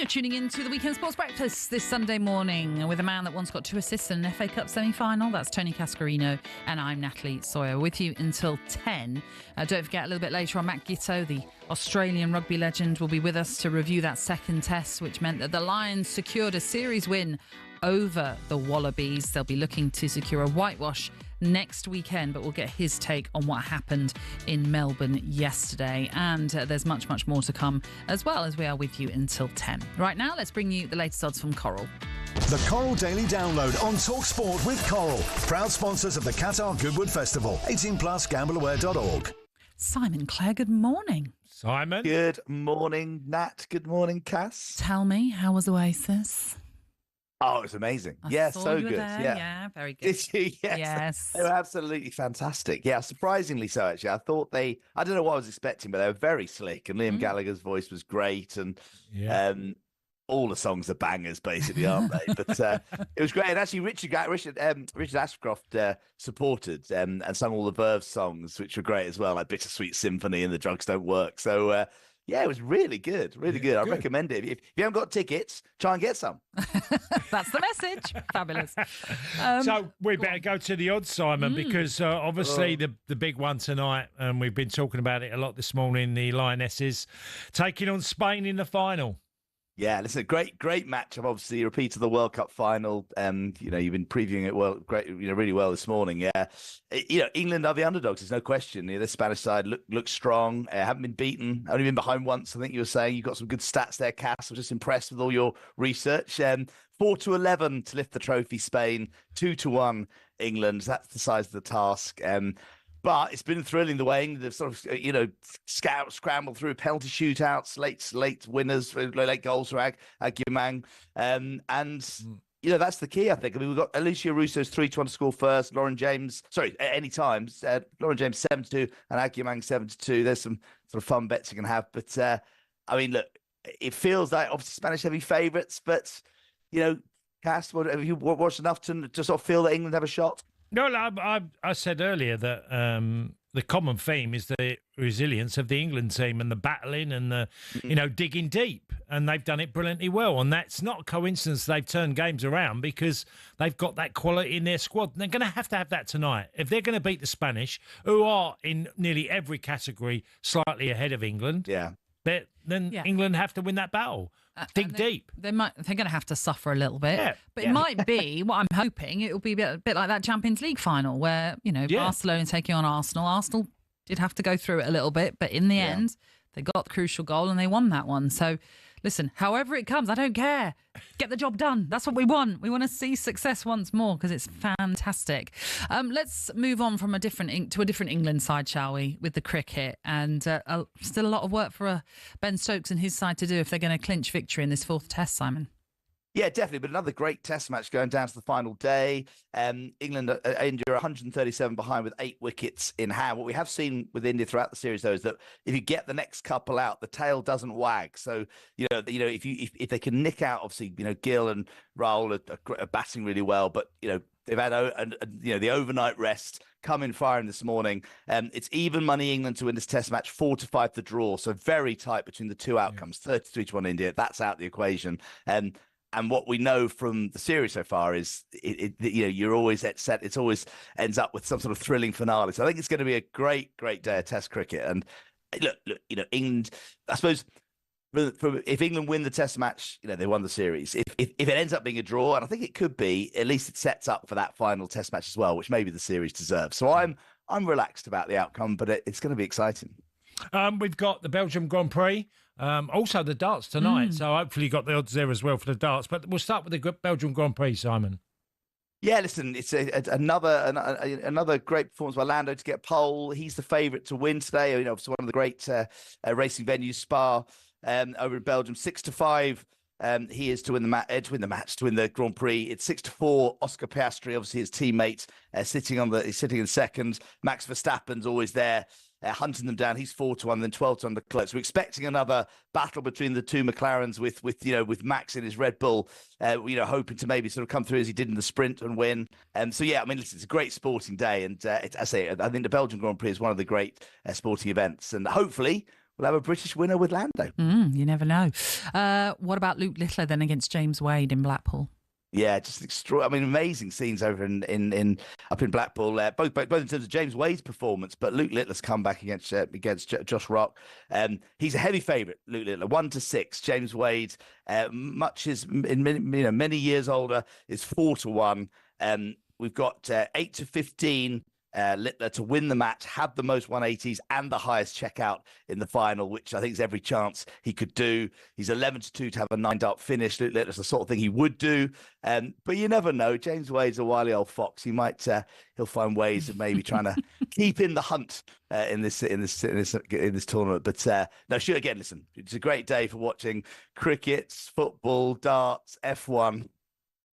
tuning in to the Weekend Sports Breakfast this Sunday morning with a man that once got 2 assists in an FA Cup semi-final. That's Tony Cascarino, and I'm Natalie Sawyer with you until 10. Don't forget, a little bit later on, Matt Giteau, the Australian rugby legend, will be with us to review that second test, which meant that the Lions secured a series win over the Wallabies. They'll be looking to secure a whitewash next weekend, but we'll get his take on what happened in Melbourne yesterday. And there's much, much more to come, as well as we are with you until 10. Right now, let's bring you the latest odds from Coral. The Coral Daily Download on TalkSport with Coral. Proud sponsors of the Qatar Goodwood Festival. 18+, gambleaware.org. Simon Clare, good morning. Simon. Good morning, Nat. Good morning, Cass. Tell me, how was Oasis? Oh, it was amazing. I so saw you good. there. Yeah, very good. Did you? Yes. They were absolutely fantastic. Yeah, surprisingly so, actually. I thought I don't know what I was expecting, but they were very slick. And Liam Gallagher's voice was great. And all the songs are bangers, basically, aren't they? But it was great. And actually, Richard Ashcroft supported and sung all the Verve songs, which were great as well, like Bittersweet Symphony and The Drugs Don't Work. So, yeah, it was really good, really good. I recommend it. If you haven't got tickets, try and get some. That's the message. Fabulous. So we better go to the odds, Simon, because obviously the big one tonight, and we've been talking about it a lot this morning, the Lionesses taking on Spain in the final. Yeah, listen, great matchup. Obviously, a repeat of the World Cup final. You've been previewing it really well this morning. Yeah, England are the underdogs. There's no question. The Spanish side look strong. Haven't been beaten. Only been behind once. I think you were saying you've got some good stats there, Cass. I was just impressed with all your research. 4-11 to lift the trophy. Spain 2-1 England. That's the size of the task. But it's been thrilling the way England have sort of, scrambled through penalty shootouts, late winners, late goals for Agyemang. That's the key, I think. I mean, we've got Alicia Russo's 3-1 to score first, Lauren James, at any time, Lauren James 7-2 and Agyemang 7-2. There's some sort of fun bets you can have. But, look, it feels like obviously Spanish heavy favourites, but, Cass, have you watched enough to sort of feel that England have a shot? No, I said earlier that the common theme is the resilience of the England team and the battling and the, digging deep. And they've done it brilliantly well. And that's not a coincidence they've turned games around because they've got that quality in their squad. And they're going to have that tonight. If they're going to beat the Spanish, who are in nearly every category slightly ahead of England, then England have to win that battle. Dig deep. They're going to have to suffer a little bit, but it might be what I'm hoping. It will be a bit like that Champions League final where Barcelona taking on Arsenal. Arsenal did have to go through it a little bit, but in the end, they got the crucial goal and they won that one. So, listen, however it comes, I don't care. Get the job done. That's what we want. We want to see success once more because it's fantastic. Let's move on from a different England side, shall we, with the cricket. And still a lot of work for Ben Stokes and his side to do if they're going to clinch victory in this fourth test, Simon. Yeah, definitely. But another great test match going down to the final day. England, India are 137 behind with 8 wickets in hand. What we have seen with India throughout the series, though, is that if you get the next couple out, the tail doesn't wag. So, if they can nick out, obviously, Gill and Rahul are batting really well, but, they've had the overnight rest, come in firing this morning. It's even money England to win this test match, 4-5 to draw. So very tight between the two outcomes, 33-1 India. That's out the equation. And what we know from the series so far is, you're always set. It always ends up with some sort of thrilling finale. So I think it's going to be a great, great day of Test cricket. And look, England. I suppose if England win the Test match, they won the series. If it ends up being a draw, and I think it could be, at least it sets up for that final Test match as well, which maybe the series deserves. So I'm relaxed about the outcome, but it's going to be exciting. We've got the Belgium Grand Prix. Also the darts tonight, so hopefully you got the odds there as well for the darts. But we'll start with the Belgium Grand Prix, Simon. Yeah, listen, it's another great performance by Lando to get pole. He's the favourite to win today. It's one of the great racing venues, Spa, over in Belgium. 6-5. He is to win the Grand Prix. It's 6-4. Oscar Piastri, obviously his teammate, sitting in second. Max Verstappen's always there. Hunting them down. He's 4-1, then 12-1 the close. We're expecting another battle between the two McLarens with Max in his Red Bull, hoping to maybe sort of come through as he did in the sprint and win. So yeah, listen, it's a great sporting day, and I think the Belgian Grand Prix is one of the great sporting events, and hopefully we'll have a British winner with Lando. You never know. What about Luke Littler then against James Wade in Blackpool? Yeah, just extraordinary. I mean, amazing scenes over up in Blackpool. Both in terms of James Wade's performance, but Luke Littler's comeback against Josh Rock. He's a heavy favourite. Luke Littler 1-6. James Wade, many years older, is 4-1. We've got 8-15. Littler to win the match, have the most 180s and the highest checkout in the final, which I think is every chance he could do. He's 11-2 to have a 9-dart finish. Luke Littler's the sort of thing he would do, but you never know. James Wade's a wily old fox. He might he'll find ways of maybe trying to keep in the hunt in this tournament. But no, sure. Again, listen, it's a great day for watching cricket, football, darts, F1.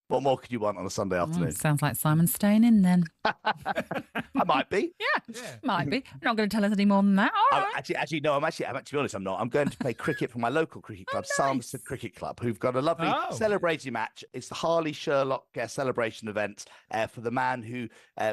What more could you want on a Sunday afternoon? Sounds like Simon's staying in then. I might be. Yeah, might be. You're not going to tell us any more than that. All right. Actually, no. I'm to be honest, I'm not. I'm going to play cricket for my local cricket club, Somerset Cricket Club, who've got a lovely celebrating match. It's the Harley Sherlock celebration event for the man who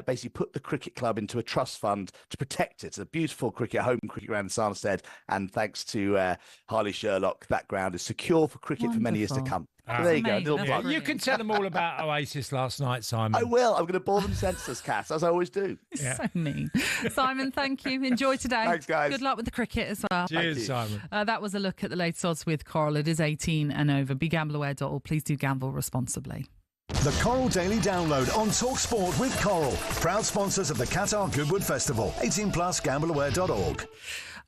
basically put the cricket club into a trust fund to protect it. It's a beautiful home cricket ground in Somerset, and thanks to Harley Sherlock, that ground is secure for cricket for many years to come. So there you go. Little plug. You can tell them all about Oasis last night, Simon. I will. I'm going to bore them senseless, Cass, as I always do. Yeah. So mean. Simon, thank you. Enjoy today. Thanks, guys. Good luck with the cricket as well. Cheers, Simon. That was a look at the latest odds with Coral. It is 18 and over. BeGambleAware.org. Please do gamble responsibly. The Coral Daily Download on TalkSport with Coral. Proud sponsors of the Qatar Goodwood Festival. 18+, gambleaware.org.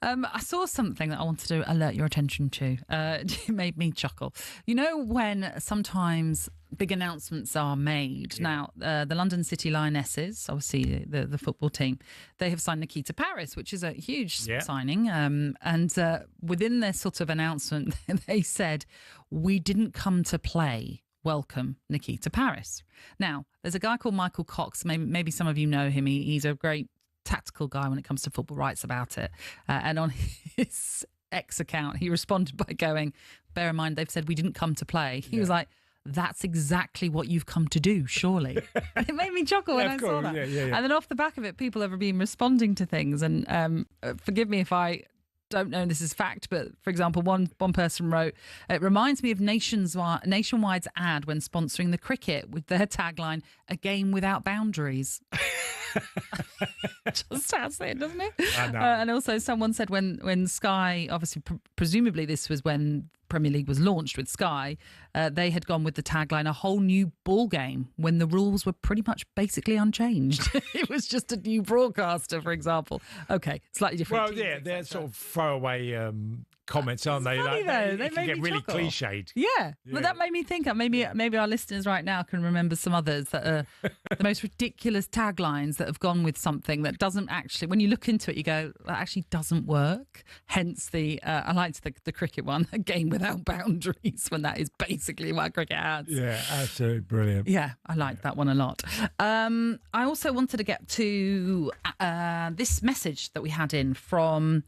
I saw something that I wanted to alert your attention to. It made me chuckle. You know when sometimes big announcements are made? Yeah. Now, the London City Lionesses, obviously the football team, they have signed Nikita Paris, which is a huge signing. And within their sort of announcement, they said, "We didn't come to play. Welcome, Nikita Paris." Now, there's a guy called Michael Cox. Maybe some of you know him. He's a great tactical guy when it comes to football, writes about it. And on his X account, he responded by going, "Bear in mind, they've said we didn't come to play." He was like, "That's exactly what you've come to do, surely." And it made me chuckle when I saw that. Yeah. And then off the back of it, people have been responding to things. And forgive me if I don't know this is fact, but for example, one person wrote, "It reminds me of Nationwide's ad when sponsoring the cricket with their tagline, 'A game without boundaries.'" Just sounds it, doesn't it? I know. And also someone said when Sky, obviously presumably this was when Premier League was launched with Sky, they had gone with the tagline, "A whole new ball game," when the rules were pretty much basically unchanged. It was just a new broadcaster, for example. Okay, slightly different. Well, yeah, they're sort of throwaway comments, aren't they? Funny, though. They can made get me really chuckle. cliched. Yeah, but that made me think. Maybe our listeners right now can remember some others that are the most ridiculous taglines that have gone with something that doesn't actually. When you look into it, you go, "That actually doesn't work." Hence I liked the cricket one, "A game without boundaries," when that is basically what cricket has. Yeah, absolutely brilliant. Yeah, I liked that one a lot. I also wanted to get to this message that we had in from,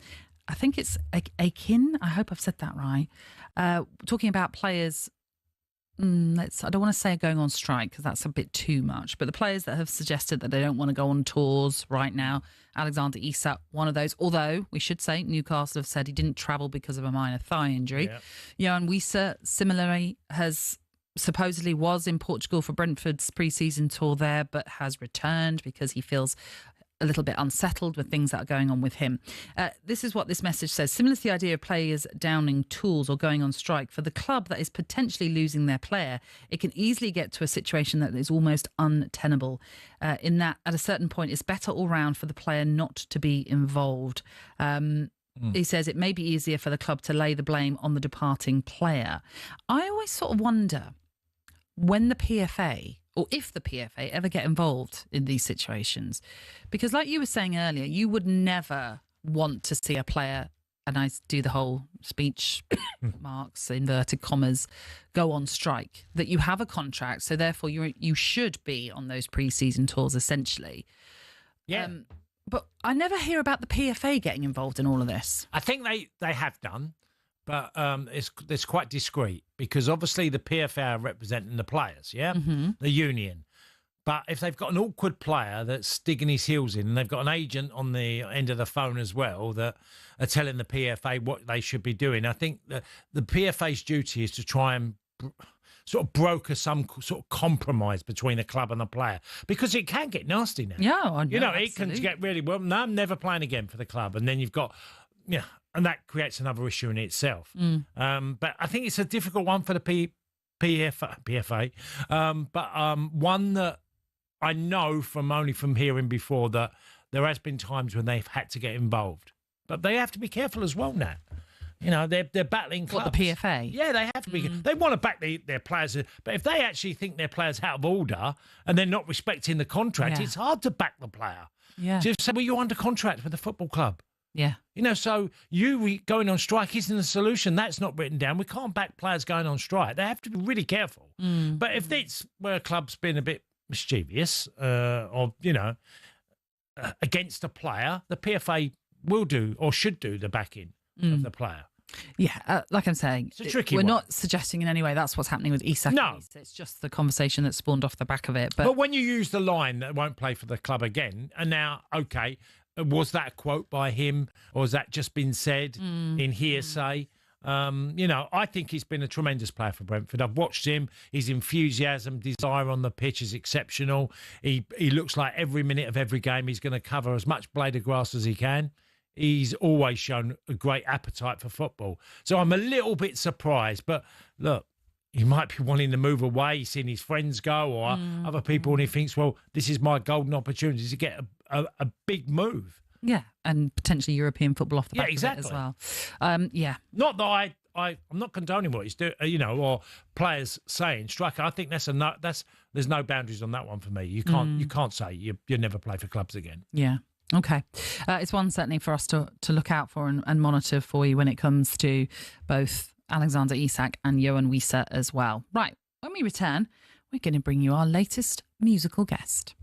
I think it's Akin. I hope I've said that right. Talking about players. I don't want to say going on strike because that's a bit too much. But the players that have suggested that they don't want to go on tours right now, Alexander Isak, one of those. Although we should say Newcastle have said he didn't travel because of a minor thigh injury. Johan Wieser similarly supposedly was in Portugal for Brentford's pre-season tour there, but has returned because he feels a little bit unsettled with things that are going on with him. This is what this message says. Similar to the idea of players downing tools or going on strike, for the club that is potentially losing their player, it can easily get to a situation that is almost untenable, in that at a certain point it's better all round for the player not to be involved. He says it may be easier for the club to lay the blame on the departing player. I always sort of wonder when the PFA, or if the PFA ever get involved in these situations, because like you were saying earlier, you would never want to see a player, and I do the whole speech marks, inverted commas, go on strike, that you have a contract, so therefore you should be on those pre-season tours essentially. Yeah. But I never hear about the PFA getting involved in all of this. I think they have done, but it's quite discreet because obviously the PFA are representing the players, the union. But if they've got an awkward player that's digging his heels in, and they've got an agent on the end of the phone as well that are telling the PFA what they should be doing, I think that the PFA's duty is to try and sort of broker some sort of compromise between the club and the player, because it can get nasty now. Yeah, it can get really, well, no, I'm never playing again for the club. And then you've got, and that creates another issue in itself. But I think it's a difficult one for the PFA. But one that I know from hearing before that there has been times when they've had to get involved. But they have to be careful as well, Nat. They're battling clubs. What, the PFA? Yeah, they have to be. They want to back their players. But if they actually think their player's out of order and they're not respecting the contract, it's hard to back the player. Yeah. Just say, well, you're under contract with the football club. Yeah. So you going on strike isn't a solution. That's not written down. We can't back players going on strike. They have to be really careful. But if it's where a club's been a bit mischievous against a player, the PFA will do or should do the backing of the player. Yeah, like I'm saying, it's a tricky we're one. not suggesting in any way that's what's happening with Isak. No. It's just the conversation that spawned off the back of it. But when you use the line that won't play for the club again, and now, okay, was that a quote by him or has that just been said in hearsay? I think he's been a tremendous player for Brentford. I've watched him. His enthusiasm, desire on the pitch is exceptional. He looks like every minute of every game he's going to cover as much blade of grass as he can. He's always shown a great appetite for football. So I'm a little bit surprised. But look, he might be wanting to move away. He's seen his friends go or other people, and he thinks, well, this is my golden opportunity to get a big move. Yeah, and potentially European football off the back exactly. of it as well. Not that I'm not condoning what he's doing, or players saying striker. I think there's no boundaries on that one for me. You can't say you never play for clubs again. Yeah. Okay. It's one certainly for us to look out for and monitor for you when it comes to both Alexander Isak and Yoane Wissa as well. Right. When we return, we're going to bring you our latest musical guest.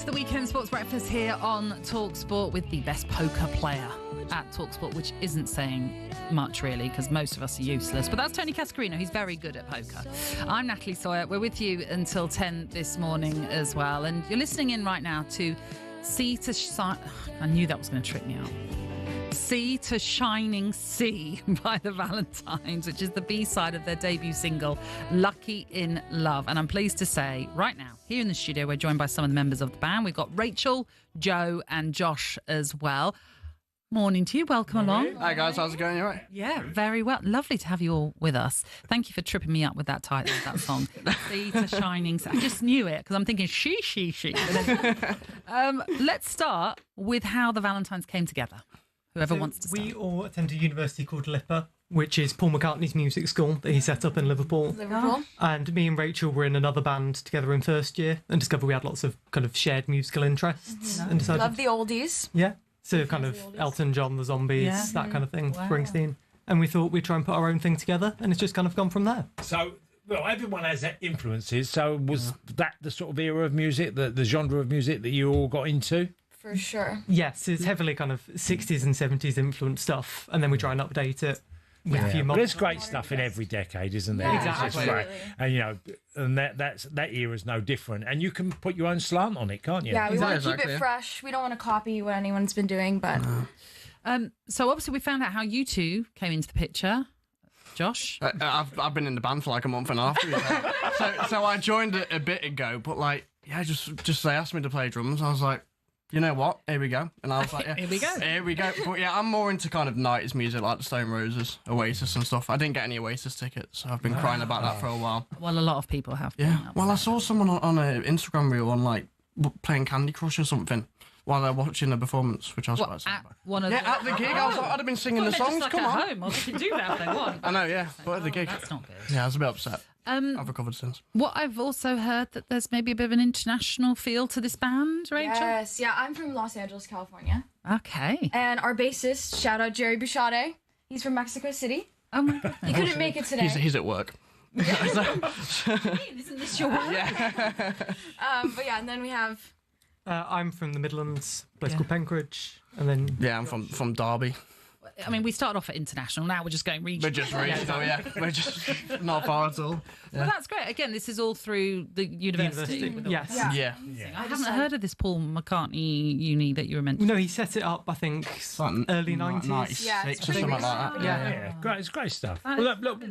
to the Weekend Sports Breakfast here on TalkSport with the best poker player at TalkSport, which isn't saying much really because most of us are useless. But that's Tony Cascarino. He's very good at poker. I'm Natalie Sawyer. We're with you until 10 this morning as well. And you're listening in right now to Sea to Shine. I knew that was going to trick me out. Sea to Shining Sea by the Valentines, which is the B-side of their debut single, Lucky in Love. And I'm pleased to say, right now, here in the studio, we're joined by some of the members of the band. We've got Rachel, Joe and Josh as well. Morning to you. Welcome along. Hi, guys. How's it going? You all right? Yeah, very well. Lovely to have you all with us. Thank you for tripping me up with that title of that song. Sea to Shining Sea. I just knew it because I'm thinking she. Let's start with how the Valentines came together. Whoever wants to start. We all attended a university called LIPA, which is Paul McCartney's music school that he set up in Liverpool. And me and Rachel were in another band together in first year and discovered we had lots of kind of shared musical interests. And decided, love the oldies. Yeah. So kind of Elton John, the Zombies, that kind of thing, Springsteen. And we thought we'd try and put our own thing together, and it's just kind of gone from there. So, well, everyone has their influences. So was that the sort of era of music, the genre of music that you all got into? For sure. Yes, it's heavily kind of 60s and 70s influenced stuff, and then we try and update it with a few But mods. there's great stuff in every decade, isn't there? Yeah, It's great. And, you know, and that era's no different. And you can put your own slant on it, can't you? Yeah, we want to keep it fresh. We don't want to copy what anyone's been doing, but... So obviously we found out how you two came into the picture. Josh? I've been in the band for like a month and a half. so I joined it a bit ago, but like, just they asked me to play drums. I was like, you know what? Here we go. And I was like, Here we go. Here we go. But yeah, I'm more into kind of 90s music like the Stone Roses, Oasis and stuff. I didn't get any Oasis tickets, so I've been crying about that for a while. Well, a lot of people have. Yeah. Well, I saw someone on an Instagram reel on like playing Candy Crush or something while they're watching the performance, which I was quite excited about. At the gig, I was like, I'd have been singing the songs. Come on. Home. Well, they can do that if they want. I know, yeah. But at the gig. That's not good. Yeah, I was a bit upset. I've recovered since. What I've also heard that there's maybe a bit of an international feel to this band, Rachel? Yes, yeah, I'm from Los Angeles, California. Okay. And our bassist, shout out Jerry Bouchade, he's from Mexico City. Oh my goodness. He couldn't make it today. He's at work. Isn't this your work? Yeah. But yeah, and then we have... I'm from the Midlands, a place called Penkridge, and then... Yeah, I'm from Derby. I mean, we started off at international. Now we're just going regional. We're just regional, yeah. We're just not far at all. Yeah. Well, that's great. Again, this is all through the university. Yes. Yeah. I haven't heard of this Paul McCartney uni that you were mentioning. No, he set it up, I think, early 90s. 96 or something like that. Yeah. Great, it's great stuff. That Well, is look,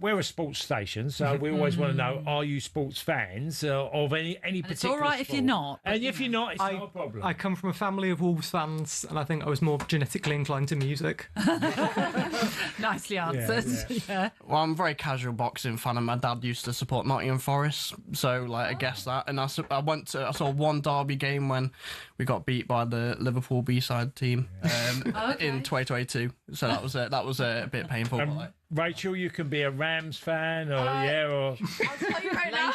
we're a sports station, so we always want to know: are you sports fans of any particular? It's all right if you're not. And if you're not, it's not a problem. I come from a family of Wolves fans, and I think I was more genetically inclined to music. Nicely answered. Yeah. Well, I'm a very casual boxing fan, and my dad used to support Nottingham Forest, so like I guess that. And I saw one Derby game when we got beat by the Liverpool B-side team in 2022. So that was a bit painful. But, like, Rachel, you can be a Rams fan, or or I'll tell you right now.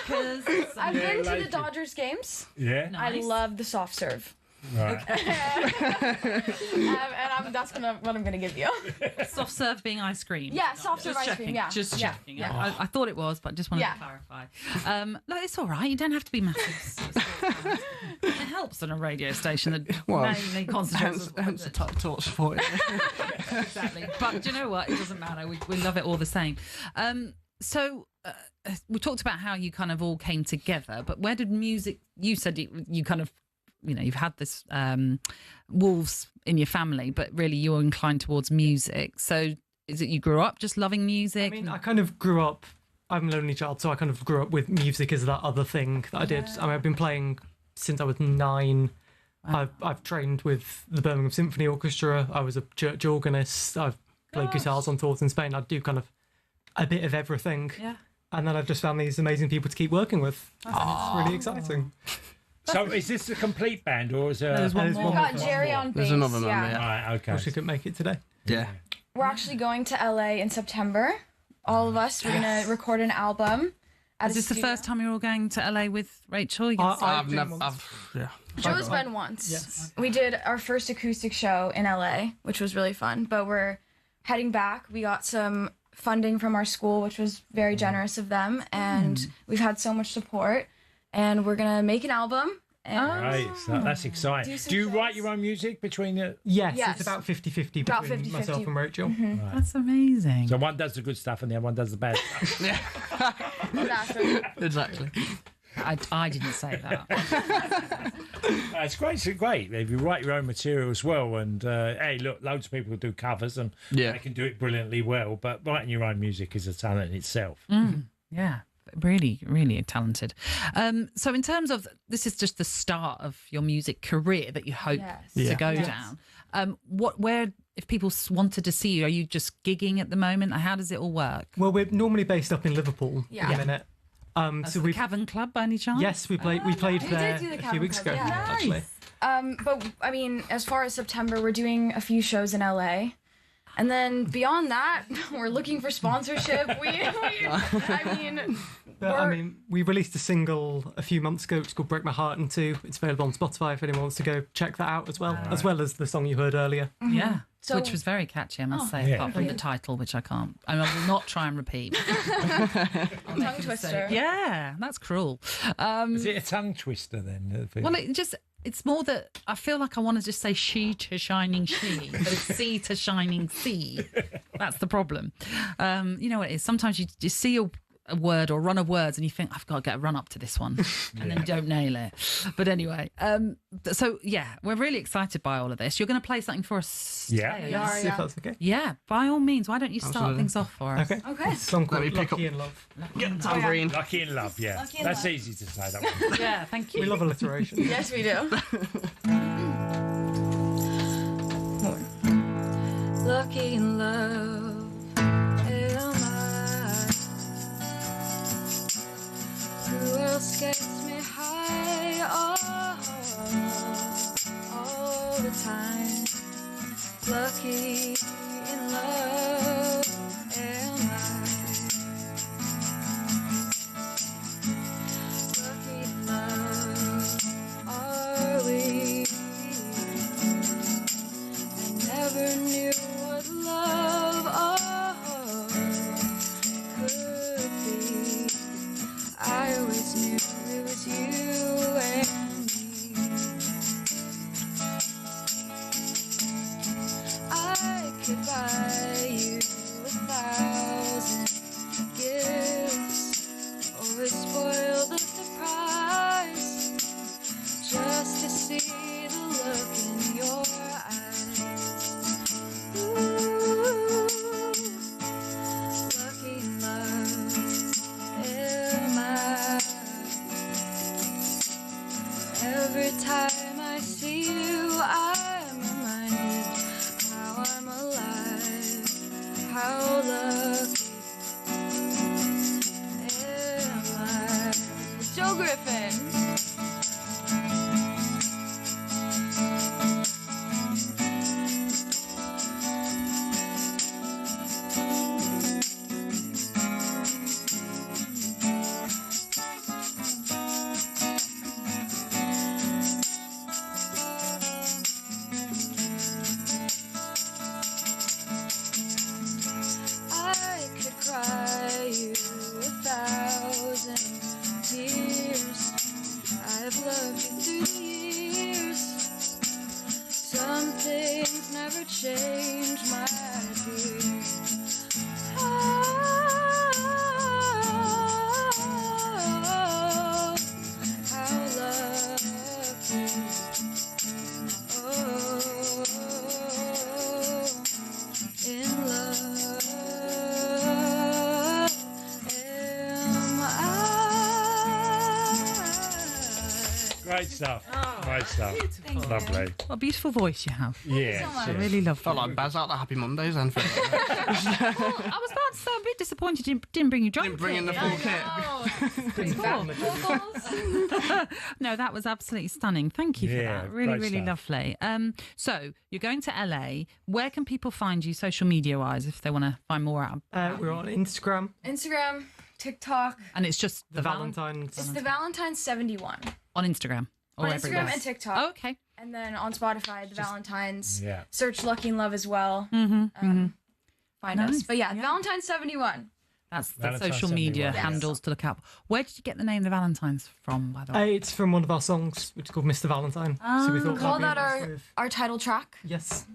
I've been to the Dodgers games. Yeah. I love the soft serve. Right. And that's what I'm going to give you. Soft serve being ice cream. Yeah, soft serve ice cream, yeah. Just Yeah. checking. Yeah. I thought it was, but I just wanted to clarify. Look, it's all right. You don't have to be massive. It helps on a radio station that mainly concentrates on hence the talk sport. Exactly. But do you know what? It doesn't matter. We love it all the same. So we talked about how you kind of all came together, but where did music... You said you kind of... You know, you've had this Wolves in your family, but really you're inclined towards music. So is it you grew up just loving music? I mean, I kind of grew up... I'm an only child, so I kind of grew up with music as that other thing that I did. I mean, I've been playing since I was 9. Wow. I've trained with the Birmingham Symphony Orchestra. I was a church organist. I've played guitars on tours in Spain. I do kind of a bit of everything. Yeah. And then I've just found these amazing people to keep working with. And it's really exciting. So is this a complete band, or is there... There's one more. We've got Jerry on bass. There's another member, Right, okay. She couldn't make it today. Yeah. We're actually going to LA in September. All of us. We're going to record an album. Is this the first time you're all going to LA with Rachel? I've never... Joe's been once. Yes. We did our first acoustic show in LA, which was really fun. But we're heading back. We got some funding from our school, which was very generous of them. And we've had so much support. And we're going to make an album And That's exciting. Do you write your own music between the... Yes, Yes. it's about 50-50 About between 50-50. myself and Rachel. Right. That's amazing. So one does the good stuff and the other one does the bad stuff. Exactly. I didn't say that. It's great. It's great if you write your own material as well. And hey, look, loads of people do covers and they can do it brilliantly well. But writing your own music is a talent in itself. Yeah, really, really talented. So in terms of, this is just the start of your music career that you hope to go down. Where, if people wanted to see you, are you just gigging at the moment? How does it all work? Well, we're normally based up in Liverpool at the minute. So the Cavern Club, by any chance? Yes, we played there did do the a few Cavern weeks Club, ago, yeah. actually. But I mean, as far as September, we're doing a few shows in LA. And then beyond that, we're looking for sponsorship. We released a single a few months ago. It's called "Break My Heart in Two." It's available on Spotify if anyone wants to go check that out as well as the song you heard earlier. Yeah, So- which was very catchy, I must say, apart from the title, which I can't. I will not try and repeat. Tongue twister. Yeah, that's cruel. Is it a tongue twister then? Well, it's more that I feel like I want to just say she to shining she, but it's sea to shining sea. That's the problem. You know what it is? Sometimes you just see a word or run of words and you think, I've got to get a run up to this one, and then you don't nail it. But anyway, so yeah, we're really excited by all of this. You're going to play something for us today, Yes, if that's okay. Yeah, by all means. Why don't you start things off for us? Okay. Okay. It's a song called Let me pick Lucky up- in Love. Tambourine. Lucky in Love, yeah. Lucky in That's Love. easy to say, that one. Yeah, thank you. We love alliteration. Yes, we do. Lucky in love, am I? Who else gets me high all the time? Lucky in love, am I? Lucky in love, are we? I never knew what love could be. I always knew it was you and me. I could buy you 1,000 gifts or spoil the surprise just to see the look in your eyes. Ooh, lucky in love, am I? Every time I see you, I'm reminded how I'm alive, how lucky am I? Joe Griffin. I could cry you 1,000 tears. I've loved you through the years. Some things never change, my dear. Oh, how lucky. Oh, in love am I? Great stuff. Great stuff. Beautiful. Lovely. What a beautiful voice you have. Yeah. I really love Felt it. like Baz out the Happy Mondays then. Well, I was about to say, I'm a bit disappointed you didn't bring your drum Didn't bring in the kit. full kit. Pretty cool. No, that was absolutely stunning. Thank you for Yeah, that. Really, great really stuff. lovely. So you're going to LA. Where can people find you social media wise if they want to find more out? We're on Instagram. Instagram, TikTok. And it's just The Valentines. It's the Valentines 71 on Instagram. Or on everywhere. Instagram and TikTok. Oh, okay. And then on Spotify, the Valentines. Yeah. Search Lucky in Love as well. Mm-hmm, Find us. Nice. But yeah, Valentines 71. That's the Valentine's social 71. media handles to look out. Where did you get the name The Valentines from, by the way? It's from one of our songs, which is called Mr. Valentine. So we thought Call that'd that be nice our title track. Yes.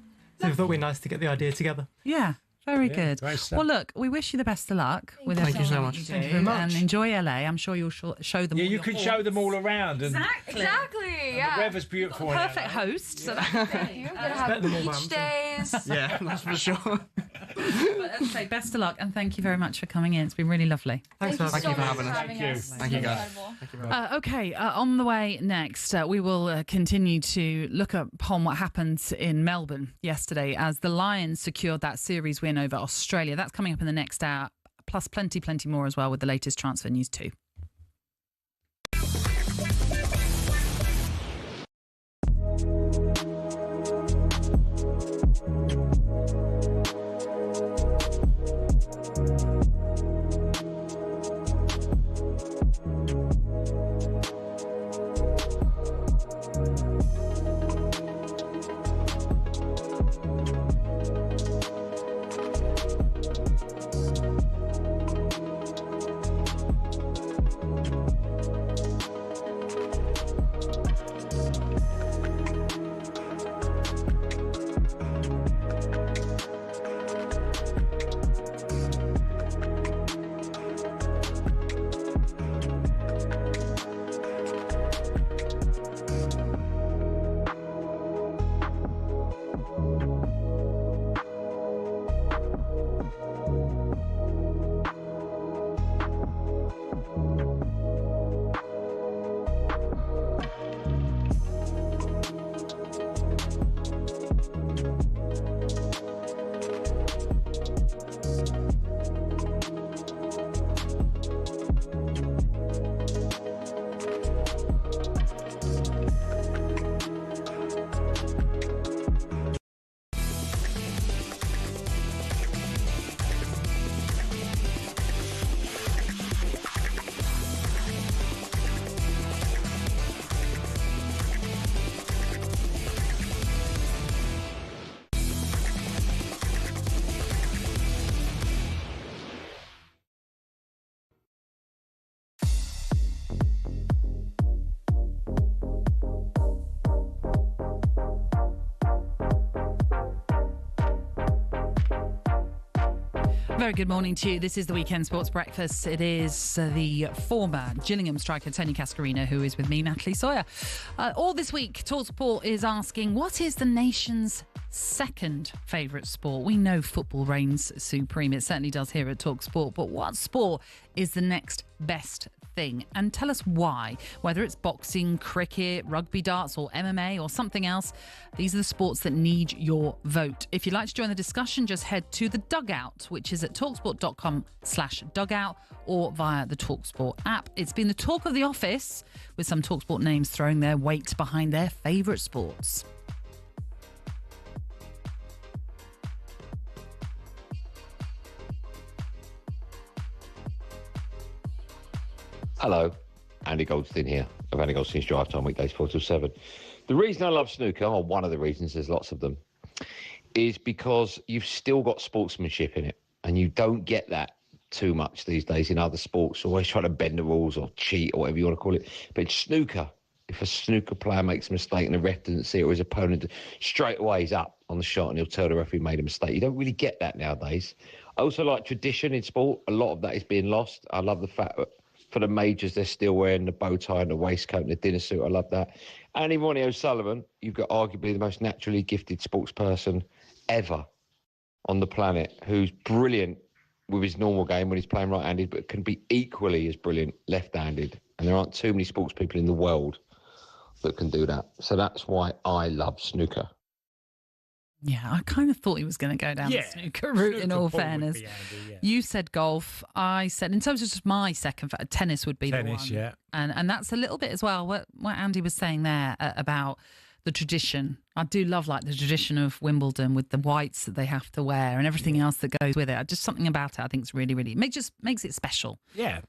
So we thought it'd be nice to get the idea together. Yeah. Very good. great stuff. Well, look, we wish you the best of luck with Thank you everything so that much. you do. Thank you very much. And enjoy LA. I'm sure you'll show them Yeah, all you your can show them all around. And Exactly. Yeah. the weather's beautiful. in perfect LA. host. So Thank you. We're gonna have better than beach Wolverhampton. days. Yeah, that's for sure. But as I say, best of luck and thank you very much for coming in. It's been really lovely. Thanks for Thank you for having us. Thank you. Thank you, guys. Thank you very much. Okay, on the way next, we will continue to look upon what happened in Melbourne yesterday as the Lions secured that series win over Australia. That's coming up in the next hour, plus plenty more as well with the latest transfer news too. Very good morning to you. This is the Weekend Sports Breakfast. It is the former Gillingham striker Tony Cascarino who is with me, Natalie Sawyer. All this week, TalkSport is asking, what is the nation's second favourite sport? We know football reigns supreme. It certainly does here at TalkSport. But what sport is the next best thing? And tell us why. Whether it's boxing, cricket, rugby, darts or MMA or something else, these are the sports that need your vote. If you'd like to join the discussion, just head to the Dugout, which is at talksport.com/dugout or via the TalkSport app. It's been the talk of the office, with some TalkSport names throwing their weight behind their favourite sports. Hello, Andy Goldstein here of Andy Goldstein's Drive Time, weekdays 4 till 7. The reason I love snooker, or one of the reasons, there's lots of them, is because you've still got sportsmanship in it, and you don't get that too much these days in other sports. Always trying to bend the rules or cheat or whatever you want to call it. But snooker, if a snooker player makes a mistake and the ref doesn't see it or his opponent, straight away he's up on the shot and he'll tell the referee made a mistake. You don't really get that nowadays. I also like tradition in sport. A lot of that is being lost. I love the fact that for the majors, they're still wearing the bow tie and the waistcoat and the dinner suit. I love that. Andy Ronnie O'Sullivan, you've got arguably the most naturally gifted sports person ever on the planet, who's brilliant with his normal game when he's playing right-handed, but can be equally as brilliant left-handed. And there aren't too many sports people in the world that can do that. So that's why I love snooker. Yeah, I kind of thought he was going to go down the snooker route, in all fairness. You said golf. I said, in terms of just my second, tennis would be the one. Tennis, yeah. And that's a little bit as well what Andy was saying there about the tradition I do love like the tradition of Wimbledon with the whites that they have to wear and everything else that goes with it. Just something about it I think is really, really just makes it special. Yeah.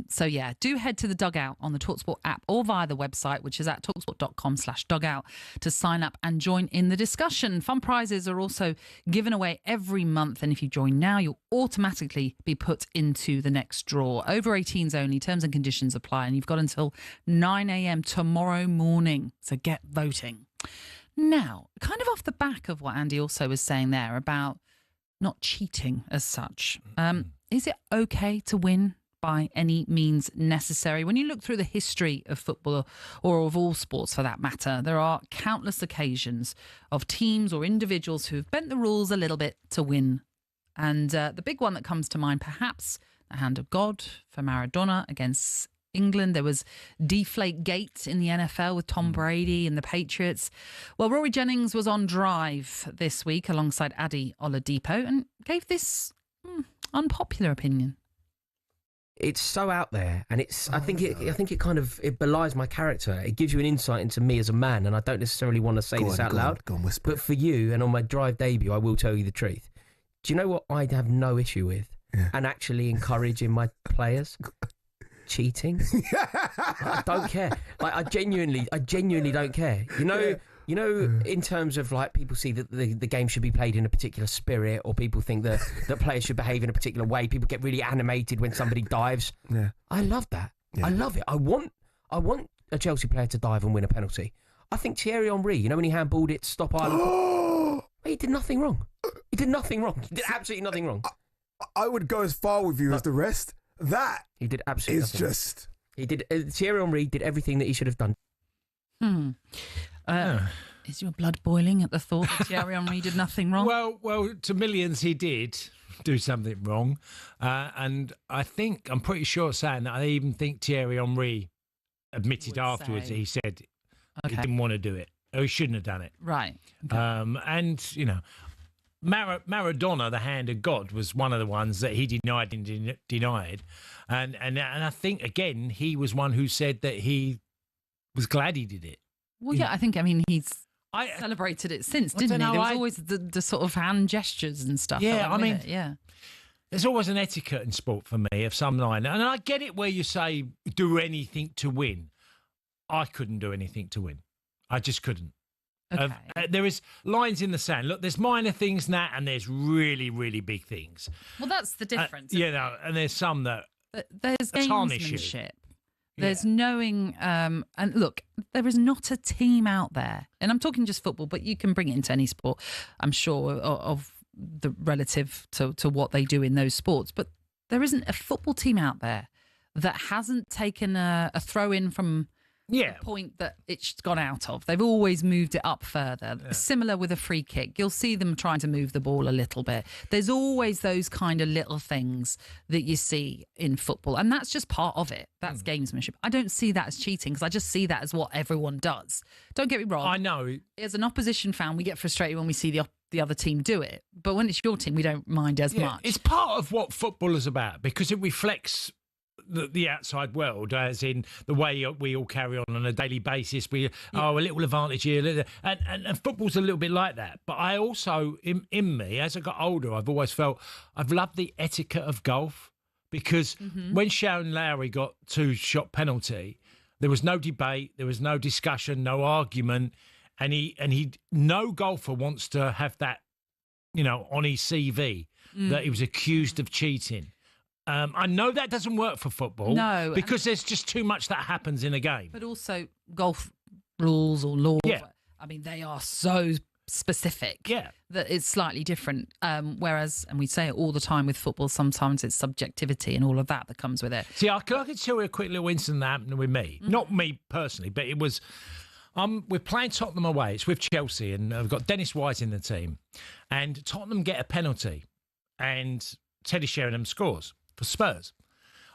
So yeah, do head to the Dugout on the TalkSport app or via the website, which is at talksport.com/dugout, to sign up and join in the discussion. Fun prizes are also given away every month, and if you join now, you'll automatically be put into the next draw. Over 18s only, terms and conditions apply, and you've got until 9 a.m. tomorrow morning, so get voting. Now, kind of off the back of what Andy also was saying there about not cheating as such, is it okay to win by any means necessary? When you look through the history of football, or of all sports for that matter, there are countless occasions of teams or individuals who have bent the rules a little bit to win. And the big one that comes to mind, perhaps the hand of God for Maradona against England. There was Deflategate in the NFL with Tom Brady and the Patriots. Well, Rory Jennings was on Drive this week alongside Adi Oladipo and gave this unpopular opinion. It's so out there, and I think it kind of belies my character. It gives you an insight into me as a man, and I don't necessarily want to say this out loud. Go on, whisper. But for you, and on my Drive debut, I will tell you the truth. Do you know what I'd have no issue with, and actually encourage in my players? Cheating. I don't care. Like I genuinely don't care. You know, in terms of like people see that the game should be played in a particular spirit, or people think that players should behave in a particular way. People get really animated when somebody dives. Yeah. I love that. Yeah. I love it. I want a Chelsea player to dive and win a penalty. I think Thierry Henry, when he handballed it to stop Ireland, he did nothing wrong. He did absolutely nothing wrong. I would go as far with you as the rest. That he did absolutely is just. He did. Thierry Henry did everything that he should have done. Is your blood boiling at the thought that Thierry Henry did nothing wrong? Well, to millions he did do something wrong, and I'm pretty sure saying that I even think Thierry Henry admitted afterwards that he said he didn't want to do it, or he shouldn't have done it. Right. Okay. And Maradona, the hand of God, was one of the ones that he denied and denied, and I think again he was one who said that he was glad he did it. Well, yeah, I think he's celebrated it since, didn't he? There was always the sort of hand gestures and stuff. Yeah, there's always an etiquette in sport for me of some line, and I get it where you say do anything to win. I couldn't do anything to win. I just couldn't. Okay. There is lines in the sand. Look, there's minor things, Nat, and there's really, really big things. Well, that's the difference. And there's some that there's tarnish gamesmanship. You. There's knowing, and look, there is not a team out there, and I'm talking just football, but you can bring it into any sport, I'm sure, of the relative to what they do in those sports. But there isn't a football team out there that hasn't taken a throw in from the point that it's gone out of. They've always moved it up further. Yeah. Similar with a free kick. You'll see them trying to move the ball a little bit. There's always those kind of little things that you see in football. And that's just part of it. That's gamesmanship. I don't see that as cheating because I just see that as what everyone does. Don't get me wrong. I know. As an opposition fan, we get frustrated when we see the other team do it. But when it's your team, we don't mind as much. It's part of what football is about because it reflects the outside world, as in the way we all carry on a daily basis. A little advantage here, and football's a little bit like that. But I also, in me, as I got older, I've always felt I've loved the etiquette of golf because when Sharon Lowry got 2-shot penalty, there was no debate, there was no discussion, no argument, and no golfer wants to have that, on his CV that he was accused of cheating. I know that doesn't work for football. No. Because there's just too much that happens in a game. But also golf rules or laws, they are so specific that it's slightly different. Whereas, and we say it all the time with football, sometimes it's subjectivity and all of that comes with it. See, I could tell you a quick little incident that happened with me. Not me personally, but it was... we're playing Tottenham away. It's with Chelsea, and we've got Dennis Wise in the team. And Tottenham get a penalty, and Teddy Sheringham scores for Spurs.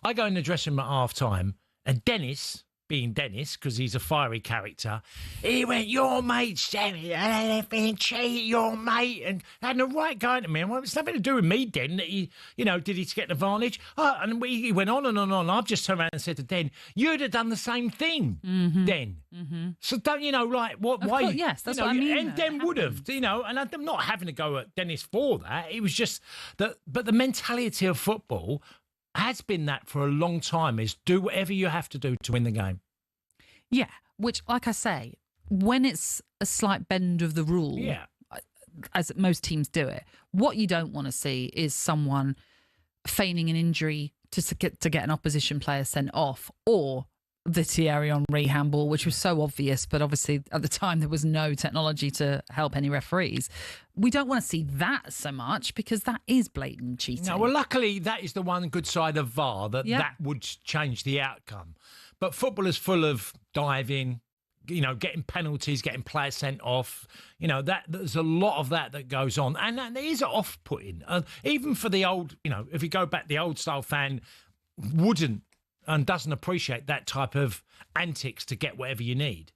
I go in the dressing room at half-time, and Dennis being Dennis, because he's a fiery character, he went, your mate's been cheating, your mate, and had the right guy to me. And well, it's nothing to do with me, Den, that he, did he to get an advantage? Oh, and he went on and on and on. I've just turned around and said to Den, you'd have done the same thing, Den. So don't, why? Course, yes, that's what I mean. And Den would have, and I'm not having to go at Dennis for that. It was just that, but the mentality of football has been that for a long time, is do whatever you have to do to win the game. Yeah, which, like I say, when it's a slight bend of the rule, as most teams do it, what you don't want to see is someone feigning an injury to get an opposition player sent off, or the Thierry Henry handball, which was so obvious, but obviously at the time there was no technology to help any referees. We don't want to see that so much, because that is blatant cheating. No, well, luckily that is the one good side of VAR, that would change the outcome. But football is full of diving, getting penalties, getting players sent off. There's a lot of that goes on, and it is off-putting. Even for the old, if you go back, the old style fan wouldn't and doesn't appreciate that type of antics to get whatever you need.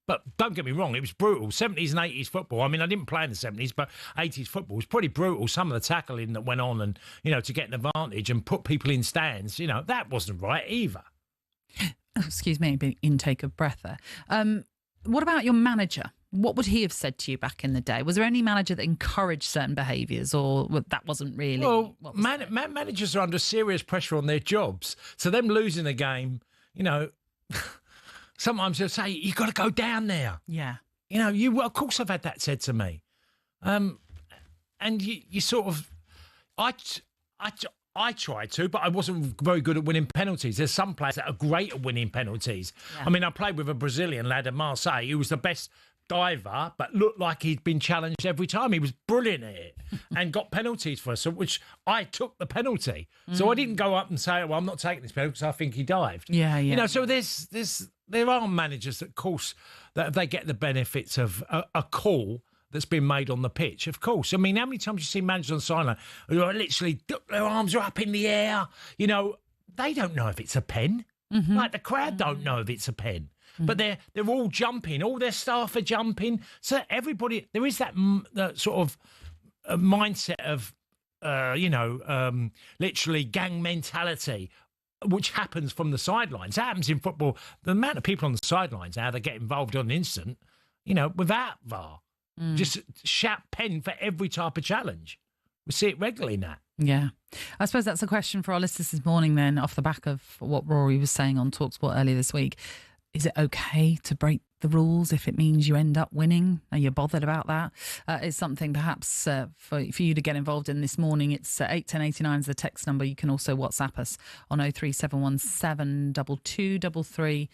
But don't get me wrong, it was brutal. 70s and 80s football. I mean, I didn't play in the 70s, but 80s football was pretty brutal. Some of the tackling that went on and, to get an advantage and put people in stands, that wasn't right either. Excuse me, big intake of breath there. What about your manager? What would he have said to you back in the day? Was there any manager that encouraged certain behaviours, or that wasn't really? Well, managers are under serious pressure on their jobs. So them losing a game, sometimes they'll say, you've got to go down there. Yeah. Of course I've had that said to me. And you sort of... I tried to, but I wasn't very good at winning penalties. There's some players that are great at winning penalties. Yeah. I mean, I played with a Brazilian lad at Marseille who was the best diver, but looked like he'd been challenged every time. He was brilliant at it and got penalties for us, which I took the penalty. So I didn't go up and say, well, I'm not taking this penalty because I think he dived. Yeah. So there are managers that, of course, that they get the benefits of a call that's been made on the pitch, of course. I mean, how many times you see managers on the sideline who are literally, their arms are up in the air, they don't know if it's a pen. Like the crowd don't know if it's a pen. But they're all jumping, all their staff are jumping. So everybody, there is that sort of mindset of, literally gang mentality, which happens from the sidelines. It happens in football. The amount of people on the sidelines, how they get involved on an instant, without VAR. Just shout pen for every type of challenge. We see it regularly now. Yeah. I suppose that's a question for our listeners this morning then, off the back of what Rory was saying on TalkSport earlier this week. Is it okay to break the rules if it means you end up winning? Are you bothered about that? It's something perhaps for you to get involved in this morning. It's 81089 is the text number. You can also WhatsApp us on 03717 2233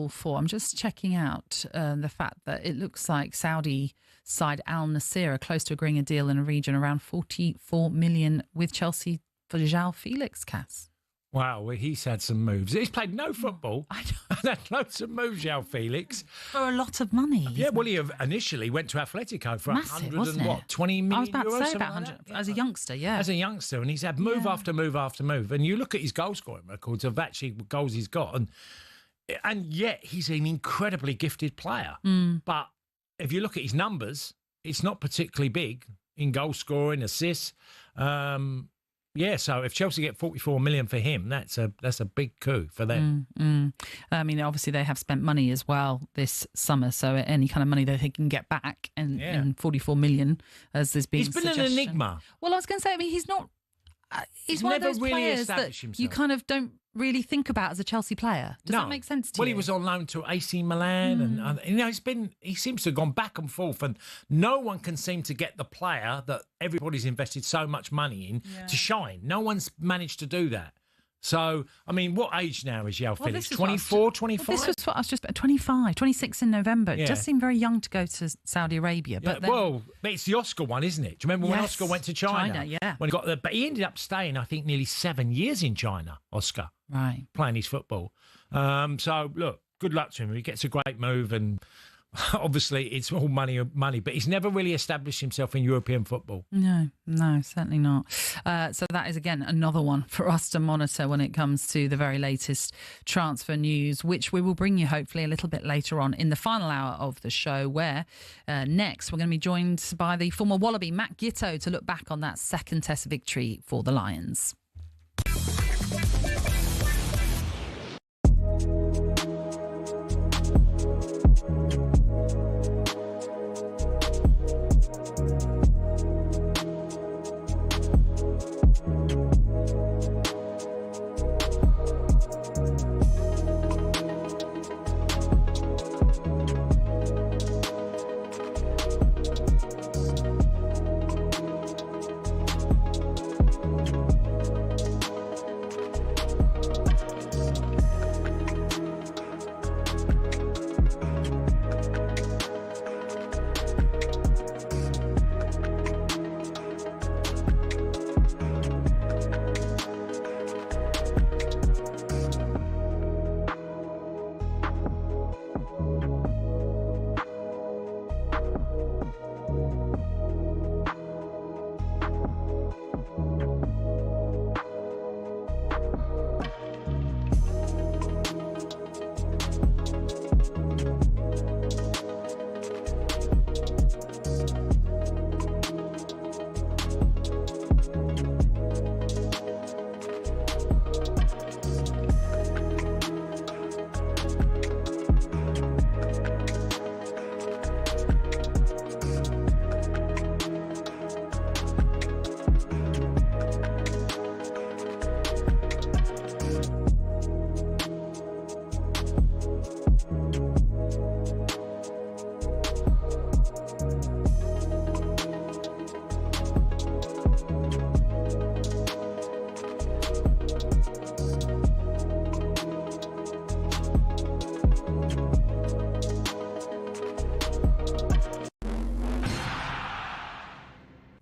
4. I'm just checking out the fact that it looks like Saudi side Al Nassr are close to agreeing a deal in a region around 44 million with Chelsea for João Felix, Cass. Wow, well, he's had some moves. He's played no football. I know. And had loads of moves, João Felix. For a lot of money. Yeah, well, he initially went to Atletico for Massive, 20 million euros. I was about to say about like 100 as a youngster, yeah. As a youngster, and he's had move after move after move. And you look at his goal scoring records of actually goals he's got, and yet he's an incredibly gifted player. But if you look at his numbers, it's not particularly big in goal scoring, assists. So if Chelsea get 44 million for him, that's a big coup for them. I mean, obviously they have spent money as well this summer, so any kind of money that they can get back, and 44 million, as there's been. He's been an enigma. Well, I was going to say, I mean, he's not. He's one of those really players that himself. You kind of don't really think about as a Chelsea player. Does that make sense to you? Well, he was on loan to AC Milan, and he seems to have gone back and forth, and no one can seem to get the player that everybody's invested so much money in to shine. No one's managed to do that. So, I mean, what age now is João Felix? 24, 25? This was what I was just 25, 26 in November. It does seem very young to go to Saudi Arabia. But well, it's the Oscar one, isn't it? Do you remember when Oscar went to China? When he got there, but he ended up staying, I think, nearly 7 years in China, Oscar. Right. Playing his football. So, look, good luck to him. He gets a great move, and Obviously, it's all money, but he's never really established himself in European football. No, certainly not. So that is, again, another one for us to monitor when it comes to the very latest transfer news, which we will bring you hopefully a little bit later on in the final hour of the show, where next we're going to be joined by the former Wallaby, Matt Gitto, to look back on that second Test victory for the Lions.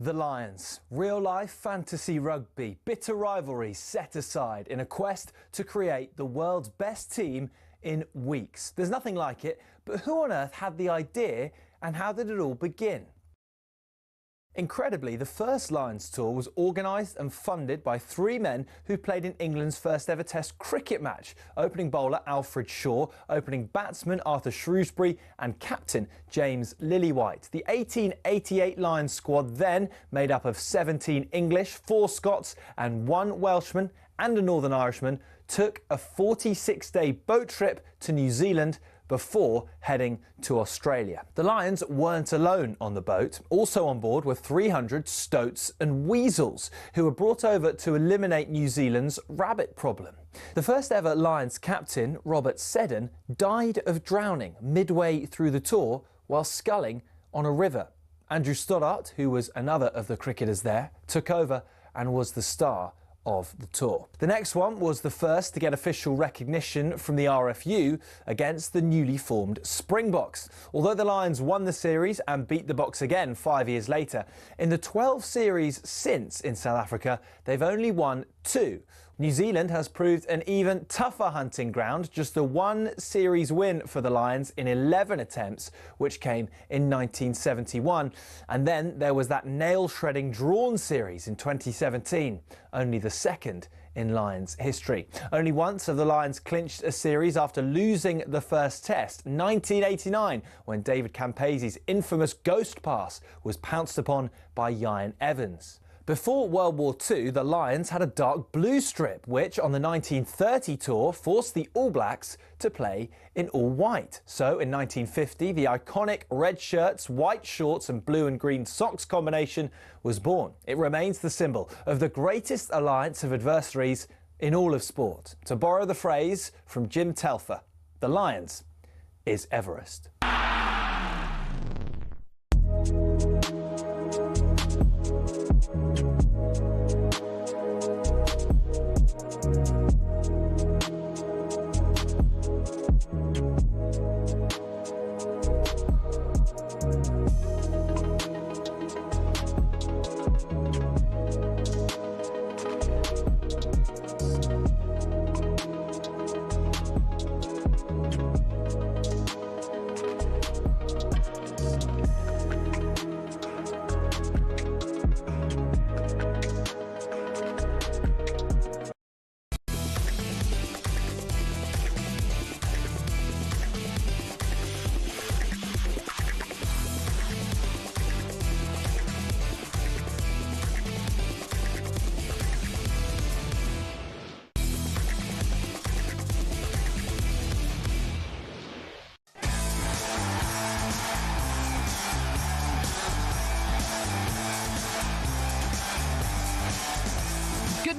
The Lions. Real-life fantasy rugby. Bitter rivalries set aside in a quest to create the world's best team in weeks. There's nothing like it, but who on earth had the idea and how did it all begin? Incredibly, the first Lions tour was organised and funded by three men who played in England's first ever Test cricket match: opening bowler Alfred Shaw, opening batsman Arthur Shrewsbury and captain James Lillywhite. The 1888 Lions squad, then made up of 17 English, 4 Scots and 1 Welshman and a Northern Irishman, took a 46-day boat trip to New Zealand before heading to Australia. The Lions weren't alone on the boat. Also on board were 300 stoats and weasels, who were brought over to eliminate New Zealand's rabbit problem. The first ever Lions captain, Robert Seddon, died of drowning midway through the tour while sculling on a river. Andrew Stoddart, who was another of the cricketers there, took over and was the star of the tour. The next one was the first to get official recognition from the RFU against the newly formed Springboks. Although the Lions won the series and beat the Boks again 5 years later, in the 12 series since in South Africa, they've only won 2. New Zealand has proved an even tougher hunting ground, just the 1 series win for the Lions in 11 attempts, which came in 1971. And then there was that nail-shredding drawn series in 2017, only the second in Lions history. Only once have the Lions clinched a series after losing the first Test, 1989, when David Campese's infamous ghost pass was pounced upon by Ian Evans. Before World War II, the Lions had a dark blue strip, which on the 1930 tour forced the All Blacks to play in all white. So in 1950, the iconic red shirts, white shorts and blue and green socks combination was born. It remains the symbol of the greatest alliance of adversaries in all of sport. To borrow the phrase from Jim Telfer, the Lions is Everest.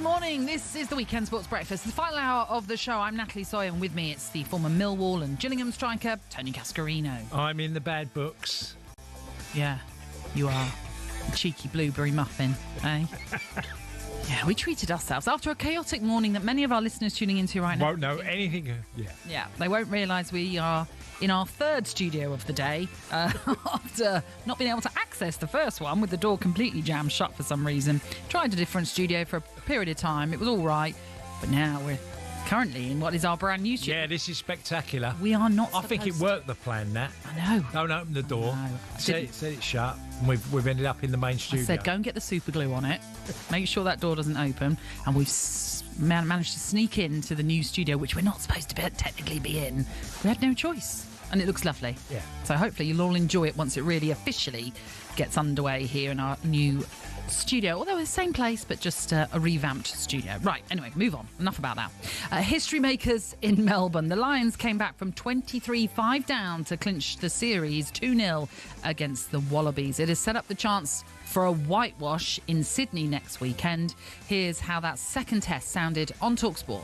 morning. This is the Weekend Sports Breakfast. The final hour of the show. I'm Natalie Sawyer, and with me it's the former Millwall and Gillingham striker, Tony Cascarino. I'm in the bad books. Yeah, you are. A cheeky blueberry muffin, eh? Yeah, we treated ourselves after a chaotic morning that many of our listeners tuning into right now won't know anything. Yeah, they won't realise we are in our third studio of the day after not being able to access the first one with the door completely jammed shut for some reason. Tried a different studio for a period of time. It was all right, but now we're currently in what is our brand new studio. Yeah, this is spectacular. We are not I think it worked, the plan, Nat. I know. Don't open the door. Set it shut. And we've ended up in the main studio. I said, go and get the super glue on it. Make sure that door doesn't open. And we've managed to sneak into the new studio, which we're not supposed to technically be in. We had no choice. And it looks lovely. Yeah. So hopefully you'll all enjoy it once it really officially gets underway here in our new studio. Although it's the same place, but just a revamped studio. Right, anyway, move on. Enough about that. History makers in Melbourne. The Lions came back from 23-5 down to clinch the series 2-0 against the Wallabies. It has set up the chance for a whitewash in Sydney next weekend. Here's how that second test sounded on TalkSport.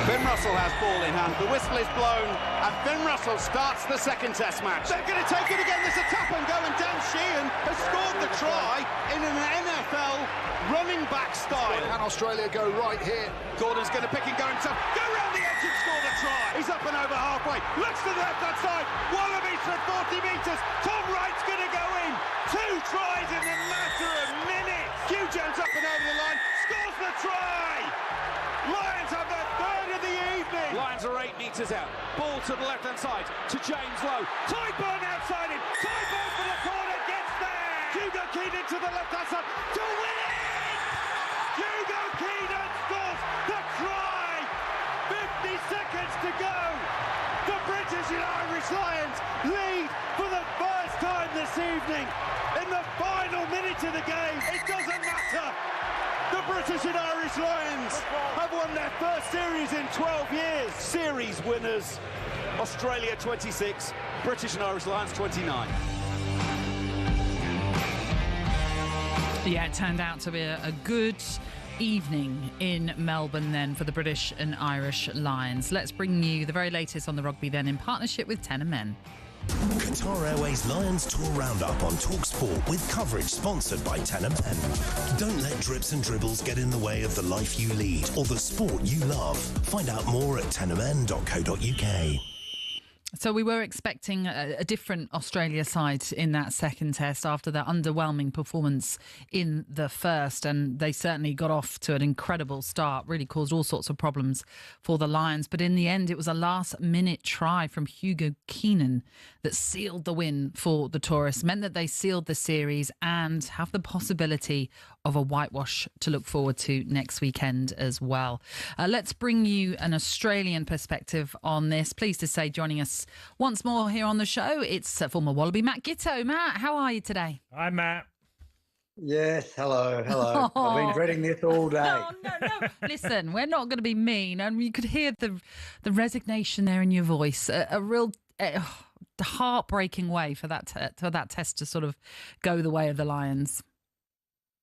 Finn Russell has ball in hand. The whistle is blown, and Finn Russell starts the second test match. They're going to take it again. There's a tap and go, and Dan Sheehan has scored the try in an NFL running back style. Can Australia go right here? Gordon's going to pick and go himself. Go round the edge and score the try. He's up and over halfway. Looks to the left-hand side. Wallabies from 40 metres. Tom Wright's going to go in. 2 tries in a matter of minutes. Hugh Jones up and over the line. Scores the try. Lions have their third of the evening. Lions are 8 metres out. Ball to the left-hand side to James Lowe. Tyburn outside him. Tyburn for the corner. Gets there. Hugo Keenan to the left-hand side to win it. Hugo Keenan scores the try. 50 seconds to go. The British and Irish Lions lead for the first time this evening. In the final minute of the game, it doesn't matter. The British and Irish Lions have won their first series in 12 years. Series winners, Australia 26, British and Irish Lions 29. Yeah, it turned out to be a good evening in Melbourne then for the British and Irish Lions. Let's bring you the very latest on the rugby then in partnership with Tenor Men. Qatar Airways Lions Tour Roundup on TalkSport with coverage sponsored by Tenor Men. Don't let drips and dribbles get in the way of the life you lead or the sport you love. Find out more at tenormen.co.uk. So we were expecting a different Australia side in that second test after their underwhelming performance in the first, and they certainly got off to an incredible start, really caused all sorts of problems for the Lions. But in the end, it was a last-minute try from Hugo Keenan that sealed the win for the Tourists, meant that they sealed the series and have the possibility of a whitewash to look forward to next weekend as well. Let's bring you an Australian perspective on this. Pleased to say, joining us once more here on the show, it's former Wallaby Matt Gitto. Matt, how are you today? Hi, Matt. Yes, hello. I've been dreading this all day. No. Listen, we're not going to be mean, and you could hear the resignation there in your voice. A real heartbreaking way for that test to sort of go the way of the Lions.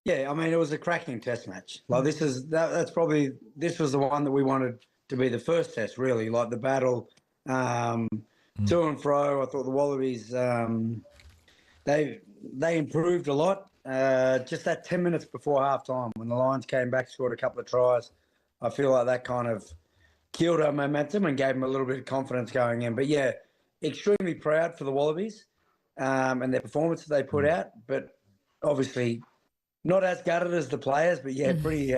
Yeah, I mean, it was a cracking test match. Like this was the one that we wanted to be the first test, really. Like the battle, to and fro. I thought the Wallabies, they improved a lot. Just that 10 minutes before halftime, when the Lions came back, scored a couple of tries, I feel like that kind of killed our momentum and gave them a little bit of confidence going in. But yeah, extremely proud for the Wallabies and their performance that they put out, but obviously not as gutted as the players, but yeah, pretty.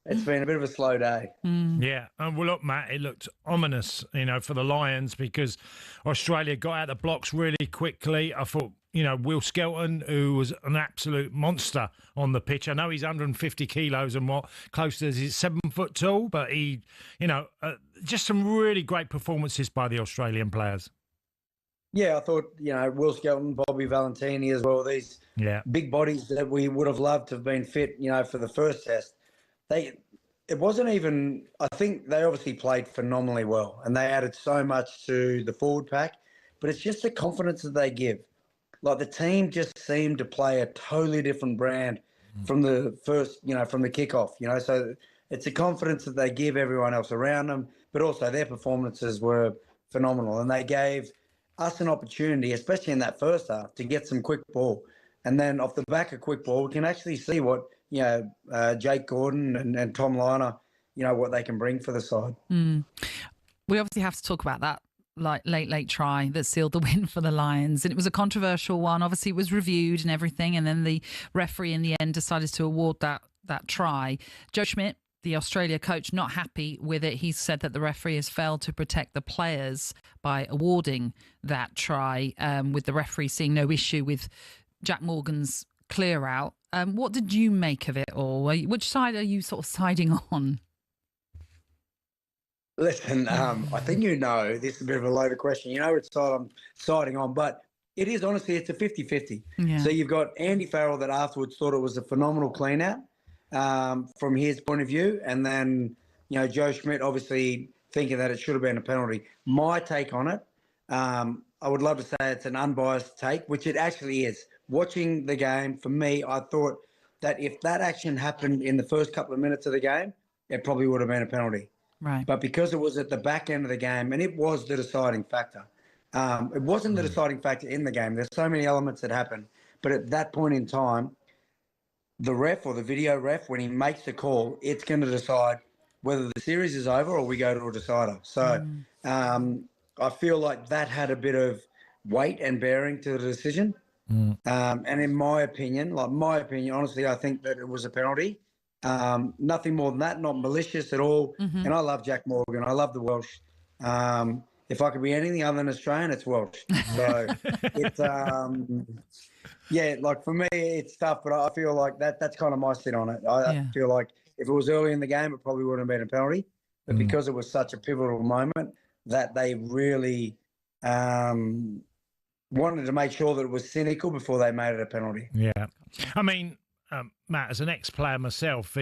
It's been a bit of a slow day. Yeah, and well, look, Matt, it looked ominous, for the Lions because Australia got out the blocks really quickly. I thought, Will Skelton, who was an absolute monster on the pitch. I know he's 150 kilos and close to he's 7 foot tall, but he, just some really great performances by the Australian players. Yeah, I thought, Will Skelton, Bobby Valentini as well, these big bodies that we would have loved to have been fit, for the first test. It wasn't even, I think they obviously played phenomenally well and they added so much to the forward pack, but it's just the confidence that they give. like the team just seemed to play a totally different brand from the first, from the kickoff, so it's a confidence that they give everyone else around them, but also their performances were phenomenal, and they gave us an opportunity, especially in that first half, to get some quick ball. And then off the back of quick ball, we can actually see what, Jake Gordon and Tom Liner, what they can bring for the side. We obviously have to talk about that late try that sealed the win for the Lions. And it was a controversial one. Obviously, it was reviewed and everything. And then the referee in the end decided to award that try. Joe Schmidt, the Australia coach, not happy with it. He said that the referee has failed to protect the players by awarding that try, with the referee seeing no issue with Jack Morgan's clear out. What did you make of it all? Which side are you sort of siding on? Listen, I think this is a bit of a loaded question. Which side I'm siding on, but it is honestly, it's a 50-50. Yeah. So you've got Andy Farrell that afterwards thought it was a phenomenal clean out from his point of view. And then, Joe Schmidt obviously thinking that it should have been a penalty. My take on it, I would love to say it's an unbiased take, which it actually is. Watching the game, for me, I thought that if that action happened in the first couple of minutes of the game, it probably would have been a penalty. Right. But because it was at the back end of the game, and it was the deciding factor, it wasn't the deciding factor in the game. There's so many elements that happen. But at that point in time, the ref or the video ref, when he makes the call, it's going to decide whether the series is over or we go to a decider. So I feel like that had a bit of weight and bearing to the decision. And in my opinion, honestly, I think that it was a penalty. Nothing more than that, not malicious at all. And I love Jack Morgan. I love the Welsh. If I could be anything other than Australian, it's Welsh. So it's, for me, it's tough, but I feel like that's kind of my sit on it. I feel like if it was early in the game, it probably wouldn't have been a penalty. But because it was such a pivotal moment that they really wanted to make sure that it was cynical before they made it a penalty. Yeah. I mean, Matt, as an ex-player myself,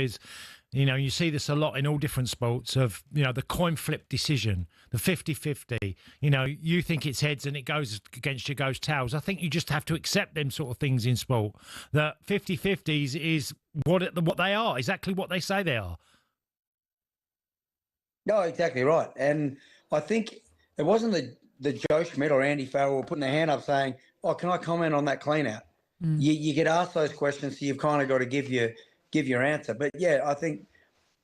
you see this a lot in all different sports of, the coin flip decision, the 50-50. You think it's heads and it goes against you, goes tails. I think you just have to accept them sort of things in sport. That 50-50s is what they are, exactly what they say they are. No, exactly right. And I think it wasn't the Joe Schmidt or Andy Farrell putting their hand up saying, "Oh, can I comment on that clean out?" You get asked those questions, so you've kind of got to give your answer. But yeah, I think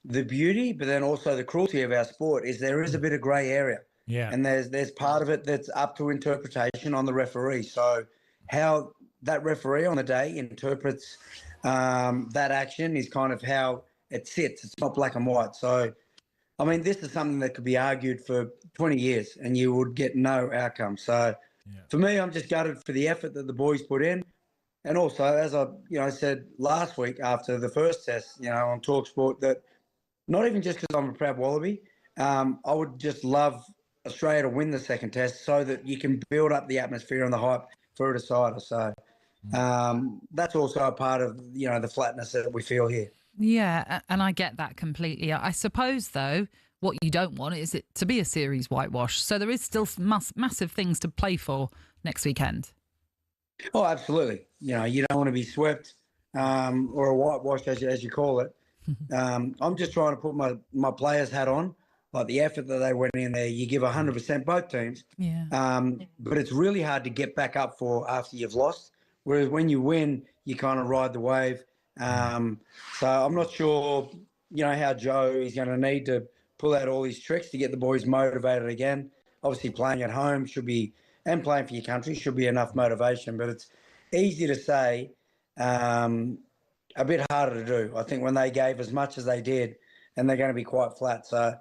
the beauty, but then also the cruelty of our sport is there is a bit of grey area. Yeah. And there's part of it that's up to interpretation on the referee. So how that referee on the day interprets that action is kind of how it sits. It's not black and white. So, I mean, this is something that could be argued for 20 years and you would get no outcome. So for me, I'm just gutted for the effort that the boys put in. And also, as I said last week after the first test, on TalkSport, that not even just because I'm a proud Wallaby, I would just love Australia to win the second test so that you can build up the atmosphere and the hype for a decider. So that's also a part of, the flatness that we feel here. Yeah, and I get that completely. I suppose, though, what you don't want is it to be a series whitewash. So there is still massive things to play for next weekend. Oh, absolutely. You don't want to be swept or a whitewash, as you call it. I'm just trying to put my players' hat on, like the effort that they went in there. You give 100%, both teams. Yeah. But it's really hard to get back up for after you've lost. Whereas when you win, you kind of ride the wave. So I'm not sure, how Joe is going to need to pull out all his tricks to get the boys motivated again. Obviously, playing at home and playing for your country should be enough motivation, but it's easy to say, a bit harder to do. I think when they gave as much as they did, and they're going to be quite flat. So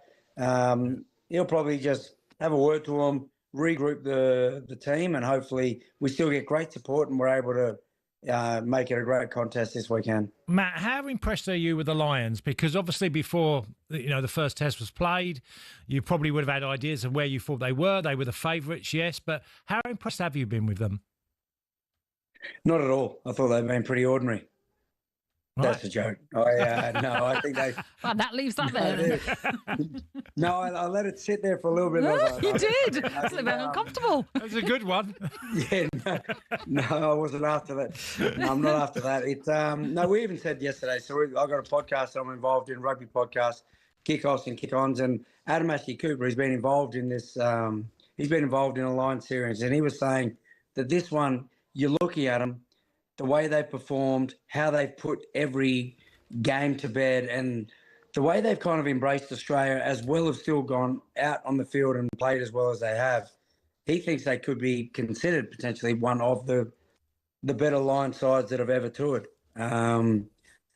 he'll probably just have a word to them, regroup the team, and hopefully we still get great support and we're able to make it a great contest this weekend. Matt, how impressed are you with the Lions? Because obviously before the first test was played, you probably would have had ideas of where you thought they were. They were the favourites, yes, but how impressed have you been with them? Not at all. I thought they've been pretty ordinary. That's a joke. No, I think they. Well, that leaves that there. No, I let it sit there for a little bit. And I was like, You did. That's a bit uncomfortable. That's a good one. Yeah, no, I wasn't after that. No, I'm not after that. It's no, we even said yesterday. So I got a podcast that I'm involved in, rugby podcast, kickoffs and kick-ons, and Adam Ashley Cooper has been involved in this. He's been involved in a Lions series, and he was saying that this one, you're looking at them, the way they performed, how they've put every game to bed, and the way they've kind of embraced Australia as well as still gone out on the field and played as well as they have. He thinks they could be considered potentially one of the better Lion sides that have ever toured. So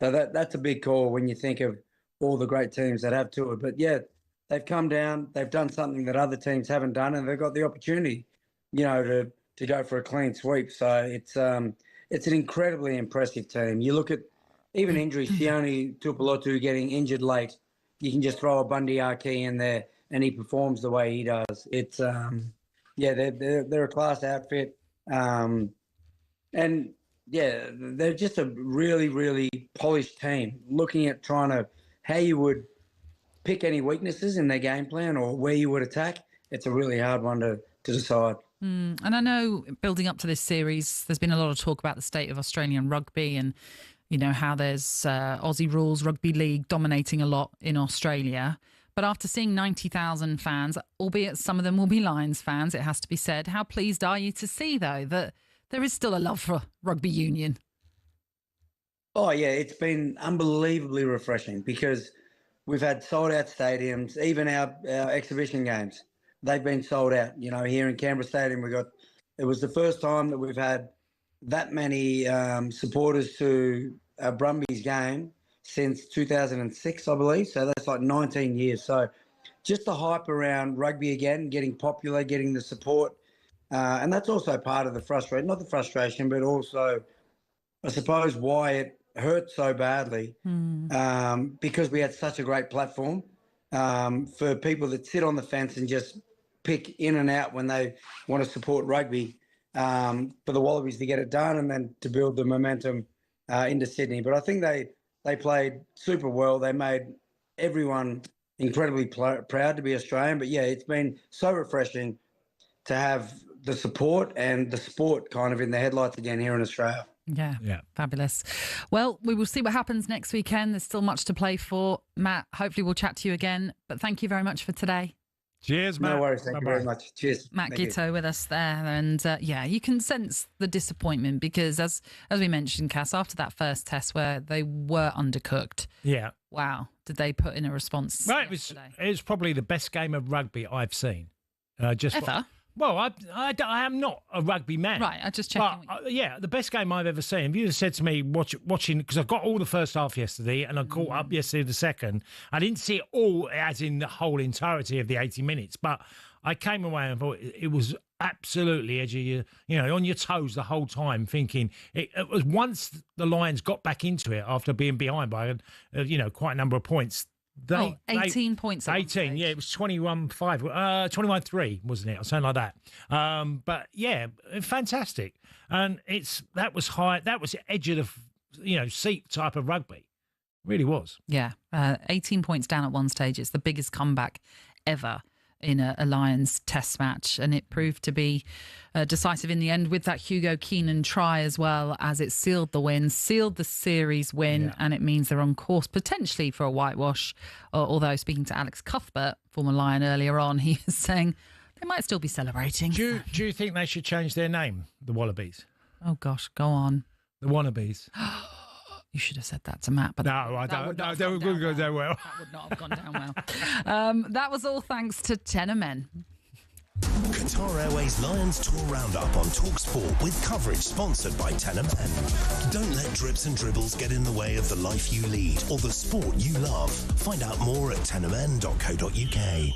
that's a big call when you think of all the great teams that have toured. But yeah, they've come down, they've done something that other teams haven't done, and they've got the opportunity, to go for a clean sweep. So it's an incredibly impressive team. You look at even injuries, Sione Tuipulotu getting injured late, you can just throw a Bundy Arki in there and he performs the way he does. It's they're a class outfit. And yeah, they're just a really, really polished team. Looking at how you would pick any weaknesses in their game plan or where you would attack, it's a really hard one to decide. And I know building up to this series, there's been a lot of talk about the state of Australian rugby and, how there's Aussie rules, rugby league dominating a lot in Australia. But after seeing 90,000 fans, albeit some of them will be Lions fans, it has to be said, how pleased are you to see, though, that there is still a love for rugby union? Oh, yeah, it's been unbelievably refreshing because we've had sold-out stadiums, even our exhibition games. They've been sold out. Here in Canberra Stadium, it was the first time that we've had that many supporters to a Brumbies game since 2006, I believe. So that's like 19 years. So just the hype around rugby again, getting popular, getting the support. And that's also part of the frustration, not the frustration, but also, I suppose, why it hurt so badly because we had such a great platform for people that sit on the fence and just pick in and out when they want to support rugby, for the Wallabies to get it done and then to build the momentum into Sydney. But I think they played super well. They made everyone incredibly proud to be Australian. But yeah, it's been so refreshing to have the support and the sport kind of in the headlights again here in Australia. Yeah, fabulous. Well, we will see what happens next weekend. There's still much to play for. Matt, hopefully we'll chat to you again. But thank you very much for today. Cheers, Matt. No worries. Thank you very much. Cheers. Matt Gitto with us there. And you can sense the disappointment because as we mentioned, Cass, after that first test where they were undercooked. Yeah. Wow. Did they put in a response? Right. It was probably the best game of rugby I've seen. Ever? Well, I am not a rugby man. Right, I just checking. But, the best game I've ever seen. If you had said to me watching, because I got all the first half yesterday and I caught up yesterday the second, I didn't see it all as in the whole entirety of the 80 minutes, but I came away and thought it was absolutely edgy, on your toes the whole time, thinking it was once the Lions got back into it after being behind by, quite a number of points. 18 points. 18, yeah, it was 21-5, 21-3, wasn't it, or something like that. But yeah, fantastic, and that was high. That was edge of the seat type of rugby, really was. Yeah, 18 points down at one stage. It's the biggest comeback ever in a Lions test match, and it proved to be decisive in the end with that Hugo Keenan try as well, as it sealed the series win, and it means they're on course potentially for a whitewash, although speaking to Alex Cuthbert, former Lion, earlier on, he was saying they might still be celebrating. Do you think they should change their name, the Wallabies? Oh gosh, go on. The Wannabes. You should have said that to Matt. But no, I don't. No, that wouldn't go down well. That would not have gone down well. That was all thanks to Tenor Men. Qatar Airways Lions Tour Roundup on TalkSport with coverage sponsored by Tenor Men. Don't let drips and dribbles get in the way of the life you lead or the sport you love. Find out more at tenormen.co.uk.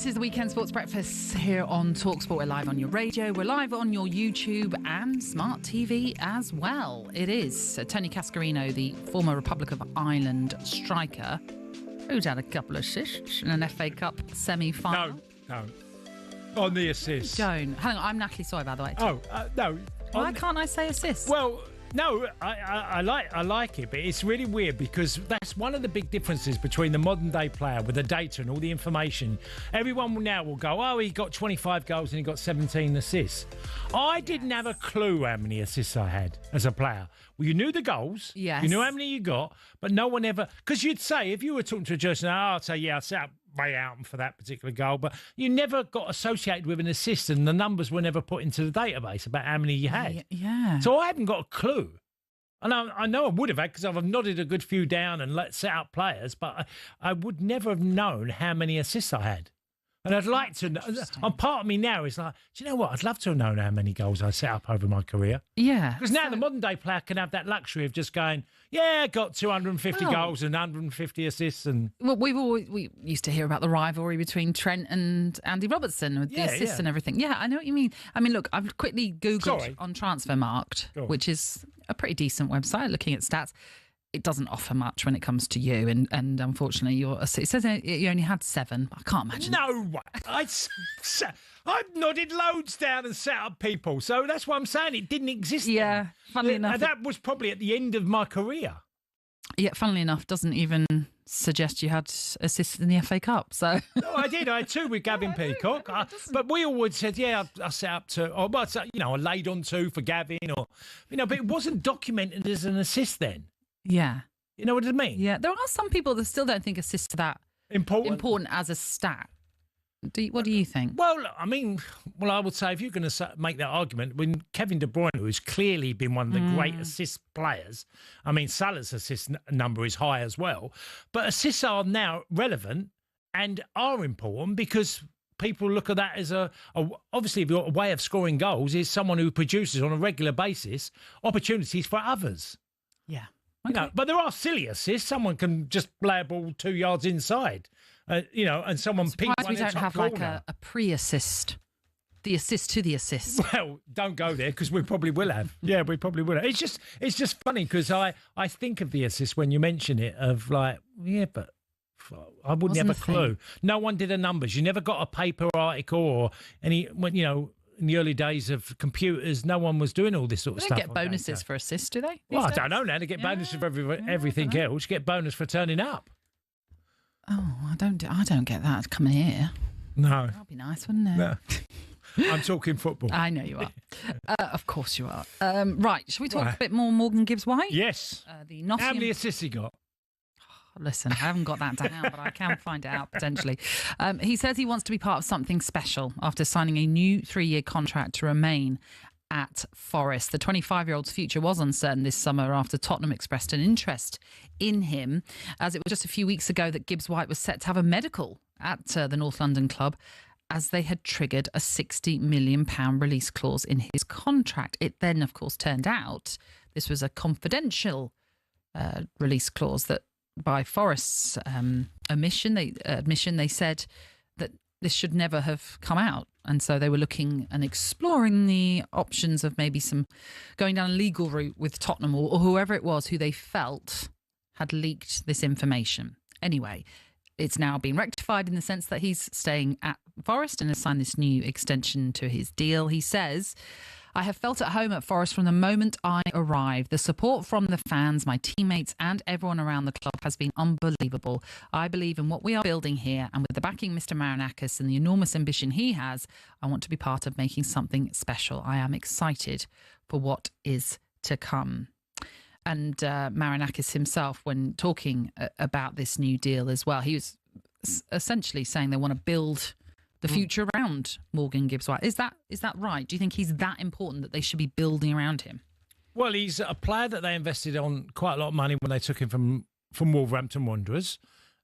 This is the Weekend Sports Breakfast here on TalkSport. We're live on your radio, we're live on your YouTube and smart TV as well. It is Tony Cascarino, the former Republic of Ireland striker, who's had a couple of assists in an FA Cup semi-final. No. On the assist. Don't. Hang on, I'm Natalie Sawyer, by the way. No. Why can't I say assist? Well, no, I like it, but it's really weird because that's one of the big differences between the modern day player with the data and all the information. Everyone now will go, oh, he got 25 goals and he got 17 assists. I didn't have a clue how many assists I had as a player. Well, you knew the goals. Yes. You knew how many you got, but no one ever... Because you'd say, if you were talking to a journalist, I'd say, yeah, I set up way out for that particular goal, but you never got associated with an assist and the numbers were never put into the database about how many you had. Yeah. So I haven't got a clue. And I know I would have had because I've nodded a good few down and set out players, but I would never have known how many assists I had. And I'd like to know. And part of me now is like, do you know what? I'd love to have known how many goals I set up over my career. Yeah. Because now the modern day player can have that luxury of just going, yeah, I got 250 goals and 150 assists. And well, we used to hear about the rivalry between Trent and Andy Robertson with the assists and everything. Yeah, I know what you mean. I mean, look, I've quickly Googled on Transfermarkt, which is a pretty decent website looking at stats. It doesn't offer much when it comes to you, and unfortunately, it says you only had 7. I can't imagine. No way. I've nodded loads down and set up people, so that's why I'm saying it didn't exist. Yeah, funnily enough, that was probably at the end of my career. Yeah, funnily enough, doesn't even suggest you had assists in the FA Cup. So no, I did. I had 2 with Gavin Peacock, but we always said, yeah, I set up 2, or I laid on 2 for Gavin, or but it wasn't documented as an assist then. Yeah. You know what I mean? Yeah. There are some people that still don't think assists are that important as a stat. What do you think? Well, I mean, I would say if you're going to make that argument, when Kevin De Bruyne, who's clearly been one of the great assist players, I mean, Salah's assist number is high as well, but assists are now relevant and are important because people look at that as obviously a way of scoring goals is someone who produces on a regular basis opportunities for others. Yeah. Okay. But there are silly assists. Someone can just play a ball 2 yards inside, and someone ping one we don't have corner. like a pre-assist, the assist to the assist. Well, don't go there because we probably will have. Yeah, we probably will have. It's just funny because I think of the assist when you mention it of like, yeah, but I wouldn't have a clue. No one did the numbers. You never got a paper article or in the early days of computers, no one was doing all this sort of stuff. They don't get bonuses for assists, do they? Well, I don't know now. They get bonuses for everything else. You get bonus for turning up. Oh, I don't get that coming here. No. That'd be nice, wouldn't it? No. I'm talking football. I know you are. Of course you are. Right, shall we talk a bit more Morgan Gibbs-White? Yes. How many assists he got? Listen, I haven't got that down, but I can find it out potentially. He says he wants to be part of something special after signing a new 3-year contract to remain at Forest. The 25-year-old's future was uncertain this summer after Tottenham expressed an interest in him, as it was just a few weeks ago that Gibbs-White was set to have a medical at the North London club, as they had triggered a £60 million release clause in his contract. It then, of course, turned out this was a confidential release clause that by Forest's admission, they said that this should never have come out. And so they were looking and exploring the options of maybe some going down a legal route with Tottenham or whoever it was who they felt had leaked this information. Anyway, it's now been rectified in the sense that he's staying at Forest and has signed this new extension to his deal. He says, I have felt at home at Forest from the moment I arrived. The support from the fans, my teammates and everyone around the club has been unbelievable. I believe in what we are building here, and with the backing Mr. Marinakis and the enormous ambition he has, I want to be part of making something special. I am excited for what is to come. And Marinakis himself, when talking about this new deal as well, he was essentially saying they want to build the future around Morgan Gibbs-White. Is that right? Do you think he's that important that they should be building around him? Well, he's a player that they invested on quite a lot of money when they took him from Wolverhampton Wanderers,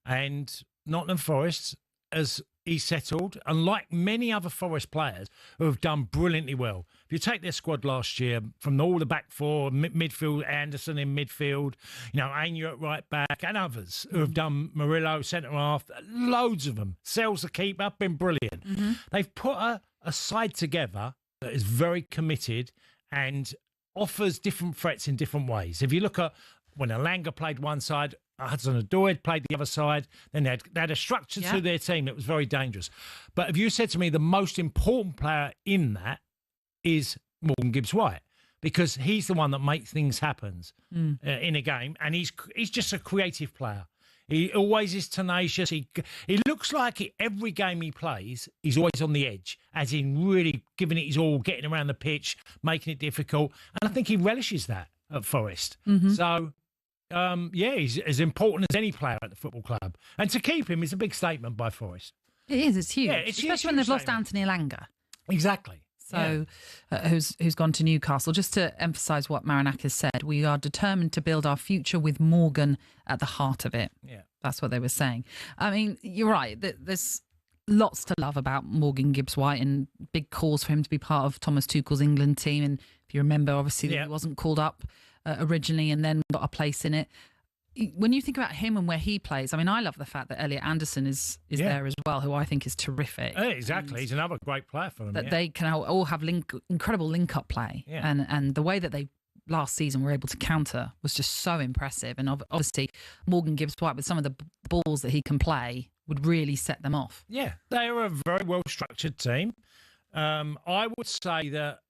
and Nottingham Forest, as he's settled, and like many other Forest players who have done brilliantly well. If you take their squad last year, from all the back four, midfield, Anderson in midfield, Aina at right back, and others who have done Murillo, centre half, loads of them. Sells the keeper, been brilliant. Mm-hmm. They've put a side together that is very committed and offers different threats in different ways. If you look at when Alanga played one side, Hudson-Odoi played the other side, then they had a structure to their team that was very dangerous. But if you said to me the most important player in that is Morgan Gibbs-White, because he's the one that makes things happen in a game, and he's just a creative player. He always is tenacious. He looks like every game he plays, he's always on the edge, as in really giving it his all, getting around the pitch, making it difficult. And I think he relishes that at Forest. Mm-hmm. So, he's as important as any player at the football club. And to keep him is a big statement by Forest. It is. It's huge. Yeah, it's especially when they've lost Anthony Alanga. Exactly. So, who's gone to Newcastle. Just to emphasise what Marinakis said, we are determined to build our future with Morgan at the heart of it. Yeah. That's what they were saying. I mean, you're right. There's lots to love about Morgan Gibbs-White, and big calls for him to be part of Thomas Tuchel's England team. And if you remember, obviously, that he wasn't called up originally and then got a place in it. When you think about him and where he plays, I mean, I love the fact that Elliot Anderson is there as well, who I think is terrific. Exactly. He's another great player for them. That they can all have incredible link-up play. Yeah. And the way that they last season were able to counter was just so impressive. And obviously, Morgan Gibbs-White, with some of the balls that he can play, would really set them off. Yeah, they are a very well-structured team. I would say that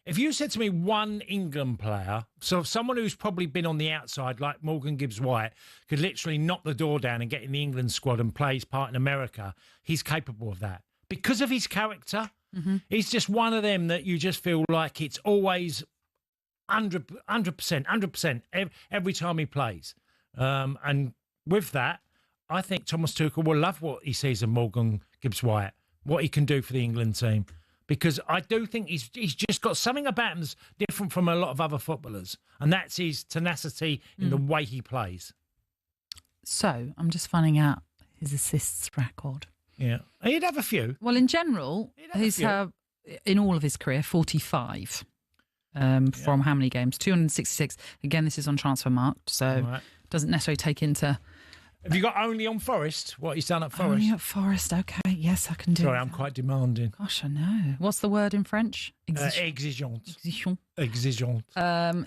if you said to me one England player, so someone who's probably been on the outside like Morgan Gibbs-White, could literally knock the door down and get in the England squad and play his part in America, he's capable of that. Because of his character, he's just one of them that you just feel like it's always 100% every time he plays. And with that, I think Thomas Tuchel will love what he sees of Morgan Gibbs-White, what he can do for the England team. Because I do think he's just got something about him that's different from a lot of other footballers, and that's his tenacity in the way he plays. So I'm just finding out his assists record. Yeah, he'd have a few. Well, in general, he's had, in all of his career, 45 from how many games? 266. Again, this is on Transfermarkt, so doesn't necessarily take into... Have you got only on Forest, what he's done at Forest? Only at Forest, okay. Yes, I can do Sorry, I'm quite demanding. Gosh, I know. What's the word in French? Exigeant. Exigeant.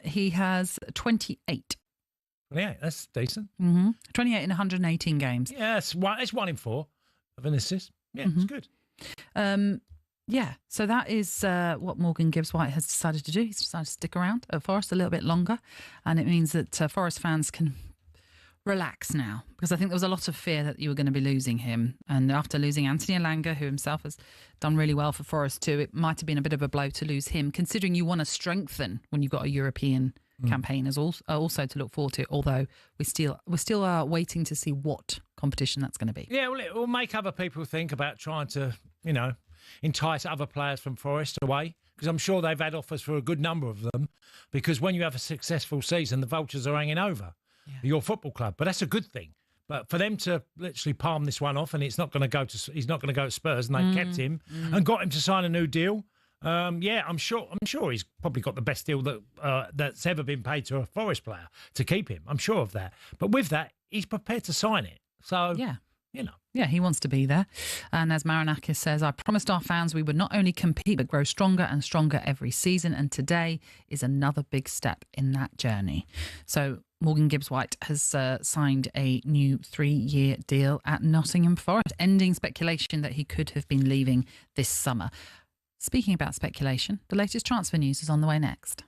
He has 28. 28, that's decent. 28 in 118 games. Yeah, it's 1 in 4 of an assist. Yeah, it's good. So that is what Morgan Gibbs-White has decided to do. He's decided to stick around at Forest a little bit longer, and it means that Forest fans can relax now, because I think there was a lot of fear that you were going to be losing him. And after losing Anthony Alanga, who himself has done really well for Forest too, it might have been a bit of a blow to lose him, considering you want to strengthen when you've got a European campaign as also to look forward to, although we still are waiting to see what competition that's going to be. Yeah, well, it will make other people think about trying to, entice other players from Forest away, because I'm sure they've had offers for a good number of them, because when you have a successful season, the vultures are hanging over your football club. But that's a good thing. But for them to literally palm this one off, and he's not going to go to Spurs, and they've kept him and got him to sign a new deal. I'm sure he's probably got the best deal that's ever been paid to a Forest player to keep him. I'm sure of that. But with that, he's prepared to sign it. So Yeah, he wants to be there. And as Marinakis says, I promised our fans we would not only compete but grow stronger and stronger every season. And today is another big step in that journey. So Morgan Gibbs-White has signed a new 3-year deal at Nottingham Forest, ending speculation that he could have been leaving this summer. Speaking about speculation, the latest transfer news is on the way next.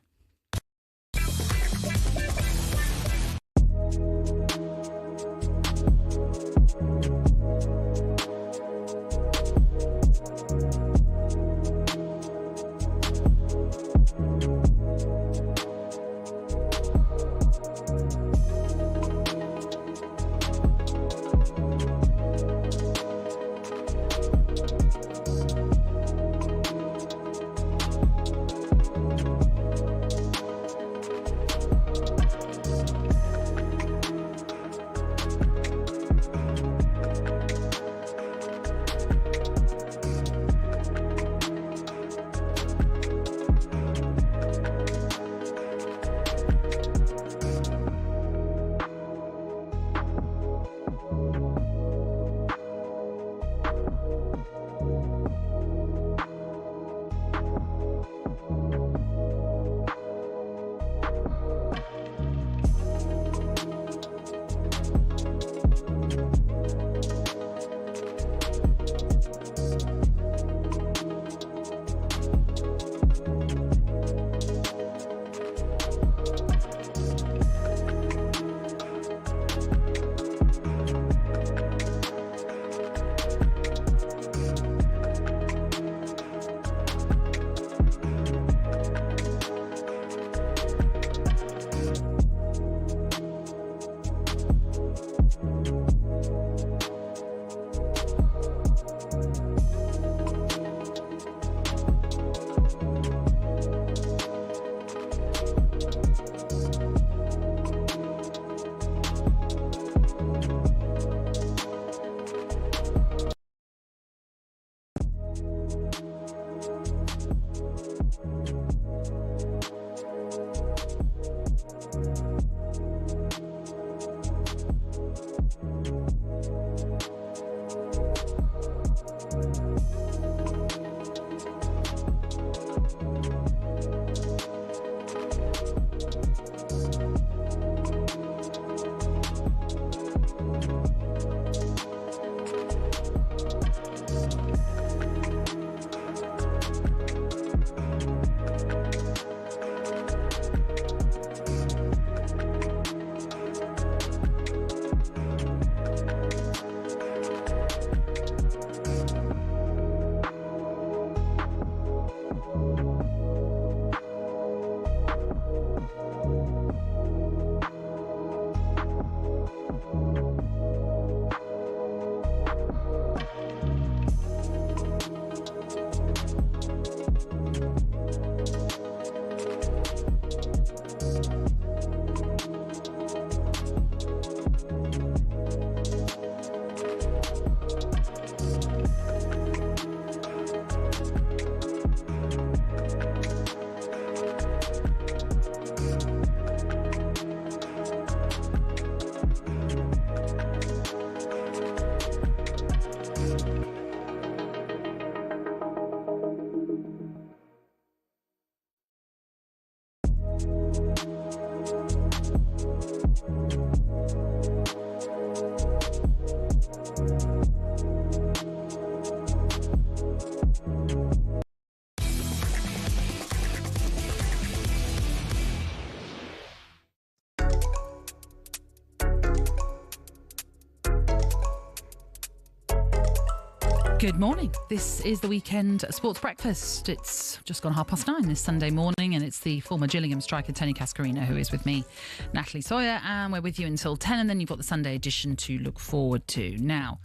Good morning. This is the Weekend Sports Breakfast. It's just gone 9:30 this Sunday morning, and it's the former Gillingham striker Tony Cascarino who is with me, Natalie Sawyer, and we're with you until 10, and then you've got the Sunday edition to look forward to. Now,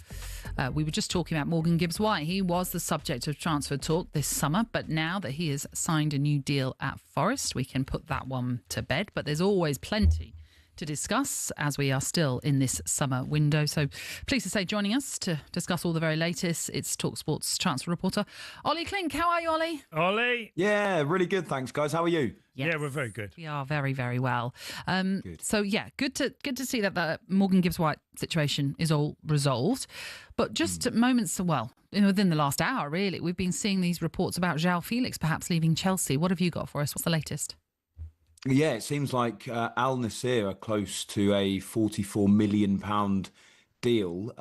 we were just talking about Morgan Gibbs-White. He was the subject of transfer talk this summer, but now that he has signed a new deal at Forest, we can put that one to bed. But there's always plenty to discuss as we are still in this summer window. So pleased to say, joining us to discuss all the very latest, it's TalkSport's transfer reporter, Ollie Klink. How are you, Ollie? Ollie? Yeah, really good, thanks, guys. How are you? Yes. Yeah, we're very good. We are very, very well. So yeah, good to see that the Morgan Gibbs-White situation is all resolved. But just moments, within the last hour, really, we've been seeing these reports about João Felix perhaps leaving Chelsea. What have you got for us? What's the latest? Yeah, it seems like Al Nassr are close to a £44 million deal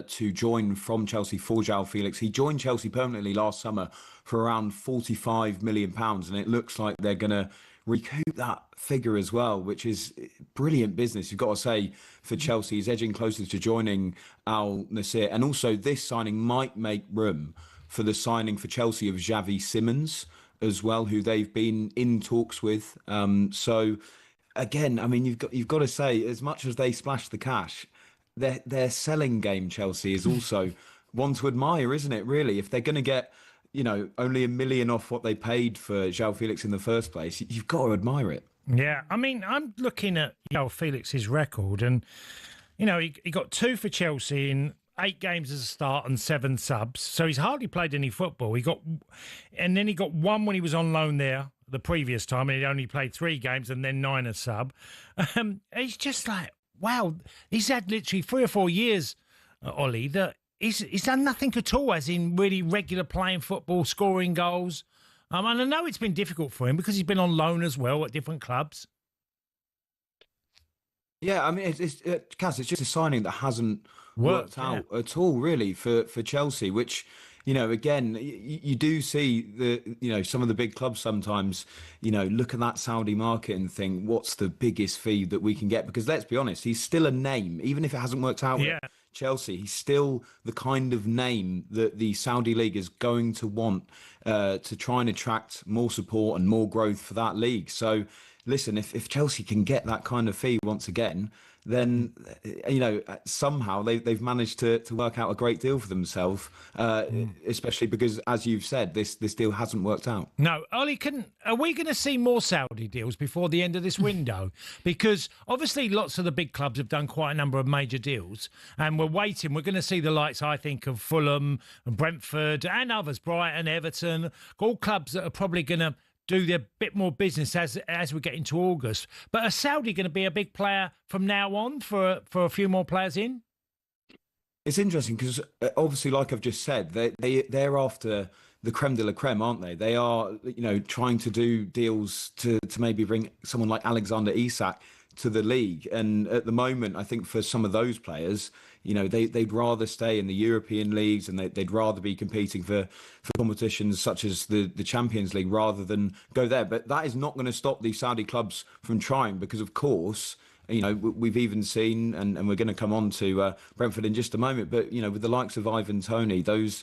to join from Chelsea for João Felix. He joined Chelsea permanently last summer for around £45 million, and it looks like they're going to recoup that figure as well, which is brilliant business. You've got to say, for Chelsea, he's edging closer to joining Al Nassr. And also, this signing might make room for the signing for Chelsea of Xavi Simons as well, who they've been in talks with. So again, I mean, you've got to say, as much as they splash the cash, their selling game, Chelsea, is also one to admire, isn't it? Really, if they're going to get only $1 million off what they paid for João Felix in the first place, you've got to admire it. Yeah, I mean, I'm looking at João Felix's record, and he got 2 for Chelsea in 8 games as a start and 7 subs. So he's hardly played any football. Then he got 1 when he was on loan there the previous time, and he only played 3 games and then 9 as sub. He's just like, wow, he's had literally 3 or 4 years, Ollie, that he's done nothing at all, as in really regular playing football, scoring goals. And I know it's been difficult for him because he's been on loan as well at different clubs. Yeah, I mean, Cass, it's just a signing that hasn't worked out at all, really, for Chelsea, which, again, you do see some of the big clubs sometimes, look at that Saudi market and think, what's the biggest fee that we can get? Because let's be honest, he's still a name, even if it hasn't worked out with Chelsea. He's still the kind of name that the Saudi league is going to want to try and attract more support and more growth for that league. So listen, if Chelsea can get that kind of fee once again, then somehow they've managed to work out a great deal for themselves, especially because, as you've said, this deal hasn't worked out. No, Ollie, are we going to see more Saudi deals before the end of this window? Because obviously lots of the big clubs have done quite a number of major deals, and we're waiting. We're going to see the likes, I think, of Fulham and Brentford and others, Brighton, Everton, all clubs that are probably going to do their bit more business as we get into August. But are Saudi going to be a big player from now on for a few more players in? It's interesting because obviously, like I've just said, they're after the creme de la creme, aren't they? They are, trying to do deals to maybe bring someone like Alexander Isak to the league. And at the moment, I think for some of those players, they'd rather stay in the European leagues, and they'd rather be competing for competitions such as the Champions League rather than go there. But that is not going to stop the Saudi clubs from trying, because of course, we've even seen, and we're going to come on to Brentford in just a moment, but with the likes of Ivan Toney, those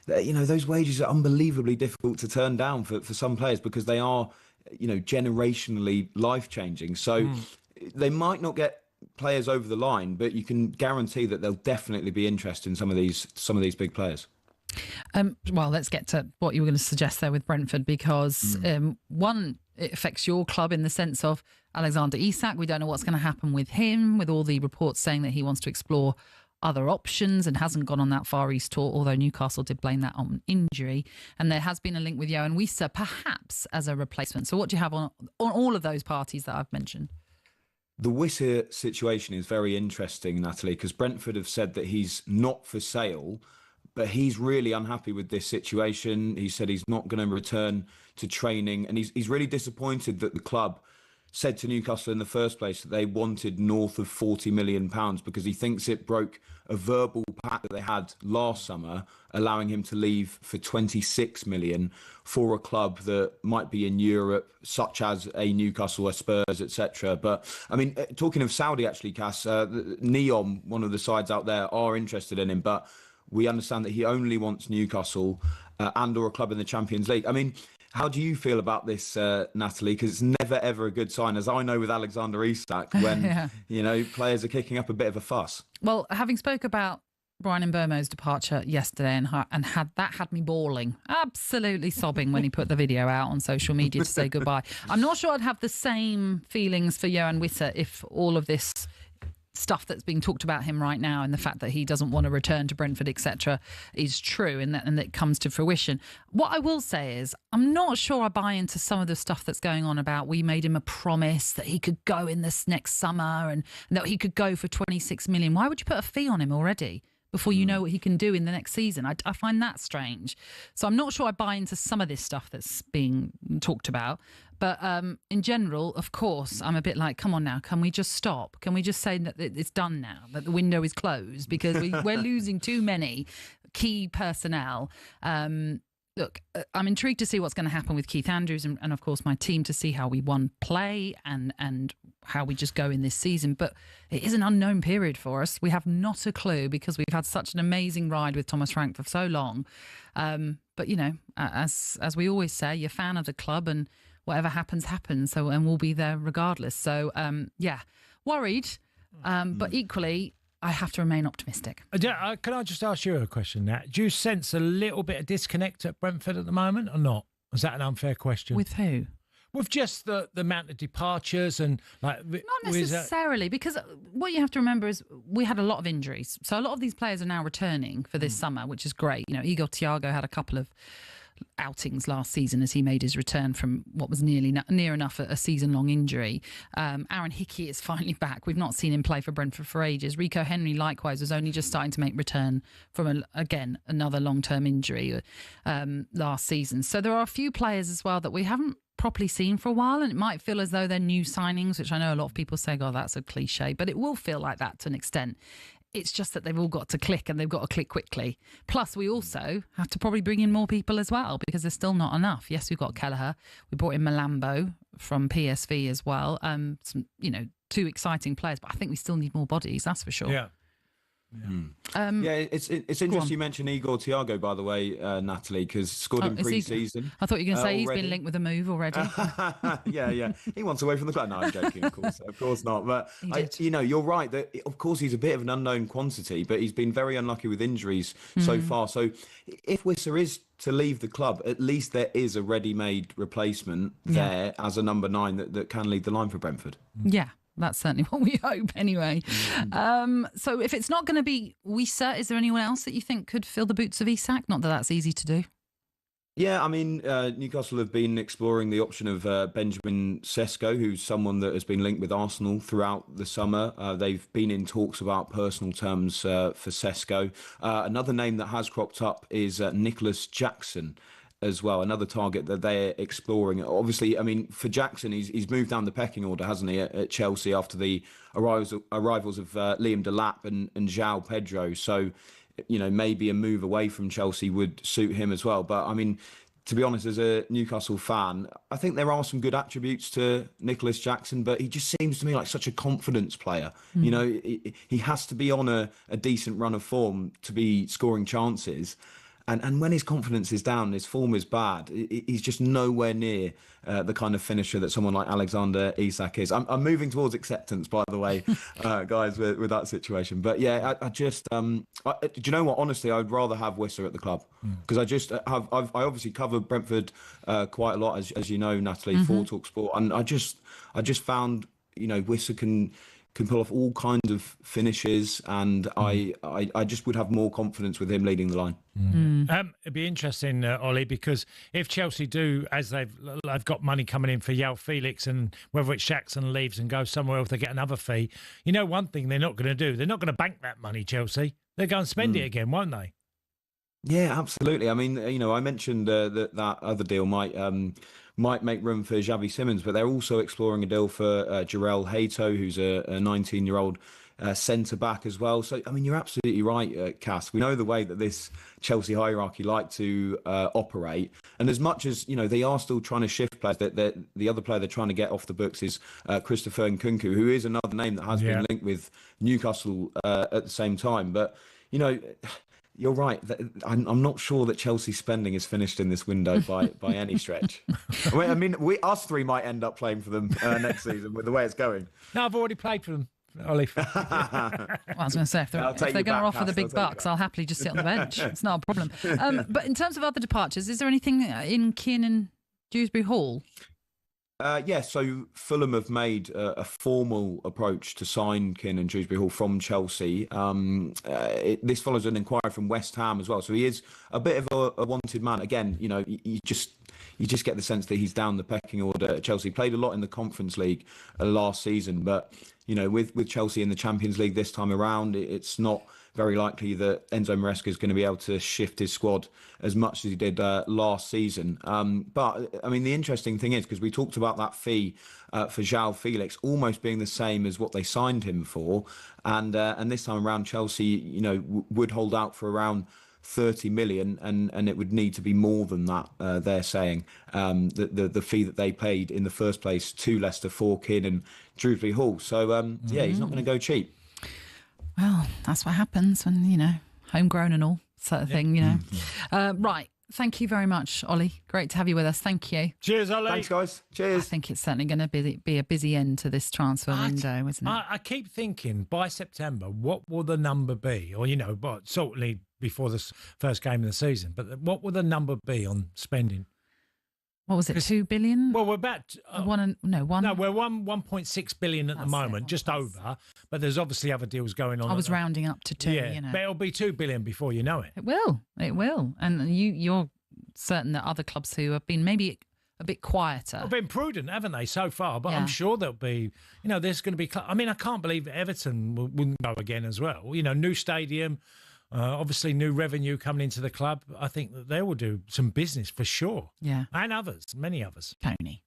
wages are unbelievably difficult to turn down for some players, because they are generationally life-changing. So they might not get players over the line, but you can guarantee that there'll definitely be interest in some of these big players. Well, let's get to what you were going to suggest there with Brentford, because one, it affects your club in the sense of Alexander Isak. We don't know what's going to happen with him, with all the reports saying that he wants to explore other options and hasn't gone on that Far East tour, although Newcastle did blame that on injury. And there has been a link with Yohan Wissa perhaps as a replacement. So what do you have on all of those parties that I've mentioned? The Wissa situation is very interesting, Natalie, because Brentford have said that he's not for sale, but he's really unhappy with this situation. He said he's not going to return to training, and he's really disappointed that the club said to Newcastle in the first place that they wanted north of £40 million, because he thinks it broke a verbal pact that they had last summer, allowing him to leave for £26 million for a club that might be in Europe, such as a Newcastle, a Spurs, etc. But I mean, talking of Saudi, actually, Cass, Neom, one of the sides out there, are interested in him. But we understand that he only wants Newcastle and or a club in the Champions League. I mean, how do you feel about this, Natalie? Because it's never, ever a good sign, as I know with Alexander Isak, when, players are kicking up a bit of a fuss. Well, having spoke about Brian Mbeumo's departure yesterday and had me bawling, absolutely sobbing when he put the video out on social media to say goodbye. I'm not sure I'd have the same feelings for Johan Wissa if all of this stuff that's being talked about him right now and the fact that he doesn't want to return to Brentford, etc., is true and that it comes to fruition. What I will say is I'm not sure I buy into some of the stuff that's going on about we made him a promise that he could go in this next summer and that he could go for 26 million. Why would you put a fee on him already before you know what he can do in the next season? I find that strange. So I'm not sure I buy into some of this stuff that's being talked about. But in general, of course, I'm a bit like, come on now, can we just stop? Can we just say that it's done now, that the window is closed? Because we're losing too many key personnel. Look, I'm intrigued to see what's going to happen with Keith Andrews and of course, my team to see how we play and how we just go in this season. But it is an unknown period for us. We have not a clue because we've had such an amazing ride with Thomas Frank for so long. But, as we always say, you're a fan of the club and whatever happens, happens. So, and we'll be there regardless. So, worried, but equally, I have to remain optimistic. Can I just ask you a question, Nat? Do you sense a little bit of disconnect at Brentford at the moment or not? Is that an unfair question? With who? With just the amount of departures and like... Not necessarily, because what you have to remember is we had a lot of injuries. So a lot of these players are now returning for this summer, which is great. Igor Thiago had a couple of outings last season as he made his return from what was near enough a season-long injury. Aaron Hickey is finally back. We've not seen him play for Brentford for ages. Rico Henry, likewise, was only just starting to make return from, another long-term injury last season. So there are a few players as well that we haven't properly seen for a while, and it might feel as though they're new signings, which I know a lot of people say, oh, that's a cliche, but it will feel like that to an extent. It's just that they've all got to click and they've got to click quickly. Plus, we also have to probably bring in more people as well because there's still not enough. Yes, we've got Kelleher. We brought in Malambo from PSV as well. Two exciting players, but I think we still need more bodies, that's for sure. Yeah. It's interesting you mentioned Igor Thiago, by the way, Natalie, because scored in pre-season. I thought you were going to say he's been linked with a move already. Yeah. He wants away from the club. No, I'm joking, of course not. But you're right that of course he's a bit of an unknown quantity, but he's been very unlucky with injuries so far. So if Wissa is to leave the club, at least there is a ready-made replacement there as a number 9 that can lead the line for Brentford. Yeah. That's certainly what we hope anyway. So if it's not going to be Wissa, is there anyone else that you think could fill the boots of Isak? Not that that's easy to do. Yeah, I mean, Newcastle have been exploring the option of Benjamin Sesko, who's someone that has been linked with Arsenal throughout the summer. They've been in talks about personal terms for Sesko. Another name that has cropped up is Nicholas Jackson as well, another target that they're exploring. Obviously, I mean, for Jackson, he's moved down the pecking order, hasn't he, at Chelsea after the arrivals of Liam Delap and João Pedro. So, maybe a move away from Chelsea would suit him as well. But, I mean, to be honest, as a Newcastle fan, I think there are some good attributes to Nicholas Jackson, but he just seems to me like such a confidence player. He has to be on a decent run of form to be scoring chances. And when his confidence is down, his form is bad, he's just nowhere near the kind of finisher that someone like Alexander Isak is. I'm moving towards acceptance, by the way, guys, with that situation. But yeah, I just, do you know what? Honestly, I'd rather have Wissa at the club because I obviously cover Brentford quite a lot, as you know, Natalie, for TalkSport. And I just found, Wissa can pull off all kinds of finishes, and I just would have more confidence with him leading the line. It'd be interesting, Ollie, because if Chelsea do, as they've got money coming in for João Felix, and whether it's Jackson leaves and goes somewhere else, they get another fee. One thing they're not going to do, they're not going to bank that money, Chelsea. They're going to spend it again, won't they? Yeah, absolutely. I mean, I mentioned that other deal might make room for Xavi Simons, but they're also exploring a deal for Jarell Hato, who's a 19-year-old centre-back as well. So, I mean, you're absolutely right, Cass. We know the way that this Chelsea hierarchy like to operate. And as much as, they are still trying to shift players, the other player they're trying to get off the books is Christopher Nkunku, who is another name that has been linked with Newcastle at the same time. But, you're right. I'm not sure that Chelsea's spending is finished in this window by any stretch. I mean, us three might end up playing for them next season with the way it's going. No, I've already played for them, Ollie. Well, I was going to say, if they're going to offer the big bucks, I'll happily just sit on the bench. It's not a problem. But in terms of other departures, is there anything in Kiernan Dewsbury Hall? So Fulham have made a formal approach to sign Kiernan Dewsbury Hall from Chelsea. This follows an inquiry from West Ham as well. So he is a bit of a wanted man. Again, you just get the sense that he's down the pecking order at Chelsea. Played a lot in the Conference League last season, but with Chelsea in the Champions League this time around, it's not very likely that Enzo Maresca is going to be able to shift his squad as much as he did last season. But I mean, the interesting thing is, because we talked about that fee for João Felix almost being the same as what they signed him for, and this time around Chelsea, would hold out for around 30 million, and it would need to be more than that. They're saying the fee that they paid in the first place to Leicester for Kiernan Dewsbury Hall. So he's not going to go cheap. Well, that's what happens when, homegrown and all sort of thing, Right. Thank you very much, Ollie. Great to have you with us. Thank you. Cheers, Ollie. Thanks, guys. Cheers. I think it's certainly going to be a busy end to this transfer window, isn't it? I keep thinking, by September, what will the number be? Or, but certainly before the first game of the season. But what will the number be on spending? What was it, 2 billion? Well, we're about... one. No, we're 1.6 billion at the moment, just over. But there's obviously other deals going on. I was rounding up to 2, But it'll be 2 billion before you know it. It will. And you're certain that other clubs who have been maybe a bit quieter... Have been prudent, haven't they, so far? But I'm sure there'll be... there's going to be... I mean, I can't believe Everton wouldn't go again as well. New stadium... obviously, new revenue coming into the club. I think that they will do some business for sure. Yeah. And others, many others. Tony.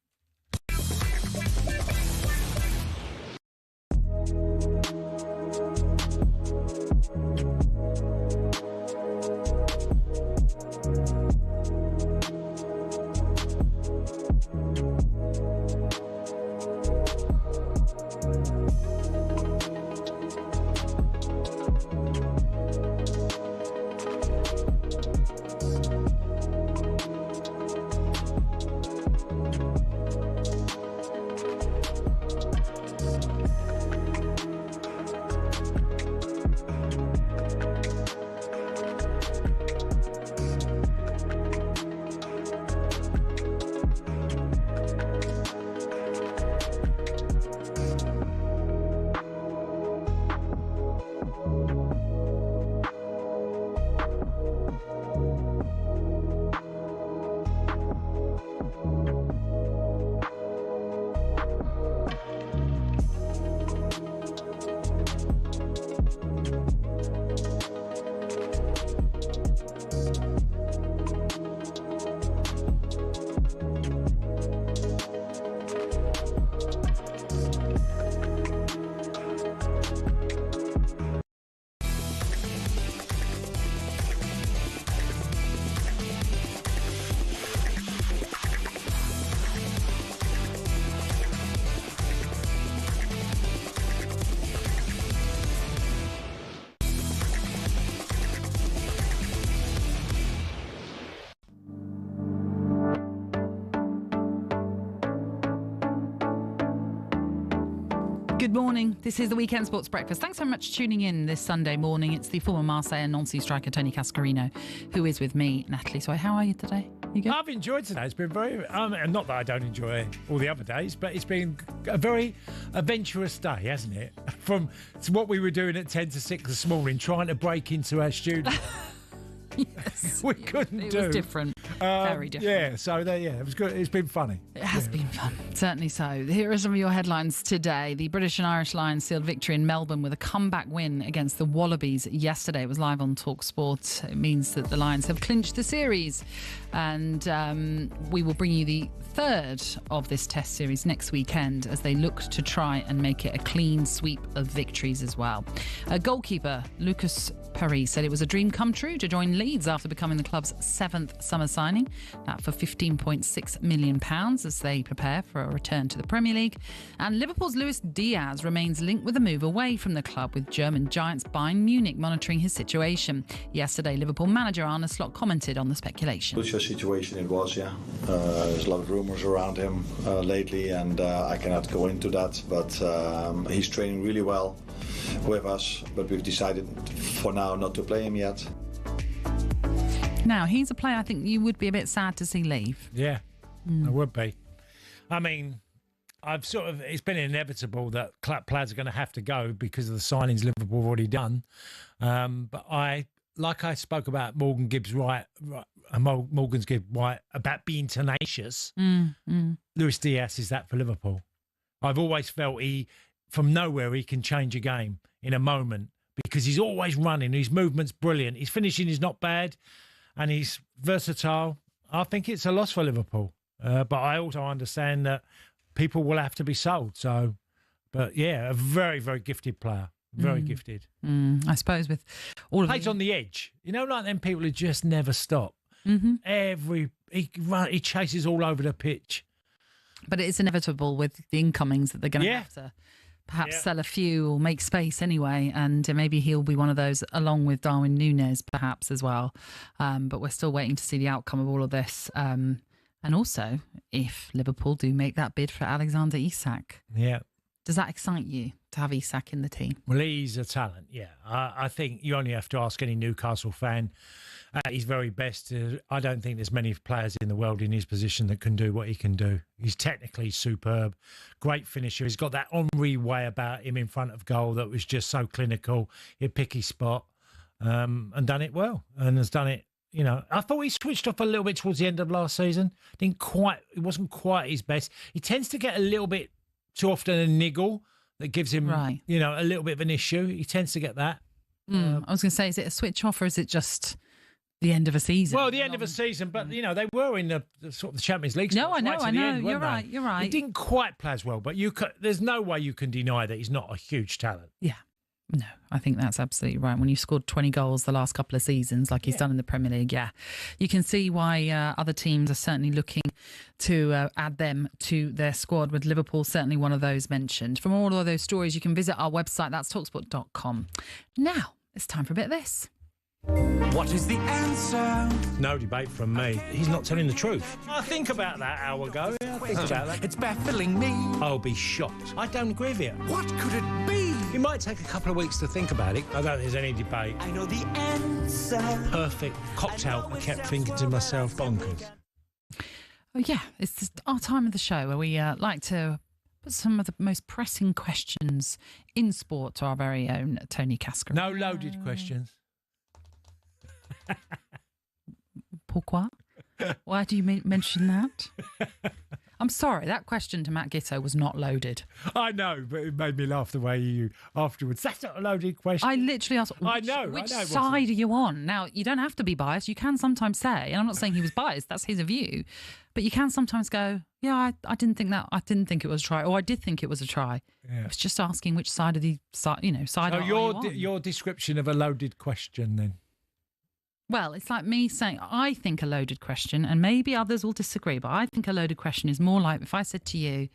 Good morning. This is the Weekend Sports Breakfast. Thanks so much for tuning in this Sunday morning. It's the former Marseille and Nancy striker Tony Cascarino who is with me, Natalie Sawyer. How are you today? You good? I've enjoyed today. It's been very... not that I don't enjoy all the other days, but it's been a very adventurous day, hasn't it? From what we were doing at 10 to 6 this morning, trying to break into our studio. Yes, we couldn't do. It was different. Very different. Yeah, so it was good. It's been funny. It has been fun, certainly so. Here are some of your headlines today. The British and Irish Lions sealed victory in Melbourne with a comeback win against the Wallabies yesterday. It was live on TalkSport. It means that the Lions have clinched the series. And we will bring you the third of this test series next weekend as they look to try and make it a clean sweep of victories as well. Goalkeeper Lucas Perry said it was a dream come true to join Leeds after becoming the club's 7th summer side signing, that for £15.6 million as they prepare for a return to the Premier League. And Liverpool's Luis Diaz remains linked with a move away from the club, with German giants Bayern Munich monitoring his situation. Yesterday, Liverpool manager Arne Slot commented on the speculation. Which situation it was, yeah. There's a lot of rumours around him lately, and I cannot go into that, but he's training really well with us, but we've decided for now not to play him yet. Now, he's a player I think you would be a bit sad to see leave. Yeah, I would be. I mean, it's been inevitable that players are going to have to go because of the signings Liverpool have already done. But I spoke about Morgan Gibbs White about being tenacious. Luis Diaz is that for Liverpool. I've always felt from nowhere he can change a game in a moment because he's always running. His movement's brilliant. His finishing is not bad, and he's versatile. I think it's a loss for Liverpool, but I also understand that people will have to be sold. So, but yeah, a very, very gifted player. Very gifted. I suppose with all of plays on the edge. You know, like them people who just never stop. He chases all over the pitch. But it is inevitable with the incomings that they're going to have to perhaps sell a few or make space anyway. And maybe he'll be one of those, along with Darwin Núñez perhaps as well. But we're still waiting to see the outcome of all of this. And also, if Liverpool do make that bid for Alexander Isak. Yeah. Does that excite you to have Isak in the team? Well, he's a talent, yeah. I think you only have to ask any Newcastle fan at his very best. I don't think there's many players in the world in his position that can do what he can do. He's technically superb, great finisher. He's got that Henry way about him in front of goal that was just so clinical. He'd pick his spot and done it well, and has done it. You know, I thought he switched off a little bit towards the end of last season. It wasn't quite his best. He tends to get a little bit too often a niggle that gives him, a little bit of an issue. He tends to get that. I was going to say, is it a switch off or is it just the end of a season? Well, the end of a season, but, they were in the sort of the Champions League. No, I know. End, you're right. He didn't quite play as well, but there's no way you can deny that he's not a huge talent. Yeah. No, I think that's absolutely right. When you've scored 20 goals the last couple of seasons, like he's done in the Premier League, you can see why other teams are certainly looking to add them to their squad, with Liverpool certainly one of those mentioned. For all of those stories, you can visit our website, that's talksport.com. Now, it's time for a bit of this. What is the answer? No debate from me. He's not telling the truth. I think about that hour ago. I think about that. It's baffling me. I'll be shocked. I don't agree with you. What could it be? It might take a couple of weeks to think about it. I don't think there's any debate. I know the answer. Perfect cocktail. I kept thinking to myself, bonkers. Oh, yeah. It's just our time of the show where we like to put some of the most pressing questions in sport to our very own Tony Cascarino. No loaded questions. Pourquoi? Why do you mention that? I'm sorry, that question to Matt Gitto was not loaded. I know, but it made me laugh the way you afterwards. That's not a loaded question. I literally asked, which side are you on? Now, you don't have to be biased. You can sometimes say, and I'm not saying he was biased, that's his view, but you can sometimes go, I didn't think that. I didn't think it was a try, or I did think it was a try. Yeah. I was just asking which side of the side, side. So your description of a loaded question, then. Well, it's like me saying, I think a loaded question, and maybe others will disagree, but I think a loaded question is more like if I said to you,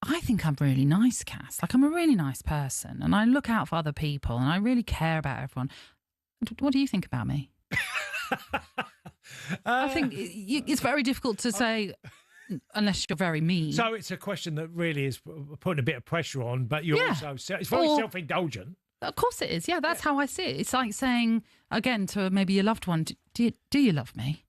I think I'm really nice, Cass. Like, I'm a really nice person, and I look out for other people, and I really care about everyone. What do you think about me? I think it's very difficult to say unless you're very mean. So it's a question that really is putting a bit of pressure on, but you're also it's very self-indulgent. Of course it is. Yeah, that's how I see it. It's like saying, again, to maybe your loved one, do you love me?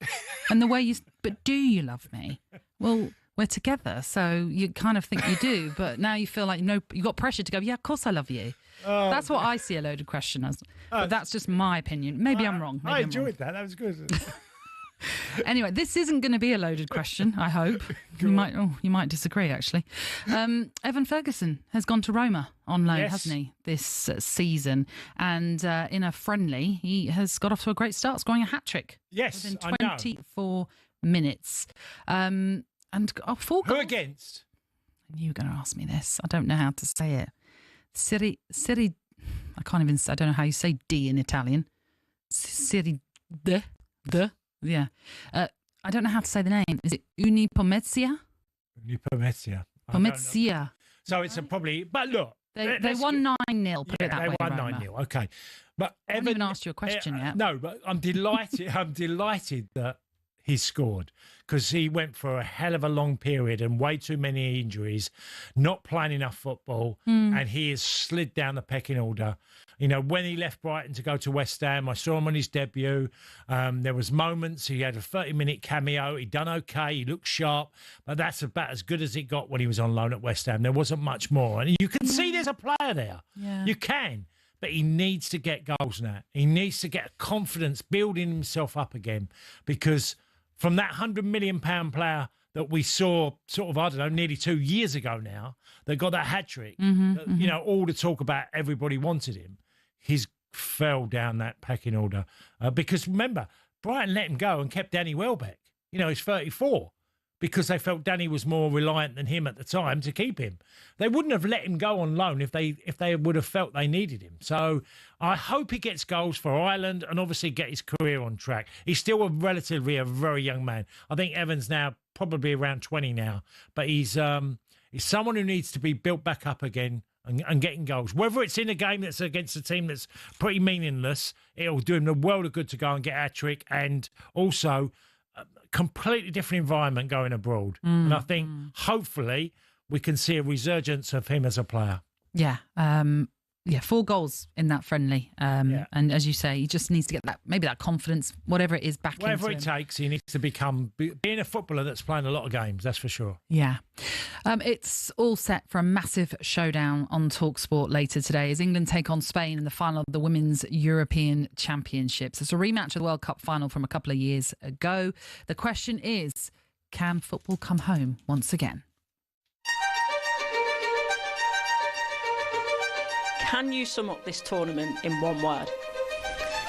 And the way but do you love me? Well, we're together, so you kind of think you do, but now you feel like, you got pressure to go, yeah, of course I love you. That's what I see a loaded question as. But that's just my opinion. Maybe I'm wrong. I enjoyed that. That was good. Anyway, this isn't going to be a loaded question, I hope. You might disagree, actually. Evan Ferguson has gone to Roma on loan, hasn't he, this season? And in a friendly, he has got off to a great start, scoring a hat-trick. Yes, within 24 minutes. And 4 goals. Who against? You were going to ask me this. I don't know how to say it. Siri, I can't even say, I don't know how you say D in Italian. Siri, the. Yeah. I don't know how to say the name. Is it Unipomezia? Pomezia. Pomezia. So it's probably. But look, they won 9-0. Put it that way. They won 9-0. Okay, but I haven't even asked you a question yet. No, but I'm delighted. I'm delighted that he scored, because he went for a hell of a long period and way too many injuries, not playing enough football, and he has slid down the pecking order. You know, when he left Brighton to go to West Ham, I saw him on his debut. There was moments. He had a 30-minute cameo. He'd done okay. He looked sharp, but that's about as good as it got when he was on loan at West Ham. There wasn't much more. And you can see there's a player there. Yeah. You can. But he needs to get goals now. He needs to get confidence, building himself up again, because from that £100 million player that we saw sort of, I don't know, nearly 2 years ago now, that got that hat-trick, you know, all the talk about everybody wanted him, he's fell down that pecking order. Because remember, Brighton let him go and kept Danny Welbeck. You know, he's 34, because they felt Danny was more reliant than him at the time to keep him. They wouldn't have let him go on loan if they would have felt they needed him. So I hope he gets goals for Ireland and obviously get his career on track. He's still a very young man. I think Evans now probably around 20 now, but he's someone who needs to be built back up again and getting goals. Whether it's in a game that's against a team that's pretty meaningless, it'll do him the world of good to go and get a hat-trick, and also completely different environment going abroad. And I think hopefully we can see a resurgence of him as a player. Yeah. 4 goals in that friendly. And as you say, he just needs to get that confidence, whatever it is, back into him. Whatever it takes, he needs to being a footballer that's playing a lot of games, that's for sure. Yeah. It's all set for a massive showdown on TalkSport later today as England take on Spain in the final of the Women's European Championships. It's a rematch of the World Cup final from a couple of years ago. The question is, can football come home once again? Can you sum up this tournament in one word?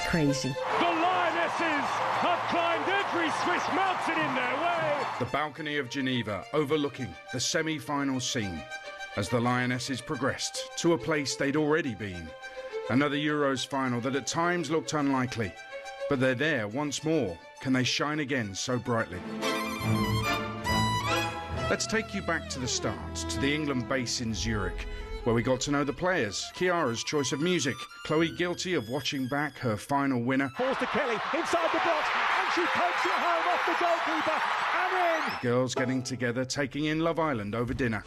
Crazy. The Lionesses have climbed every Swiss mountain in their way. The balcony of Geneva overlooking the semi-final scene as the Lionesses progressed to a place they'd already been. Another Euros final that at times looked unlikely, but they're there once more. Can they shine again so brightly? Let's take you back to the start, to the England base in Zurich, where we got to know the players. Chiara's choice of music, Chloe guilty of watching back her final winner. Falls to Kelly, inside the box, and she pokes it home off the goalkeeper, and in! The girls getting together, taking in Love Island over dinner.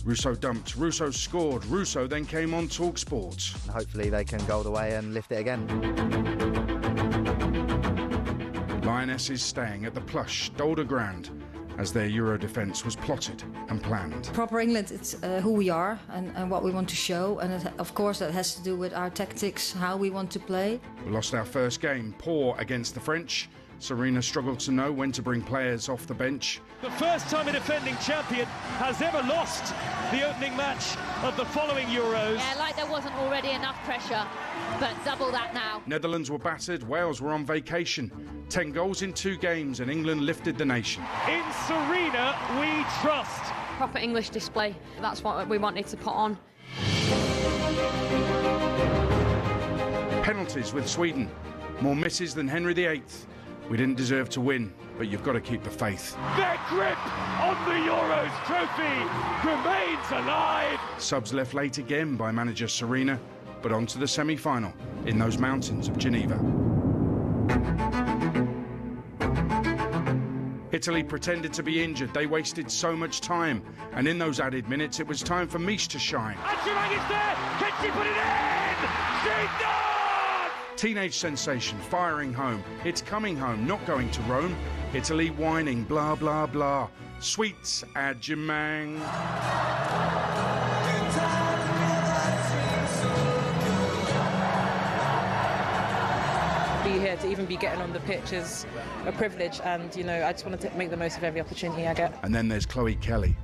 Russo dumped, Russo scored, Russo then came on TalkSport. Hopefully they can go the way and lift it again. Lionesses staying at the plush Dolder Grand as their Euro defence was plotted and planned. Proper England, it's who we are and what we want to show, and of course that has to do with our tactics, how we want to play. We lost our first game, poor against the French. Serena struggled to know when to bring players off the bench. The first time a defending champion has ever lost the opening match of the following Euros. Yeah, like there wasn't already enough pressure, but double that now. Netherlands were battered, Wales were on vacation. 10 goals in 2 games and England lifted the nation. In Serena, we trust. Proper English display, that's what we wanted to put on. Penalties with Sweden, more misses than Henry VIII. We didn't deserve to win, but you've got to keep the faith. Their grip on the Euros trophy remains alive. Subs left late again by manager Serena, but on to the semi-final in those mountains of Geneva. Italy pretended to be injured. They wasted so much time. And in those added minutes, it was time for Mish to shine. And Jurang is there. Can she put it in? She does! Teenage sensation, firing home. It's coming home, not going to Rome. Italy whining, blah, blah, blah. Sweets, adjumang. Be here to even be getting on the pitch is a privilege, and you know I just want to make the most of every opportunity I get. And then there's Chloe Kelly,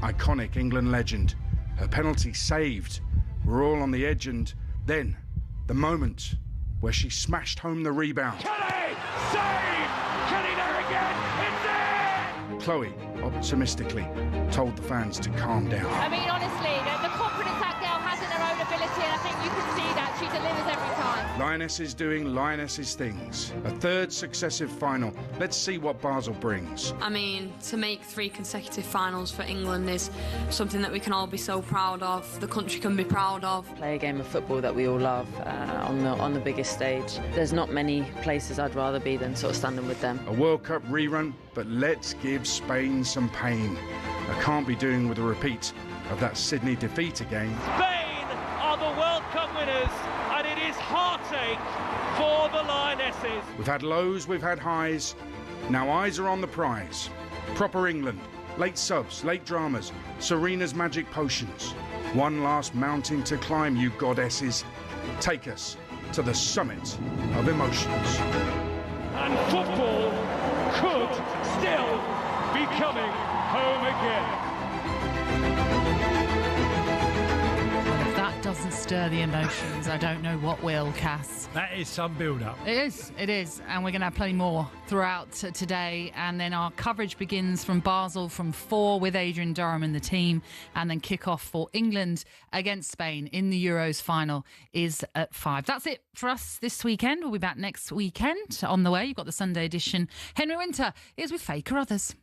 iconic England legend. Her penalty saved. We're all on the edge, and then the moment where she smashed home the rebound. Kelly! Save! Kelly there again! It's in! Chloe optimistically told the fans to calm down. I mean, honestly, the confidence that girl has in her own ability, and I think you can see that she delivers every time. Lionesses doing Lionesses things. A third successive final. Let's see what Basel brings. I mean, to make 3 consecutive finals for England is something that we can all be so proud of, the country can be proud of. Play a game of football that we all love on the biggest stage. There's not many places I'd rather be than sort of standing with them. A World Cup rerun, but let's give Spain some pain. I can't be doing with a repeat of that Sydney defeat again. Spain are the World Cup winners, and it is heartache for the Lionesses. We've had lows, we've had highs. Now eyes are on the prize. Proper England, late subs, late dramas, Serena's magic potions. One last mountain to climb, you goddesses. Take us to the summit of emotions. And football could still be coming home again. If that doesn't stir the emotions, I don't know what will, Cass. That is some build-up. It is. And we're going to have plenty more throughout today. And then our coverage begins from Basel from 4 with Adrian Durham in the team. And then kickoff for England against Spain in the Euros final is at 5. That's it for us this weekend. We'll be back next weekend. On the way, you've got the Sunday edition. Henry Winter is with Faye Carruthers.